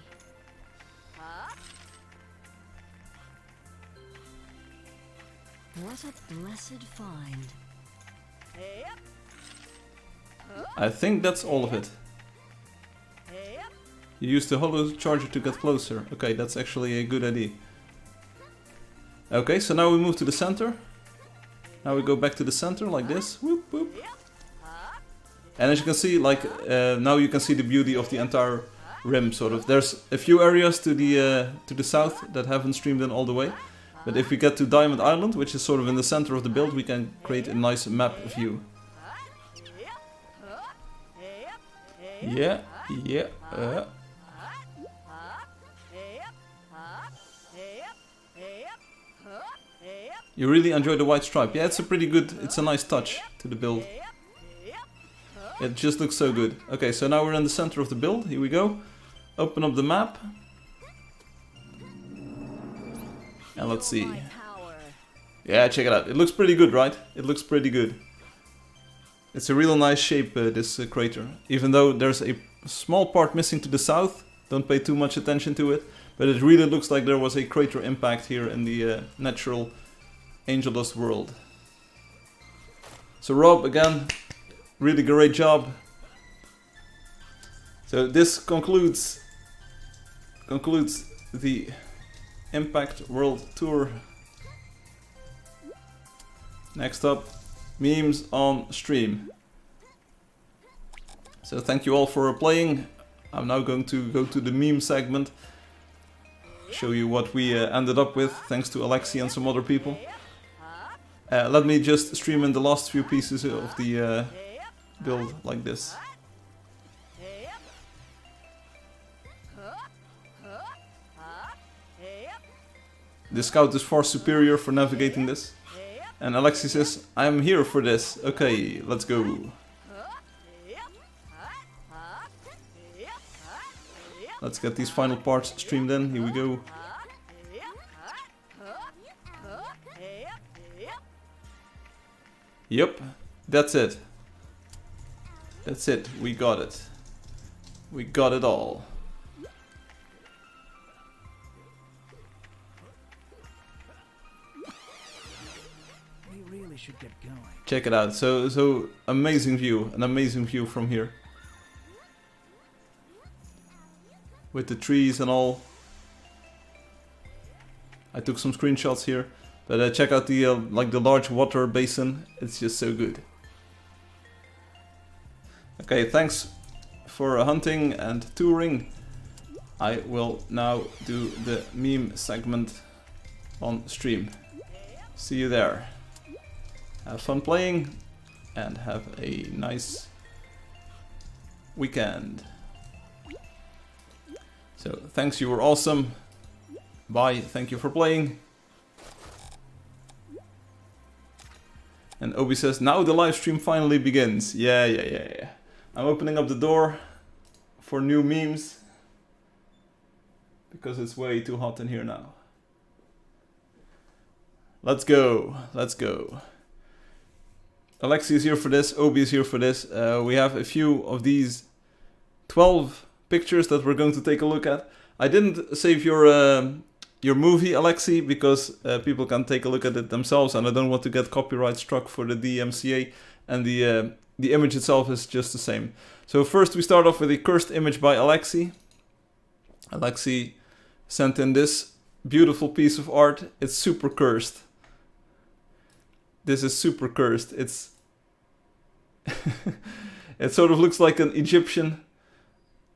What a blessed find. I think that's all of it. You use the hollow charger to get closer. Okay, that's actually a good idea. Okay, so now we move to the center. Now we go back to the center like this. Whoop, whoop. And as you can see, like now you can see the beauty of the entire rim, sort of. There's a few areas to the south that haven't streamed in all the way. But if we get to Diamond Island, which is sort of in the center of the build, we can create a nice map view. Yeah. You really enjoy the white stripe. Yeah, it's a nice touch to the build. It just looks so good. Okay, so now we're in the center of the build. Here we go. Open up the map. And let's see. Yeah, check it out. It looks pretty good, right? It looks pretty good. It's a real nice shape, this crater. Even though there's a small part missing to the south. Don't pay too much attention to it. But it really looks like there was a crater impact here in the natural Angeldust world. So Rob, again, really great job. So this concludes the Impact World Tour. Next up, memes on stream. So thank you all for playing. I'm now going to go to the meme segment, show you what we ended up with, thanks to Alexi and some other people. Let me just stream in the last few pieces of the build like this. The scout is far superior for navigating this. And Alexi says, I'm here for this. Okay, let's go. Let's get these final parts streamed in. Here we go. Yep, that's it. That's it. We got it. We got it all. We really should get going. Check it out. So amazing view. An amazing view from here. With the trees and all. I took some screenshots here, but check out the like the large water basin. It's just so good. Okay, thanks for hunting and touring. I will now do the meme segment on stream. See you there. Have fun playing and have a nice weekend. So, thanks, you were awesome. Bye, thank you for playing. And Obi says, now the live stream finally begins. Yeah. I'm opening up the door for new memes. Because it's way too hot in here now. Let's go, let's go. Alexi is here for this, Obi is here for this. We have a few of these 12 pictures that we're going to take a look at. I didn't save your movie, Alexi, because people can take a look at it themselves, and I don't want to get copyright struck for the DMCA, and the image itself is just the same. So first we start off with a cursed image by Alexi. Alexi sent in this beautiful piece of art. It's super cursed. This is super cursed. It's it sort of looks like an Egyptian.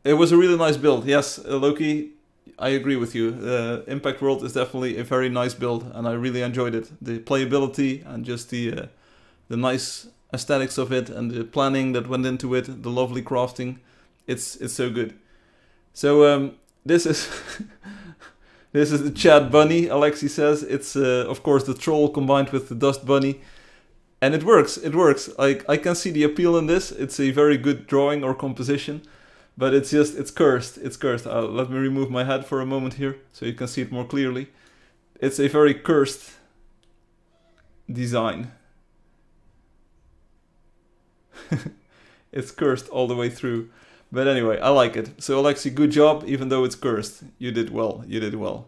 It was a really nice build. Yes, Loki, I agree with you. Impact World is definitely a very nice build, and I really enjoyed it. The playability and just the nice aesthetics of it, and the planning that went into it, the lovely crafting. It's so good. So this is this is the Chad Bunny, Alexi says. It's of course the troll combined with the Dust Bunny. And it works, it works. Like, I can see the appeal in this. It's a very good drawing or composition. But it's cursed, it's cursed. Let me remove my head for a moment here, so you can see it more clearly. It's a very cursed design. It's cursed all the way through. But anyway, I like it. So Alexi, good job, even though it's cursed. You did well, you did well.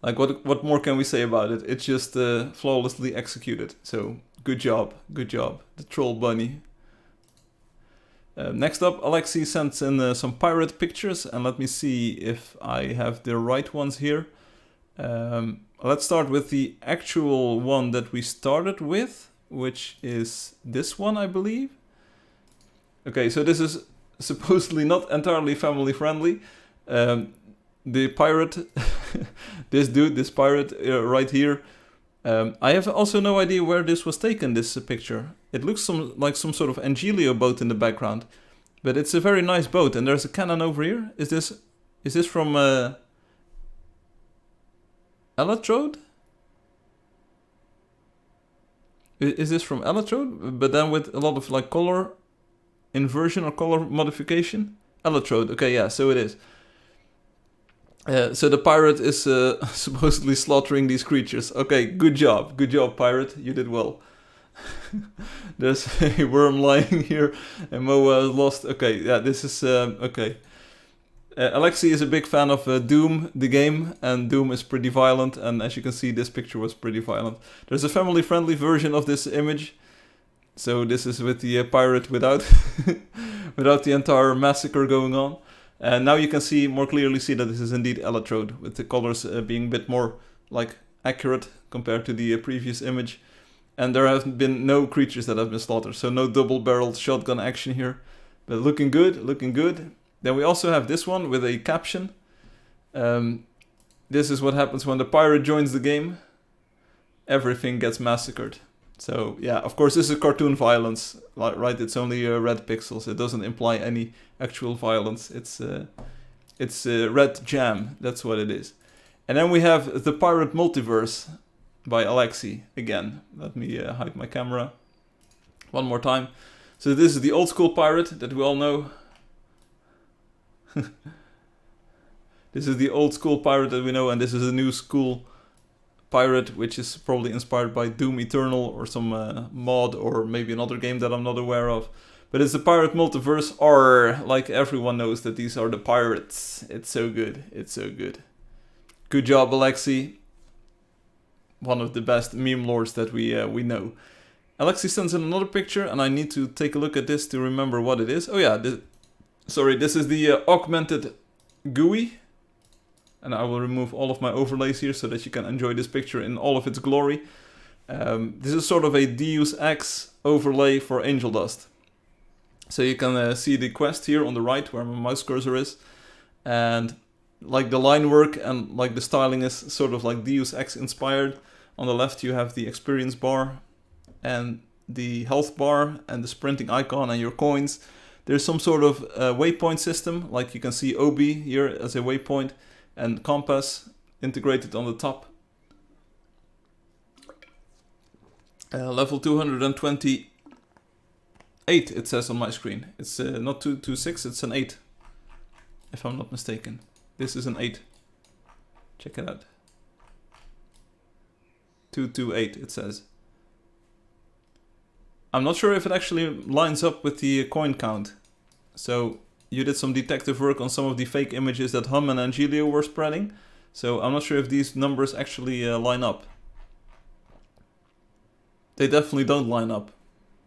Like, what more can we say about it? It's just flawlessly executed. So, good job, good job. The troll bunny. Next up, Alexi sends in some pirate pictures, and let me see if I have the right ones here. Let's start with the actual one that we started with, which is this one, I believe. Okay, so this is supposedly not entirely family friendly. The pirate, this pirate right here, I have also no idea where this was taken, this picture. It looks like some sort of Angelio boat in the background, but it's a very nice boat, and there's a cannon over here. Is this from Electrode? Is this from Electrode, but then with a lot of like color inversion or color modification? Electrode, okay, yeah, so it is. So the pirate is supposedly slaughtering these creatures. Okay, good job, pirate, you did well. There's a worm lying here, and Moa lost. Okay, yeah, this is okay. Alexi is a big fan of Doom, the game, and Doom is pretty violent, and as you can see, this picture was pretty violent. There's a family-friendly version of this image, so this is with the pirate without without the entire massacre going on. And now you can see more clearly see that this is indeed Electrode, with the colors being a bit more like accurate compared to the previous image. And there have been no creatures that have been slaughtered, so no double-barreled shotgun action here. But looking good, looking good. Then we also have this one with a caption. This is what happens when the pirate joins the game. Everything gets massacred. So yeah, of course this is cartoon violence, right? It's only red pixels. It doesn't imply any actual violence. It's red jam. That's what it is. And then we have The Pirate Multiverse by Alexi again. Let me hide my camera one more time. So this is the old school pirate that we all know. This is the old school pirate that we know, and this is a new school pirate, which is probably inspired by Doom Eternal or some mod or maybe another game that I'm not aware of. But it's the Pirate Multiverse, or like everyone knows that these are the pirates. It's so good. It's so good. Good job, Alexi. One of the best meme lords that we know. Alexi sends in another picture, and I need to take a look at this to remember what it is. Oh yeah, this is the augmented GUI. And I will remove all of my overlays here so that you can enjoy this picture in all of its glory. This is sort of a Deus Ex overlay for Angeldust. So you can see the quest here on the right where my mouse cursor is. And like the line work and like the styling is sort of like Deus Ex inspired. On the left you have the experience bar and the health bar and the sprinting icon and your coins. There's some sort of waypoint system, like you can see OB here as a waypoint. And compass integrated on the top. Level 228 it says on my screen. It's not 226, it's an 8. If I'm not mistaken. This is an 8. Check it out. 228 it says. I'm not sure if it actually lines up with the coin count. So you did some detective work on some of the fake images that Hum and Angelio were spreading. So I'm not sure if these numbers actually line up. They definitely don't line up.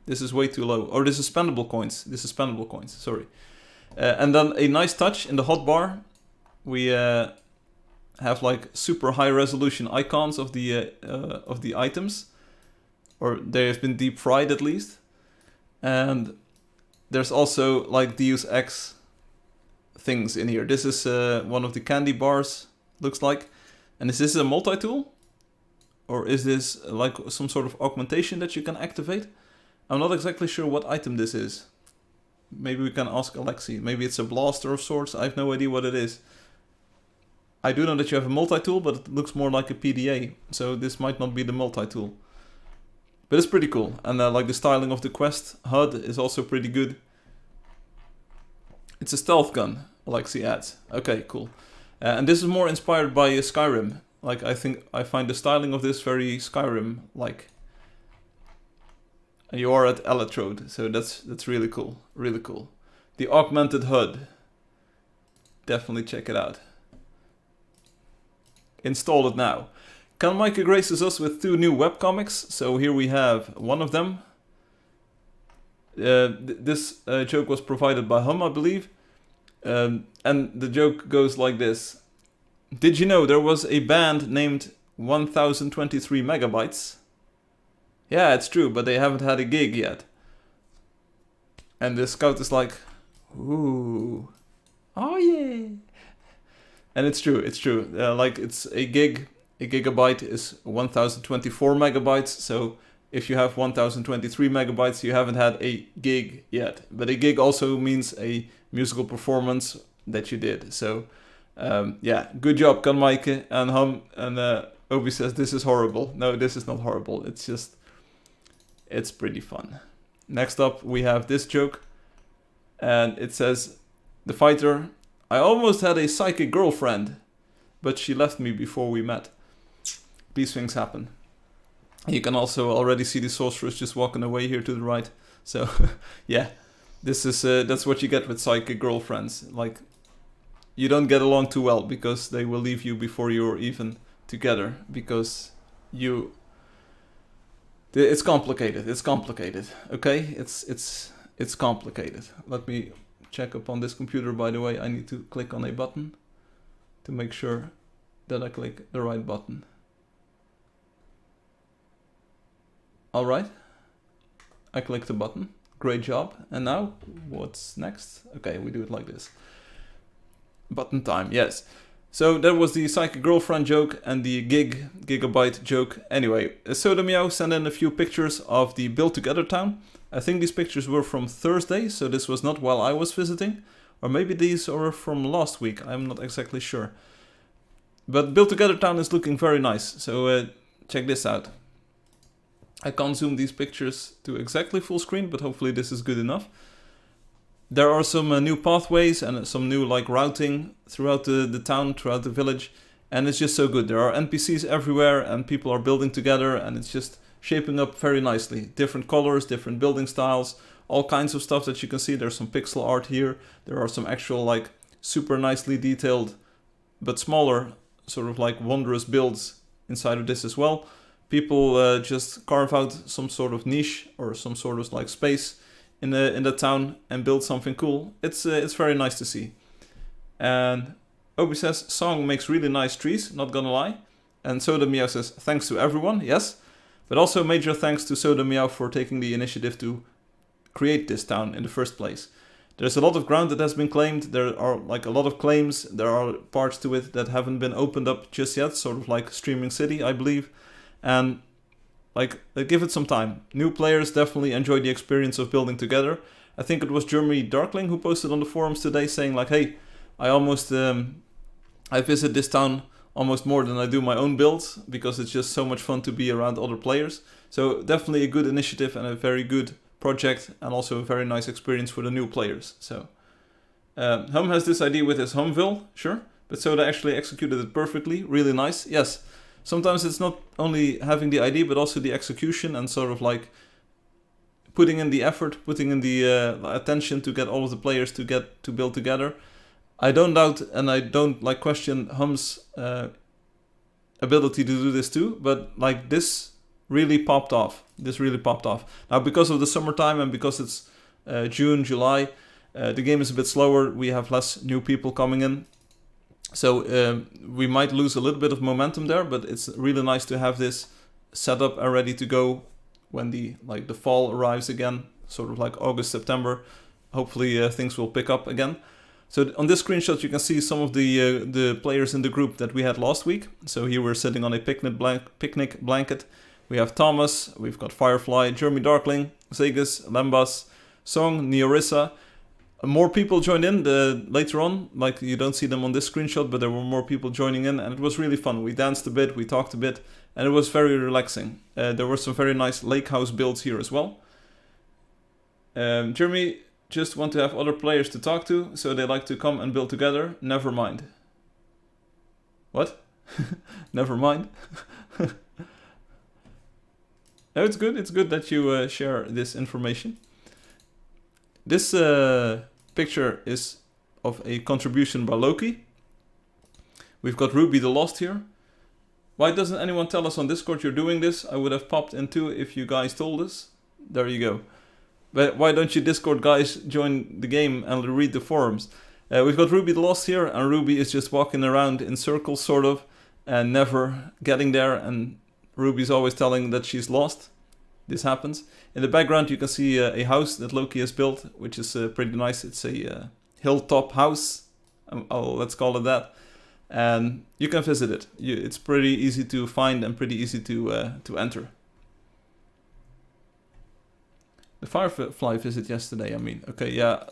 This is way too low. Or this is spendable coins. This is spendable coins, sorry. And then a nice touch in the hotbar. We have like super high resolution icons of the items. Or they have been deep fried at least. And there's also like Deus Ex things in here. This is one of the candy bars, looks like. And is this a multi-tool? Or is this like some sort of augmentation that you can activate? I'm not exactly sure what item this is. Maybe we can ask Alexi. Maybe it's a blaster of sorts. I have no idea what it is. I do know that you have a multi-tool, but it looks more like a PDA. So this might not be the multi-tool. But it's pretty cool. And like the styling of the quest HUD is also pretty good. It's a stealth gun, Alexi adds. Okay, cool. And this is more inspired by Skyrim. Like I find the styling of this very Skyrim-like. And you are at Electrode, so that's really cool. Really cool. The augmented HUD. Definitely check it out. Install it now. Micah graces us with 2 new webcomics, so here we have one of them. This joke was provided by Hum, I believe. And the joke goes like this. Did you know there was a band named 1023 Megabytes? Yeah, it's true, but they haven't had a gig yet. And the scout is like, ooh, oh yeah. And it's true, it's true. Like it's a gig. A gigabyte is 1024 megabytes, so if you have 1023 megabytes, you haven't had a gig yet. But a gig also means a musical performance that you did. So, yeah, good job, Kanmaike and Hum. And Obi says, this is horrible. No, this is not horrible. It's just, it's pretty fun. Next up, we have this joke. And it says, the fighter, I almost had a psychic girlfriend, but she left me before we met. These things happen. You can also already see the sorceress just walking away here to the right. So, yeah, this is that's what you get with psychic girlfriends. Like, you don't get along too well because they will leave you before you're even together. Because it's complicated. It's complicated. Okay, it's complicated. Let me check up on this computer. By the way, I need to click on a button to make sure that I click the right button. Alright. I clicked the button. Great job. And now, what's next? Okay, we do it like this. Button time, yes. So that was the Psychic Girlfriend joke and the gigabyte joke. Anyway, Soda Meow sent in a few pictures of the Build Together town. I think these pictures were from Thursday, so this was not while I was visiting. Or maybe these are from last week, I'm not exactly sure. But Build Together town is looking very nice, so check this out. I can't zoom these pictures to exactly full screen, but hopefully this is good enough. There are some new pathways and some new like routing throughout the town, throughout the village. And it's just so good. There are NPCs everywhere and people are building together and it's just shaping up very nicely. Different colors, different building styles, all kinds of stuff that you can see. There's some pixel art here. There are some actual like super nicely detailed but smaller sort of like wondrous builds inside of this as well. People just carve out some sort of niche or some sort of like space in the town and build something cool. It's very nice to see. And Obi says, song makes really nice trees, not gonna lie. And Soda Meow says, thanks to everyone, yes. But also major thanks to Soda Meow for taking the initiative to create this town in the first place. There's a lot of ground that has been claimed. There are like a lot of claims. There are parts to it that haven't been opened up just yet, sort of like Streaming City, I believe. And like, give it some time. New players definitely enjoy the experience of building together. I think it was Jeremy Darkling who posted on the forums today saying like, hey, I almost, I visit this town almost more than I do my own builds because it's just so much fun to be around other players. So definitely a good initiative and a very good project and also a very nice experience for the new players. So Hum has this idea with his Humville, sure, but Soda actually executed it perfectly, really nice. Yes, sometimes it's not only having the idea but also the execution and sort of like putting in the effort, putting in the attention to get all of the players to build together. I don't doubt and I don't like question Hum's ability to do this too, but like this really popped off. This really popped off. Now because of the summertime and because it's June, July, the game is a bit slower. We have less new people coming in. So we might lose a little bit of momentum there, but it's really nice to have this set up and ready to go when the fall arrives again, sort of like August, September. Hopefully things will pick up again. So on this screenshot you can see some of the players in the group that we had last week. So here we're sitting on a picnic blanket. We have Thomas, we've got Firefly, Jeremy Darkling, Zegas, Lembas, Song, Neorissa. More people joined in later on, like you don't see them on this screenshot, but there were more people joining in and it was really fun. We danced a bit, we talked a bit, and it was very relaxing. There were some very nice lake house builds here as well. Jeremy just want to have other players to talk to, so they like to come and build together. Never mind. What? Never mind? No, it's good. It's good that you share this information. This picture is of a contribution by Loki. We've got Ruby the Lost here. Why doesn't anyone tell us on Discord you're doing this? I would have popped into if you guys told us. There you go. But why don't you Discord guys join the game and read the forums? We've got Ruby the Lost here, and Ruby is just walking around in circles, sort of, and never getting there, and Ruby's always telling that she's lost. This happens. In the background you can see a house that Loki has built, which is pretty nice. It's a hilltop house, let's call it that. And you can visit it. It's pretty easy to find and pretty easy to enter. The Firefly visit yesterday, I mean. Okay, yeah.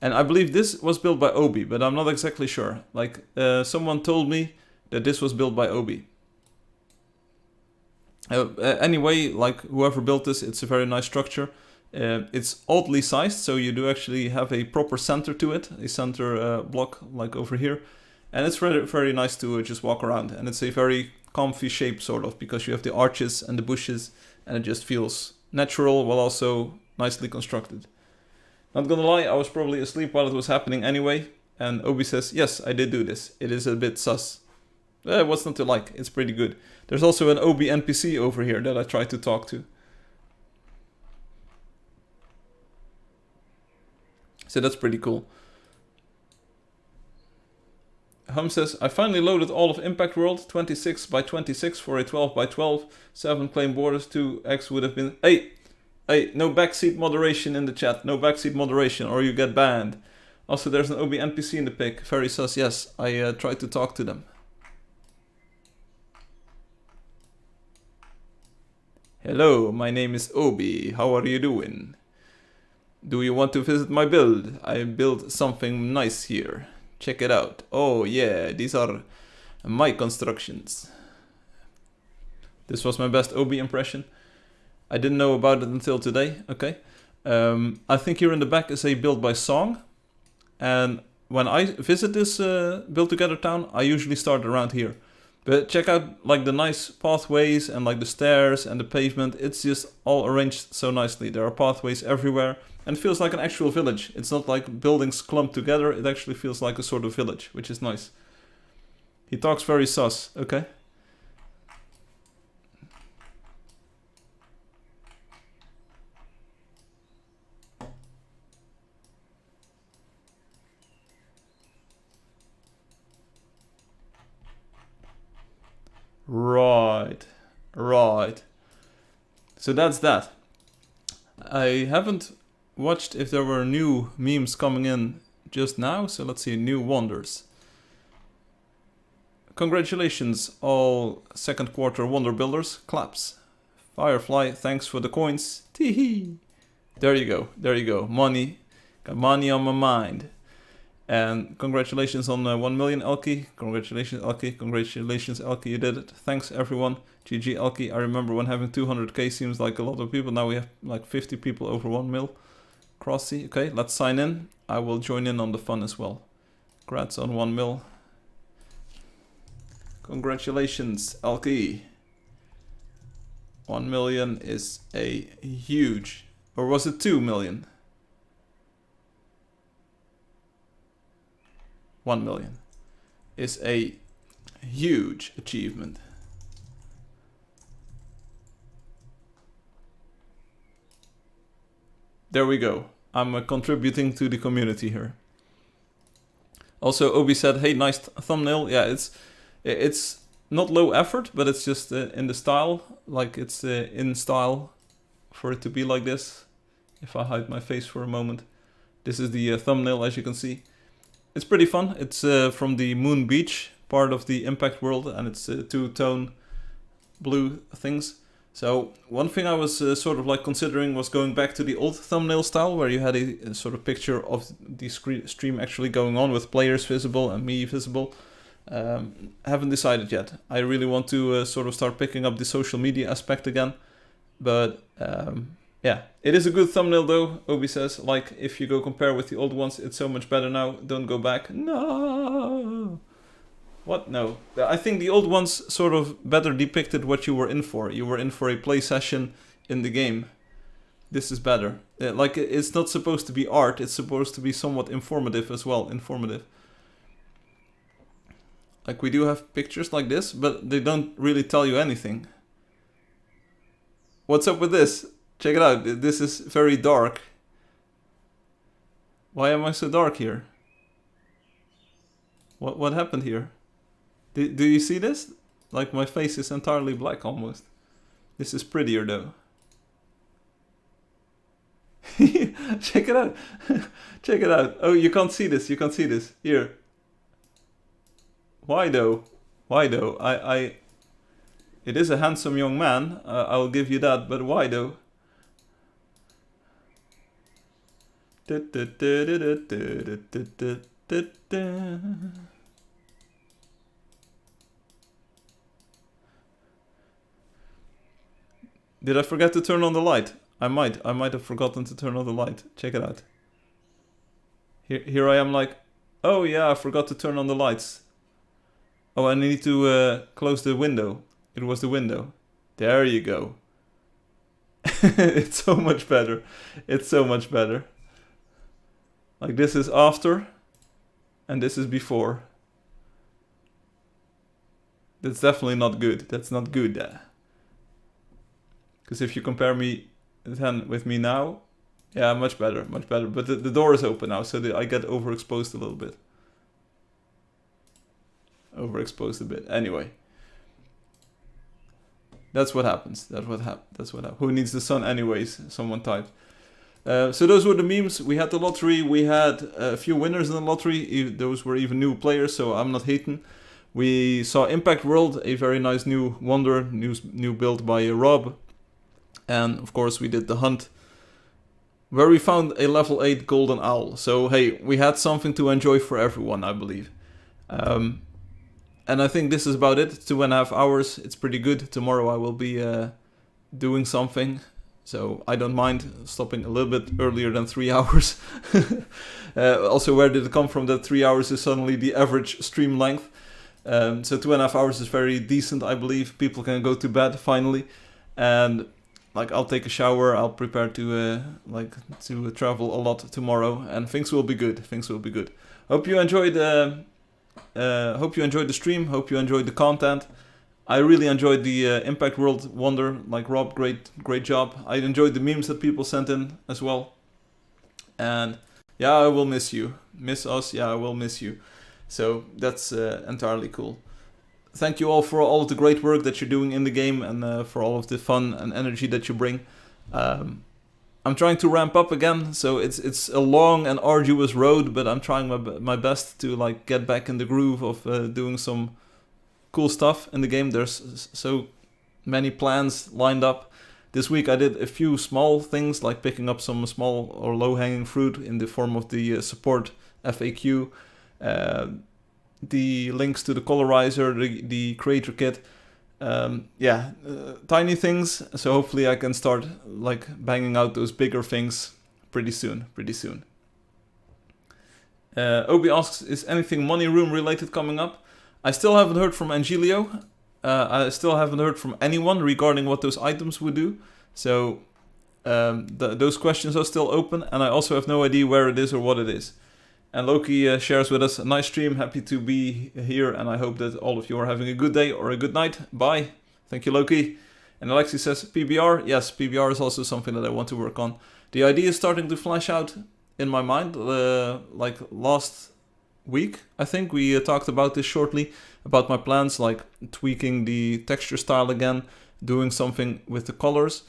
And I believe this was built by Obi, but I'm not exactly sure. Like, someone told me that this was built by Obi. Anyway, like, whoever built this, it's a very nice structure. It's oddly sized, so you do actually have a proper center to it. A center block, like over here. And it's very, very nice to just walk around. And it's a very comfy shape, sort of, because you have the arches and the bushes. And it just feels natural while also nicely constructed. Not gonna lie, I was probably asleep while it was happening anyway. And Obi says, yes, I did do this. It is a bit sus. What's not to like? It's pretty good. There's also an Obi NPC over here that I tried to talk to. So that's pretty cool. Hum says, I finally loaded all of Impact World, 26 by 26 for a 12 by 12, 7 claim borders, 2x would have been... Hey, no backseat moderation in the chat, no backseat moderation, or you get banned. Also, there's an OB NPC in the pic, very sus, yes, I tried to talk to them. Hello, my name is Obi, how are you doing? Do you want to visit my build? I built something nice here. Check it out. Oh yeah, these are my constructions. This was my best Obi impression. I didn't know about it until today, okay. I think here in the back is a build by song. And when I visit this build together town, I usually start around here. But check out like the nice pathways and like the stairs and the pavement. It's just all arranged so nicely. There are pathways everywhere and it feels like an actual village. It's not like buildings clumped together. It actually feels like a sort of village, which is nice. He talks very sus, okay? Right. So that's that. I haven't watched if there were new memes coming in just now, so let's see, new wonders. Congratulations all second quarter wonder builders, claps. Firefly, thanks for the coins, teehee. There you go, money, got money on my mind. And congratulations on 1 million, Elkie. Congratulations, Elkie, you did it. Thanks, everyone. GG, Elkie. I remember when having 200k seems like a lot of people. Now we have like 50 people over 1 mil. Crossy, okay, let's sign in. I will join in on the fun as well. Congrats on 1 mil. Congratulations, Elkie. 1 million is a huge... Or was it 2 million? 1 million is a huge achievement. There we go. I'm contributing to the community here. Also, Obi said, hey, nice thumbnail. Yeah, it's not low effort, but it's just in the style. Like, it's in style for it to be like this. If I hide my face for a moment. This is the thumbnail, as you can see. It's pretty fun. It's from the Moon Beach part of the Impact world, and it's two-tone blue things. So one thing I was sort of like considering was going back to the old thumbnail style, where you had a sort of picture of the stream actually going on with players visible and me visible. Haven't decided yet. I really want to sort of start picking up the social media aspect again. But yeah, it is a good thumbnail though, Obi says. Like, if you go compare with the old ones, it's so much better now. Don't go back. No. What? No. I think the old ones sort of better depicted what you were in for. You were in for a play session in the game. This is better. Like, it's not supposed to be art. It's supposed to be somewhat informative as well. Informative. Like, we do have pictures like this, but they don't really tell you anything. What's up with this? Check it out. This is very dark. Why am I so dark here? What happened here? Do you see this? Like, my face is entirely black almost. This is prettier though. Check it out. Check it out. Oh, you can't see this. You can't see this. Here. Why though? Why though? It is a handsome young man. I'll give you that. But why though? Did I forget to turn on the light? I might have forgotten to turn on the light. Check it out. Here I am like, oh yeah, I forgot to turn on the lights. Oh, I need to close the window. It was the window. There you go. It's so much better. It's so much better. Like, this is after, and this is before. That's definitely not good. That's not good. Because if you compare me then with me now, yeah, much better, much better. But the door is open now, so I get overexposed a little bit. overexposed a bit. Anyway. That's what happens. That's what happens. Who needs the sun anyways? Someone typed. So those were the memes. We had the lottery. We had a few winners in the lottery. Those were even new players, so I'm not hating. We saw Impact World, a very nice new wonder, new build by Rob. And of course we did the hunt, where we found a level 8 golden owl. So hey, we had something to enjoy for everyone, I believe. And I think this is about it. 2.5 hours, it's pretty good. Tomorrow I will be doing something. So I don't mind stopping a little bit earlier than 3 hours. Also, where did it come from that 3 hours is suddenly the average stream length? So 2.5 hours is very decent, I believe. People can go to bed finally. And like, I'll take a shower. I'll prepare to travel a lot tomorrow. And things will be good. Hope you enjoyed the stream. Hope you enjoyed the content. I really enjoyed the Impact World Wonder. Like Rob, great job. I enjoyed the memes that people sent in as well. And yeah, I will miss you. Miss us. Yeah, I will miss you. So that's entirely cool. Thank you all for all of the great work that you're doing in the game and for all of the fun and energy that you bring. I'm trying to ramp up again, so it's a long and arduous road, but I'm trying my best to like get back in the groove of doing some cool stuff in the game. There's so many plans lined up. This week I did a few small things, like picking up some small or low-hanging fruit in the form of the support FAQ, the links to the colorizer, the creator kit. Tiny things, so hopefully I can start like banging out those bigger things pretty soon. Obi asks, is anything Money Room related coming up? I still haven't heard from Angelio. I still haven't heard from anyone regarding what those items would do. So those questions are still open, and I also have no idea where it is or what it is. And Loki shares with us, a nice stream, happy to be here, and I hope that all of you are having a good day or a good night. Bye. Thank you, Loki. And Alexi says, PBR. Yes, PBR is also something that I want to work on. The idea is starting to flesh out in my mind. Like last week, I think we talked about this shortly, about my plans, like tweaking the texture style again, doing something with the colors.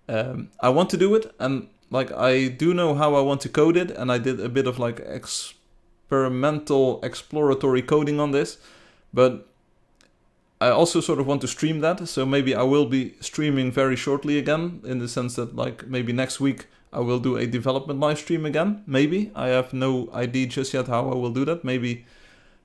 I want to do it, and like I do know how I want to code it, and I did a bit of like experimental exploratory coding on this, but I also sort of want to stream that, so maybe I will be streaming very shortly again, in the sense that like maybe next week I will do a development live stream again. Maybe. I have no idea just yet how I will do that. Maybe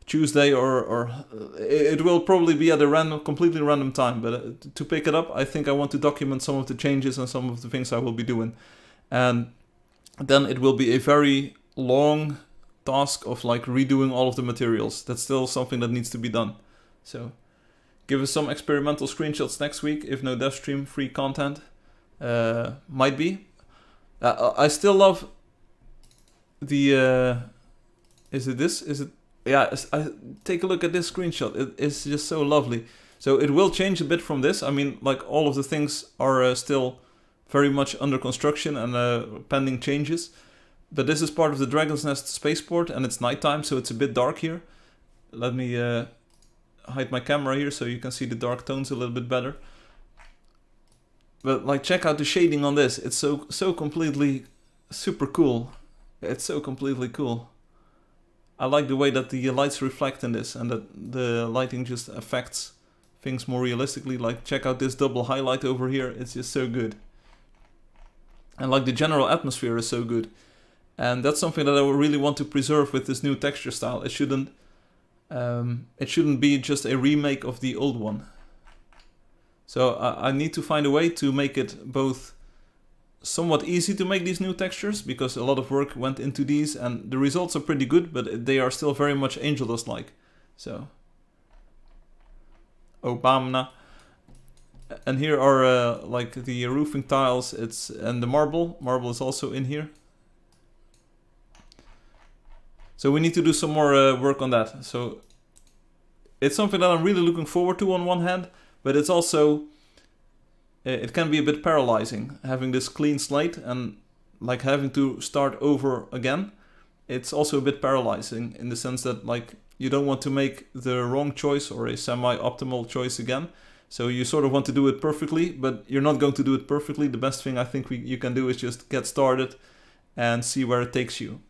Tuesday or it will probably be at a completely random time. But to pick it up, I think I want to document some of the changes and some of the things I will be doing. And then it will be a very long task of like redoing all of the materials. That's still something that needs to be done. So give us some experimental screenshots next week. If no dev stream, free content. Might be. I still love the... is it this? Is it... Yeah, take a look at this screenshot. It's just so lovely. So it will change a bit from this. I mean, like all of the things are still very much under construction and pending changes. But this is part of the Dragon's Nest spaceport, and it's nighttime, so it's a bit dark here. Let me hide my camera here so you can see the dark tones a little bit better. But like, check out the shading on this. It's so completely super cool. It's so completely cool. I like the way that the lights reflect in this, and that the lighting just affects things more realistically. Like, check out this double highlight over here. It's just so good. And like, the general atmosphere is so good. And that's something that I really want to preserve with this new texture style. It shouldn't be just a remake of the old one. So I need to find a way to make it both somewhat easy to make these new textures, because a lot of work went into these, and the results are pretty good, but they are still very much Angeldust-like. So, Obama. And here are like the roofing tiles. And the marble. Marble is also in here. So we need to do some more work on that. So it's something that I'm really looking forward to on one hand, but it's also, it can be a bit paralyzing having this clean slate and like having to start over again. It's also a bit paralyzing in the sense that like you don't want to make the wrong choice or a semi-optimal choice again. So you sort of want to do it perfectly, but you're not going to do it perfectly. The best thing I think you can do is just get started and see where it takes you.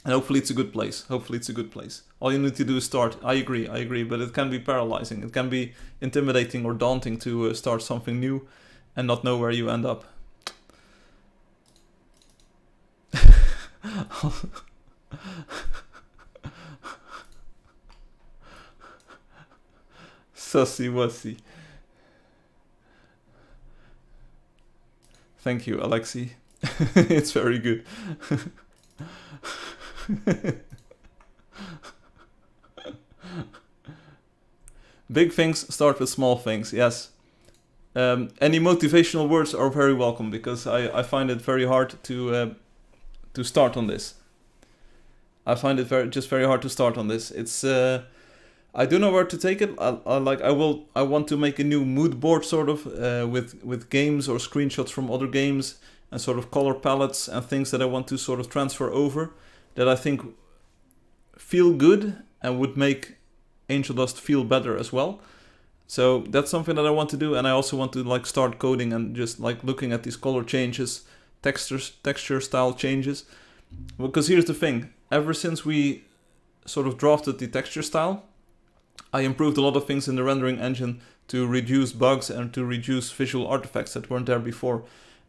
And hopefully it's a good place. Hopefully it's a good place. All you need to do is start. I agree, but it can be paralyzing. It can be intimidating or daunting to start something new and not know where you end up. Sussy wussy. Thank you, Alexi. It's very good. Big things start with small things, yes. Any motivational words are very welcome, because I find it very hard to start on this. I find it very hard to start on this. It's I don't know where to take it. I want to make a new mood board sort of with games or screenshots from other games and sort of color palettes and things that I want to sort of transfer over that I think feel good and would make Angeldust feel better as well. So that's something that I want to do, and I also want to like start coding and just like looking at these color changes, texture style changes. Because here's the thing, ever since we sort of drafted the texture style, I improved a lot of things in the rendering engine to reduce bugs and to reduce visual artifacts that weren't there before.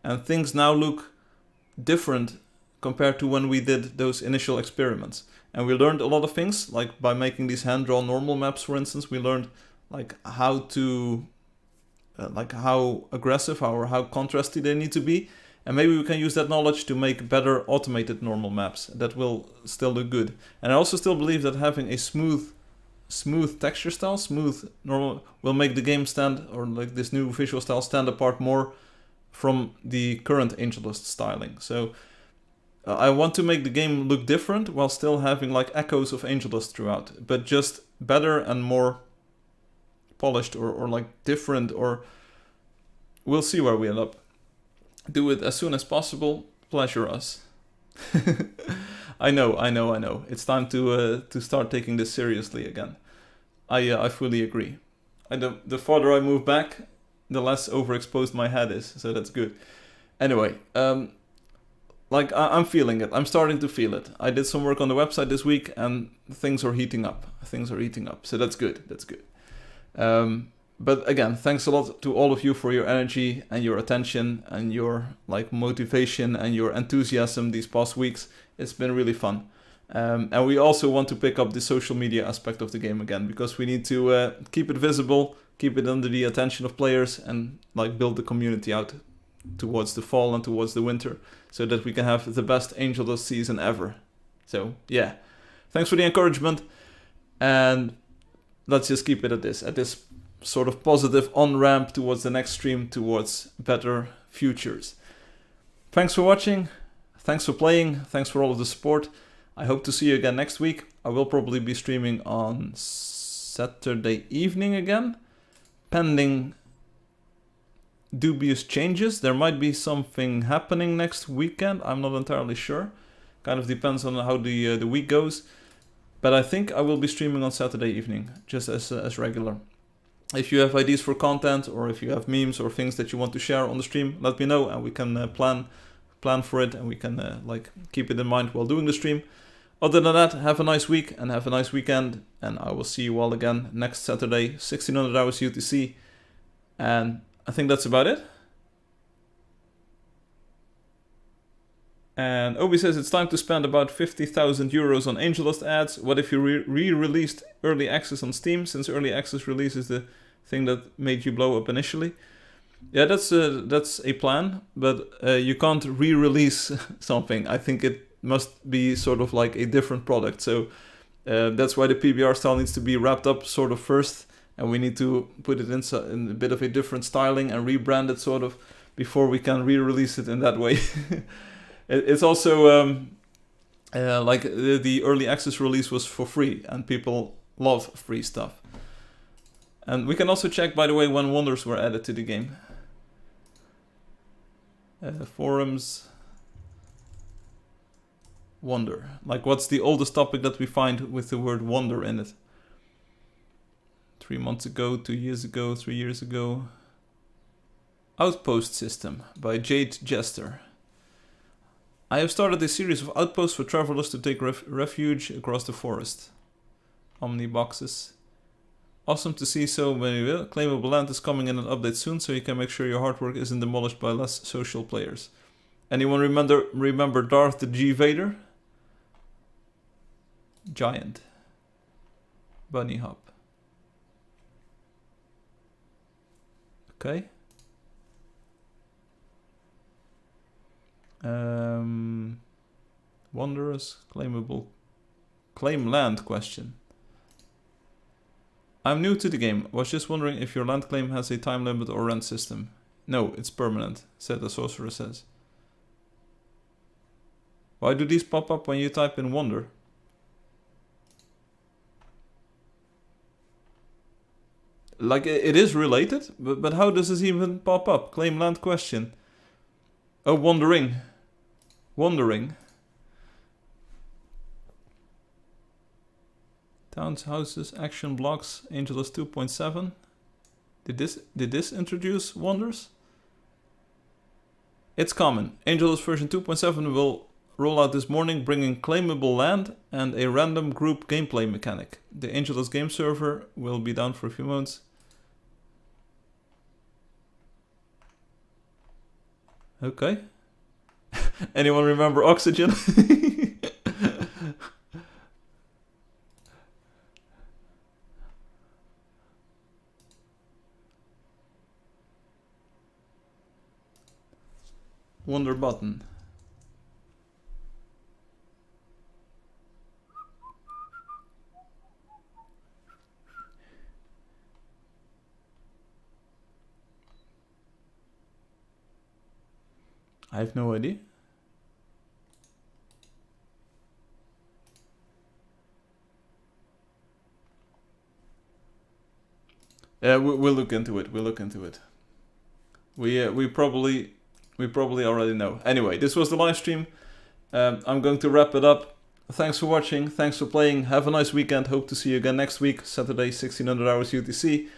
And things now look different compared to when we did those initial experiments. And we learned a lot of things, like by making these hand-drawn normal maps, for instance, we learned like how to, like how aggressive or how contrasty they need to be. And maybe we can use that knowledge to make better automated normal maps that will still look good. And I also still believe that having a smooth texture style, smooth normal, will make the game stand, or like this new visual style stand apart more from the current Angeldust styling. So I want to make the game look different while still having like echoes of Angeldust throughout, but just better and more polished or like different, or we'll see where we end up. Do it as soon as possible, pleasure us. I know. It's time to start taking this seriously again. I fully agree. The farther I move back, the less overexposed my head is, so that's good. Anyway, like I'm feeling it. I'm starting to feel it. I did some work on the website this week, and things are heating up. So that's good. But again, thanks a lot to all of you for your energy and your attention and your like motivation and your enthusiasm these past weeks. It's been really fun. And we also want to pick up the social media aspect of the game again, because we need to keep it visible, keep it under the attention of players, and like build the community out towards the fall and towards the winter, so that we can have the best Angeldust season ever. So yeah, thanks for the encouragement, and let's just keep it at this sort of positive on-ramp towards the next stream, towards better futures. Thanks for watching, thanks for playing, thanks for all of the support. I hope to see you again next week. I will probably be streaming on Saturday evening again, pending dubious changes. There might be something happening next weekend, I'm not entirely sure. Kind of depends on how the week goes. But I think I will be streaming on Saturday evening, just as regular. If you have ideas for content, or if you have memes or things that you want to share on the stream, let me know, and we can plan for it, and we can like keep it in mind while doing the stream. Other than that, have a nice week and have a nice weekend, and I will see you all again next Saturday, 1600 hours UTC, and I think that's about it. And Obi says it's time to spend about 50,000 euros on Angeldust ads. What if you re-released early access on Steam, since early access release is the thing that made you blow up initially? Yeah, that's a plan, but you can't re-release something. I think it must be sort of like a different product. So that's why the PBR style needs to be wrapped up sort of first, and we need to put it in a bit of a different styling and rebrand it sort of before we can re-release it in that way. It's also like the early access release was for free, and people love free stuff. And we can also check, by the way, when wonders were added to the game. Forums. Wonder. Like, what's the oldest topic that we find with the word wonder in it? 3 months ago, 2 years ago, 3 years ago. Outpost System by Jade Jester. I have started a series of outposts for travelers to take refuge across the forest. Omni boxes. Awesome to see so many. Claimable land is coming in an update soon, so you can make sure your hard work isn't demolished by less social players. Anyone remember Darth the G Vader? Giant. Bunny hop. Okay. Wanderers, claimable, claim land question. I'm new to the game. Was just wondering if your land claim has a time limit or rent system. No, it's permanent, said the sorcerer says. Why do these pop up when you type in wonder? Like, it is related, but how does this even pop up? Claim land question. Oh, wandering. Wandering. Towns, houses, action blocks, Angeldust 2.7. Did this introduce wonders? It's common. Angeldust version 2.7 will roll out this morning, bringing claimable land and a random group gameplay mechanic. The Angeldust game server will be down for a few months. Okay. Anyone remember Oxygen? Wonder button. I have no idea. Yeah, we'll look into it. We'll look into it. We probably already know. Anyway, this was the live stream. I'm going to wrap it up. Thanks for watching. Thanks for playing. Have a nice weekend. Hope to see you again next week, Saturday, 1600 hours UTC.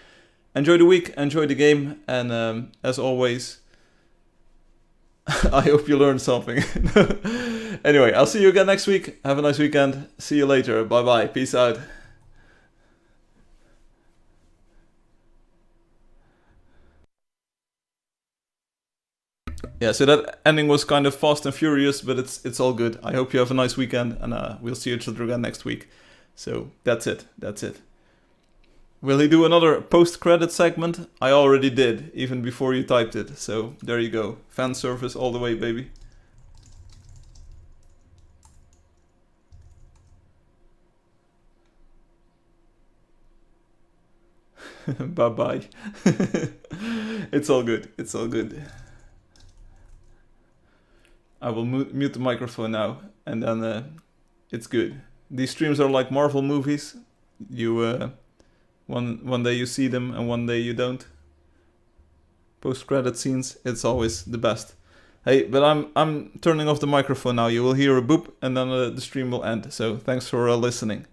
Enjoy the week. Enjoy the game. And as always, I hope you learned something. Anyway, I'll see you again next week. Have a nice weekend. See you later. Bye bye. Peace out. Yeah, so that ending was kind of fast and furious, but it's all good. I hope you have a nice weekend, and we'll see each other again next week. So that's it. That's it. Will he do another post-credit segment? I already did, even before you typed it. So there you go. Fan service all the way, baby. Bye-bye. It's all good. It's all good. I will mute the microphone now, and then it's good. These streams are like Marvel movies. You one day you see them, and one day you don't. Post-credit scenes, it's always the best. Hey, but I'm turning off the microphone now. You will hear a boop, and then the stream will end. So thanks for listening.